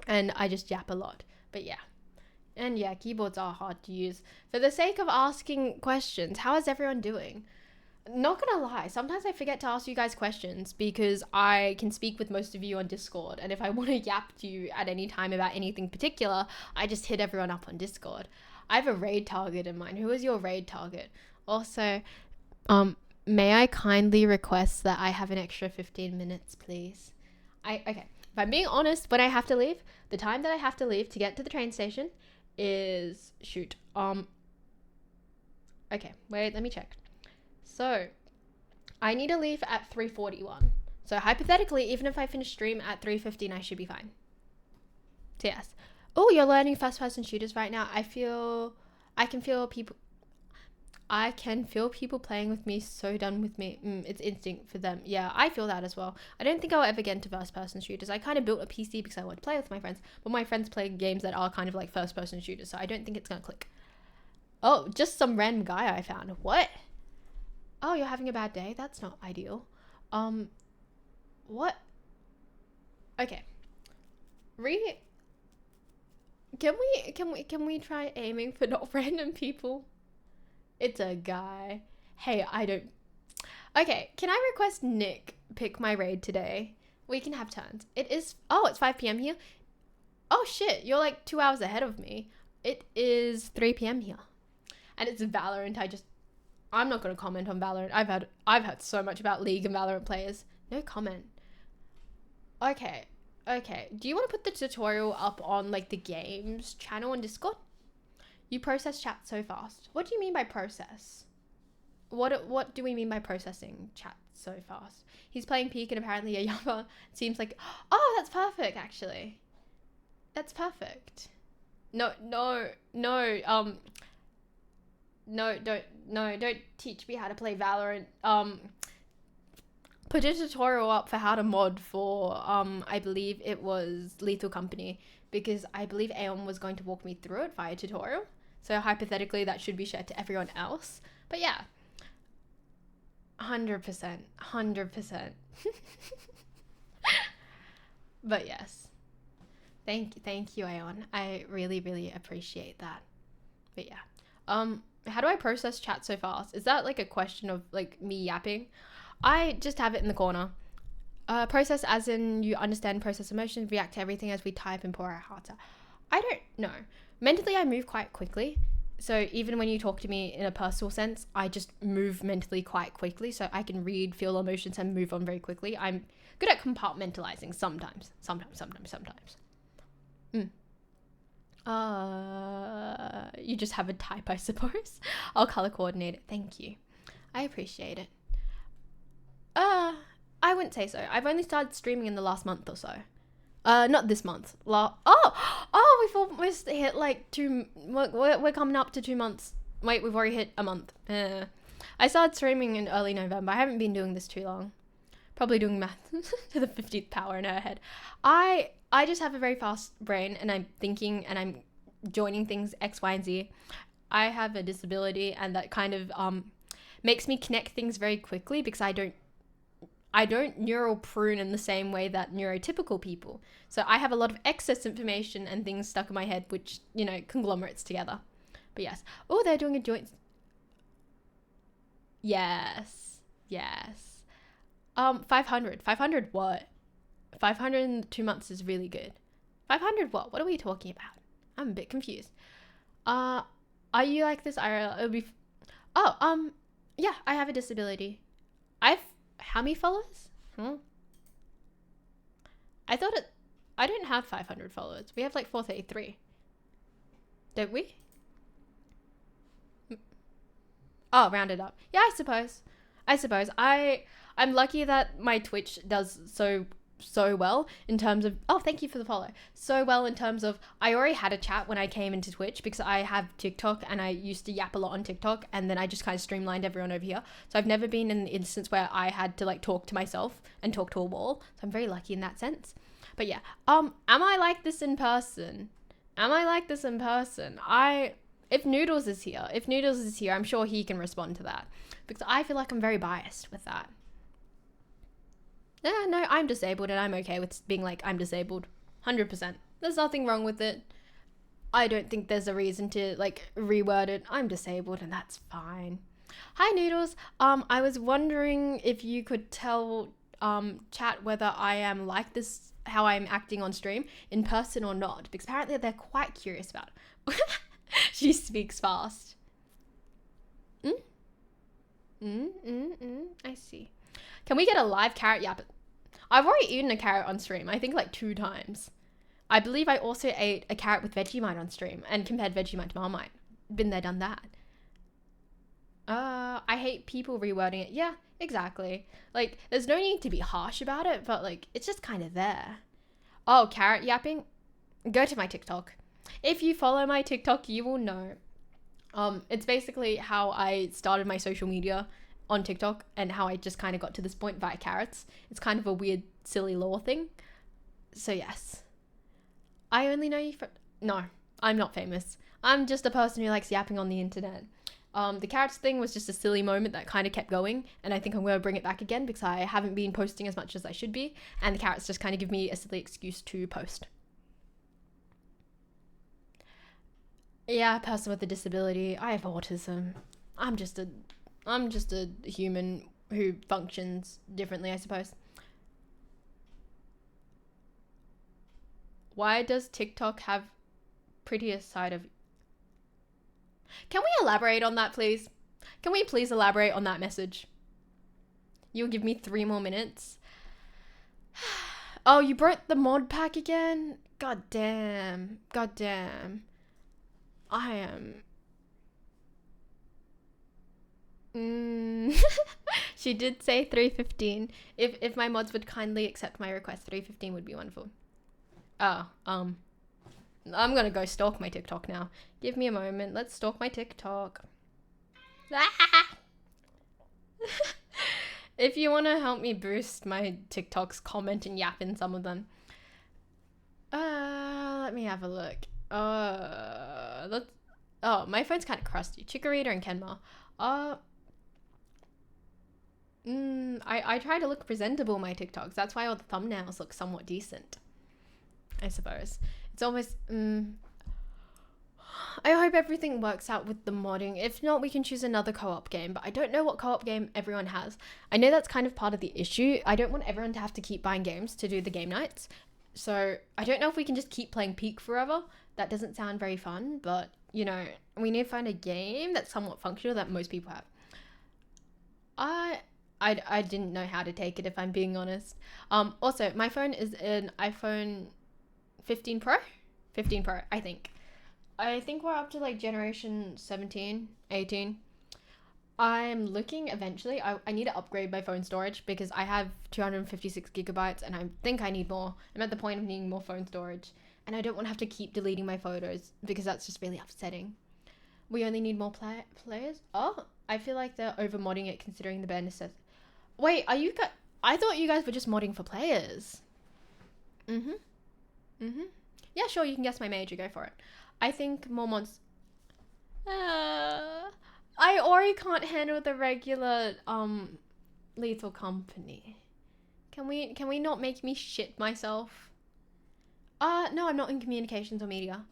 and I just yap a lot. But yeah. And yeah, keyboards are hard to use. For the sake of asking questions, how is everyone doing? Not gonna lie, sometimes I forget to ask you guys questions because I can speak with most of you on Discord. And if I want to yap to you at any time about anything particular, I just hit everyone up on Discord. I have a raid target in mind. Who is your raid target? Also, may I kindly request that I have an extra 15 minutes, please? Okay. If I'm being honest, when I have to leave, the time that I have to leave to get to the train station is... shoot. Okay, wait, let me check. So, I need to leave at 3:41. So, hypothetically, even if I finish stream at 3:15, I should be fine. So, yes. Oh, you're learning first-person shooters right now. I can feel people playing with me, so done with me. It's instinct for them. Yeah, I feel that as well. I don't think I'll ever get into first-person shooters. I kind of built a PC because I want to play with my friends, but my friends play games that are kind of like first-person shooters, so I don't think it's going to click. Oh, just some random guy I found. What? Oh, you're having a bad day? That's not ideal. What? Okay. Can we try aiming for not random people? It's a guy. Hey, I don't... Okay, can I request Nick pick my raid today? We can have turns. It's 5 p.m. here. Oh shit, you're like 2 hours ahead of me. It is 3 p.m. here. And it's Valorant. I'm not going to comment on Valorant. I've heard so much about League and Valorant players. No comment. Okay. Do you want to put the tutorial up on like the games channel on Discord? You process chat so fast. What do you mean by process? What do we mean by processing chat so fast? He's playing Peak and apparently a Yama seems like... Oh, that's perfect, actually. That's perfect. No, don't teach me how to play Valorant. Put a tutorial up for how to mod for, I believe it was Lethal Company, because I believe Aeon was going to walk me through it via tutorial. So hypothetically, that should be shared to everyone else. But yeah, 100%. But yes, thank you, Aeon. I really appreciate that. But yeah, how do I process chat so fast? Is that like a question of like me yapping? I just have it in the corner. Process as in you understand, process emotions, react to everything as we type and pour our hearts out. I don't know. Mentally, I move quite quickly. So even when you talk to me in a personal sense, I just move mentally quite quickly. So I can read, feel emotions and move on very quickly. I'm good at compartmentalizing sometimes. You just have a type, I suppose. I'll color coordinate it. Thank you. I appreciate it. I wouldn't say so. I've only started streaming in the last month or so. Not this month. Oh, we've almost hit like we're coming up to 2 months. Wait, we've already hit a month. I started streaming in early November. I haven't been doing this too long. Probably doing math to the 50th power in her head. I just have a very fast brain, and I'm thinking and I'm joining things X, Y, and Z. I have a disability, and that kind of makes me connect things very quickly because I don't neural prune in the same way that neurotypical people. So I have a lot of excess information and things stuck in my head, which, conglomerates together. But yes. Oh, they're doing a joint. Yes. 500. 500 what? 500 in 2 months is really good. 500 what? What are we talking about? I'm a bit confused. Are you like this IRL? It'll be... yeah, I have a disability. How many followers? I didn't have 500 followers. We have like 433. Don't we? Oh, round it up. Yeah, I suppose. I'm lucky that my Twitch does so well in terms of... Oh, thank you for the follow. So well in terms of... I already had a chat when I came into Twitch because I have TikTok and I used to yap a lot on TikTok, and then I just kind of streamlined everyone over here. So I've never been in an instance where I had to like talk to myself and talk to a wall. So I'm very lucky in that sense. But yeah, am I like this in person? If Noodles is here, I'm sure he can respond to that because I feel like I'm very biased with that. Yeah, no, I'm disabled and I'm okay with being like, I'm disabled. 100%. There's nothing wrong with it. I don't think there's a reason to like reword it. I'm disabled and that's fine. Hi Noodles. I was wondering if you could tell chat whether I am like this, how I'm acting on stream in person or not, because apparently they're quite curious about it. She speaks fast. I see. Can we get a live carrot yap? I've already eaten a carrot on stream. I think like 2 times. I believe I also ate a carrot with Vegemite on stream and compared Vegemite to Marmite. Been there, done that. I hate people rewording it. Yeah, exactly. Like, there's no need to be harsh about it, but like, it's just kind of there. Oh, carrot yapping? Go to my TikTok. If you follow my TikTok, you will know. It's basically how I started my social media on TikTok and how I just kind of got to this point via carrots. It's kind of a weird, silly lore thing. So yes. I only know you from... No, I'm not famous. I'm just a person who likes yapping on the internet. The carrots thing was just a silly moment that kind of kept going, and I think I'm going to bring it back again because I haven't been posting as much as I should be, and the carrots just kind of give me a silly excuse to post. Yeah, a person with a disability. I have autism. I'm just a human who functions differently, I suppose. Why does TikTok have prettiest side of... Can we elaborate on that, please? Can we please elaborate on that message? You'll give me 3 more minutes. Oh, you broke the mod pack again? God damn. I am... She did say 3:15. If my mods would kindly accept my request, 3:15 would be wonderful. Oh, I'm gonna go stalk my TikTok now. Give me a moment. Let's stalk my TikTok. If you want to help me boost my TikToks, comment and yap in some of them. Let me have a look. Oh, my phone's kind of crusty. Chikorita and Kenma. I try to look presentable in my TikToks. That's why all the thumbnails look somewhat decent, I suppose. It's almost... I hope everything works out with the modding. If not, we can choose another co-op game, but I don't know what co-op game everyone has. I know that's kind of part of the issue. I don't want everyone to have to keep buying games to do the game nights. So I don't know if we can just keep playing Peak forever. That doesn't sound very fun, but, you know, we need to find a game that's somewhat functional that most people have. I didn't know how to take it, if I'm being honest. Also, my phone is an iPhone 15 Pro? 15 Pro, I think. I think we're up to like generation 17, 18. I'm looking eventually. I need to upgrade my phone storage because I have 256 gigabytes and I think I need more. I'm at the point of needing more phone storage. And I don't want to have to keep deleting my photos because that's just really upsetting. We only need more players? Oh, I feel like they're over modding it considering the bare necessity. Wait, are you guys... I thought you guys were just modding for players. Yeah, sure, you can guess my major. Go for it. I think more mods... I already can't handle the regular, Lethal Company. Can we not make me shit myself? No, I'm not in communications or media.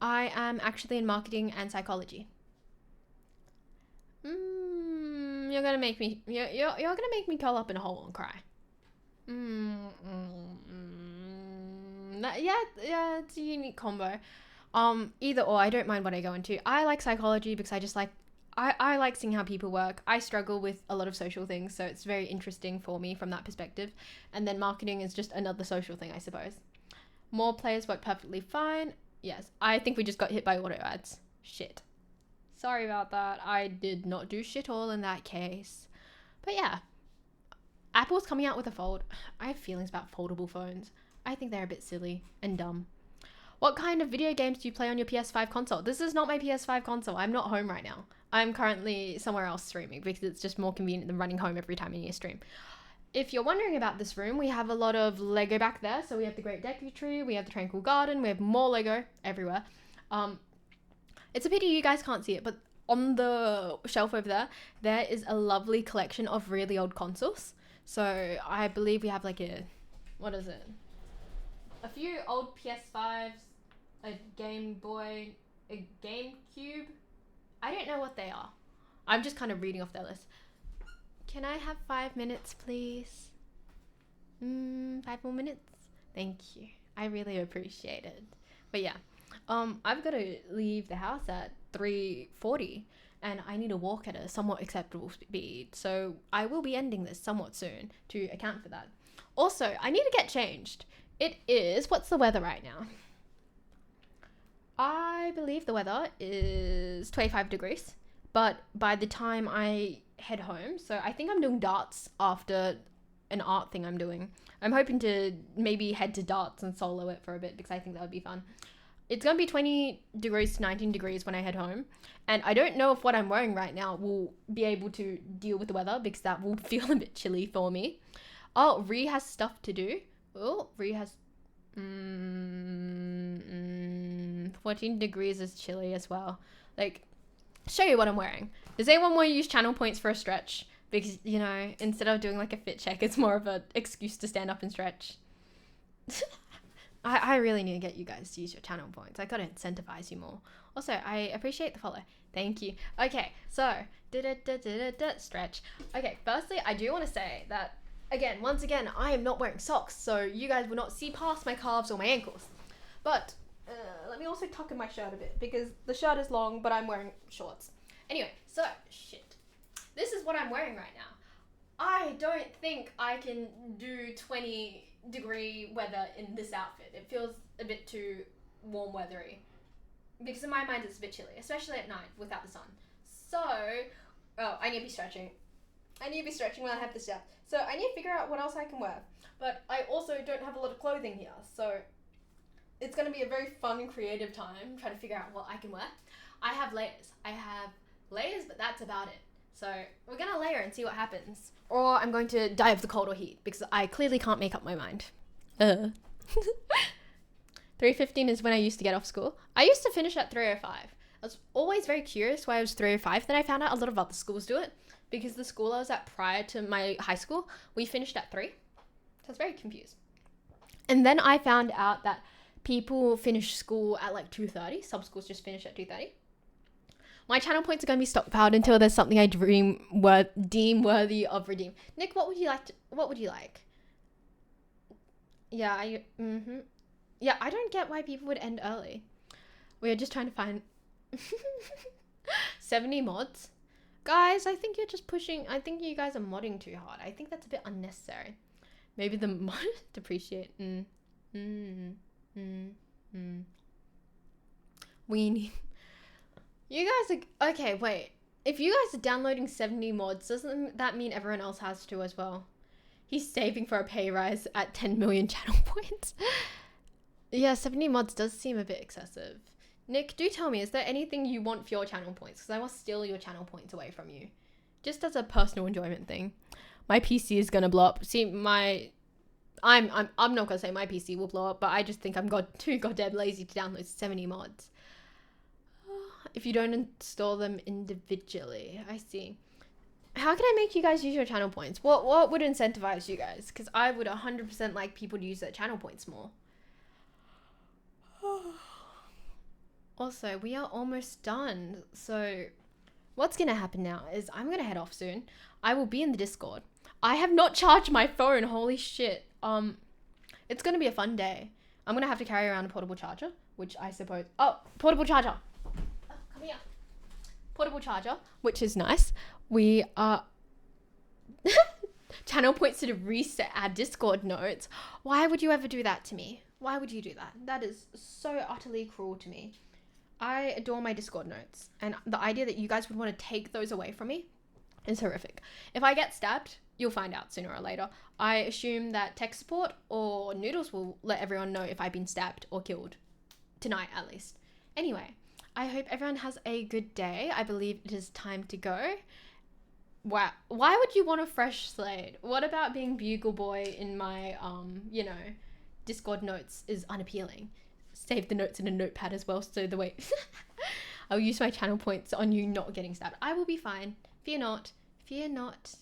I am actually in marketing and psychology. You're gonna make me you're gonna make me curl up in a hole and cry. Yeah, it's a unique combo. Either or, I don't mind what I go into. I like psychology because I just like I like seeing how people work. I struggle with a lot of social things, so it's very interesting for me from that perspective. And then marketing is just another social thing, I suppose. More players work perfectly fine. Yes, I think we just got hit by auto ads. Shit. Sorry about that. I did not do shit all in that case. But yeah, Apple's coming out with a fold. I have feelings about foldable phones. I think they're a bit silly and dumb. What kind of video games do you play on your PS5 console? This is not my PS5 console. I'm not home right now. I'm currently somewhere else streaming because it's just more convenient than running home every time I need to stream. If you're wondering about this room, we have a lot of Lego back there. So we have the Great Deku Tree, we have the Tranquil Garden, we have more Lego everywhere. It's a pity you guys can't see it, but on the shelf over there is a lovely collection of really old consoles. So I believe we have like a few old PS5s, a Game Boy, a GameCube. I don't know what they are. I'm just kind of reading off their list. Can I have 5 minutes, please? 5 more minutes? Thank you. I really appreciate it. But yeah, I've got to leave the house at 3:40 and I need to walk at a somewhat acceptable speed. So I will be ending this somewhat soon to account for that. Also, I need to get changed. It is, what's the weather right now? I believe the weather is 25 degrees, but by the time I head home, so I think I'm doing darts after an art thing I'm doing. I'm hoping to maybe head to darts and solo it for a bit because I think that would be fun. It's going to be 20 degrees to 19 degrees when I head home, and I don't know if what I'm wearing right now will be able to deal with the weather because that will feel a bit chilly for me. Oh, Ree has stuff to do. Oh, Ree has 14 degrees is chilly as well. Like, show you what I'm wearing. Does anyone want to use channel points for a stretch? Because, you know, instead of doing like a fit check, it's more of an excuse to stand up and stretch. I really need to get you guys to use your channel points. I gotta incentivize you more. Also, I appreciate the follow. Thank you. Okay, so stretch. Okay, firstly, I do want to say that once again, I am not wearing socks, so you guys will not see past my calves or my ankles. But let me also tuck in my shirt a bit because the shirt is long, but I'm wearing shorts. Anyway, so shit. This is what I'm wearing right now. I don't think I can do 20-degree weather in this outfit. It feels a bit too warm weathery. Because in my mind it's a bit chilly, especially at night without the sun. So, I need to be stretching. I need to be stretching when I have this up. So I need to figure out what else I can wear. But I also don't have a lot of clothing here. So it's going to be a very fun, creative time trying to figure out what I can wear. I have layers, but that's about it. So we're going to layer and see what happens. Or I'm going to die of the cold or heat because I clearly can't make up my mind. 3:15 is when I used to get off school. I used to finish at 3:05. I was always very curious why I was 3:05. Then I found out a lot of other schools do it. Because the school I was at prior to my high school, we finished at 3. So I was very confused. And then I found out that people finish school at like 2:30. Some schools just finish at 2:30. My channel points are going to be stockpiled until there's something I deem worthy of redeem. Nick, what would you like? Yeah, Yeah, I don't get why people would end early. We're just trying to find 70 mods. Guys, I think you're just pushing. I think you guys are modding too hard. I think that's a bit unnecessary. Maybe the mod depreciate. We need. You guys are okay. Wait. If you guys are downloading 70 mods, doesn't that mean everyone else has to as well? He's saving for a pay rise at 10 million channel points. Yeah, 70 mods does seem a bit excessive. Nick, do tell me, is there anything you want for your channel points? Because I will steal your channel points away from you. Just as a personal enjoyment thing. My PC is gonna blow up. See, I'm not gonna say my PC will blow up, but I just think I'm too goddamn lazy to download 70 mods. If you don't install them individually, I see. How can I make you guys use your channel points? What would incentivize you guys? Because I would 100% like people to use their channel points more. Also, we are almost done. So what's going to happen now is I'm going to head off soon. I will be in the Discord. I have not charged my phone. Holy shit. It's going to be a fun day. I'm going to have to carry around a portable charger, which I suppose... Oh, portable charger. Oh, come here. Portable charger, which is nice. We are... Channel points to reset our Discord notes. Why would you ever do that to me? Why would you do that? That is so utterly cruel to me. I adore my Discord notes, and the idea that you guys would want to take those away from me is horrific. If I get stabbed, you'll find out sooner or later. I assume that tech support or Noodles will let everyone know if I've been stabbed or killed. Tonight, at least. Anyway, I hope everyone has a good day. I believe it is time to go. Wow. Why would you want a fresh slate? What about being Bugle Boy in my, Discord notes is unappealing? Save the notes in a notepad as well, so the way... I'll use my channel points on you not getting stabbed. I will be fine. Fear not. Fear not.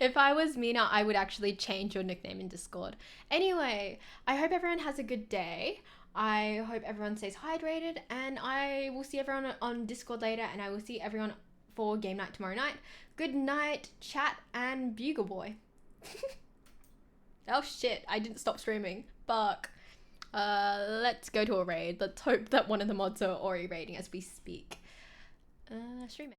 If I was Mina, I would actually change your nickname in Discord. Anyway, I hope everyone has a good day. I hope everyone stays hydrated, and I will see everyone on Discord later, and I will see everyone for game night tomorrow night. Good night, chat, and Bugle Boy. Oh shit, I didn't stop streaming. Fuck. Let's go to a raid. Let's hope that one of the mods are already raiding as we speak. Streaming.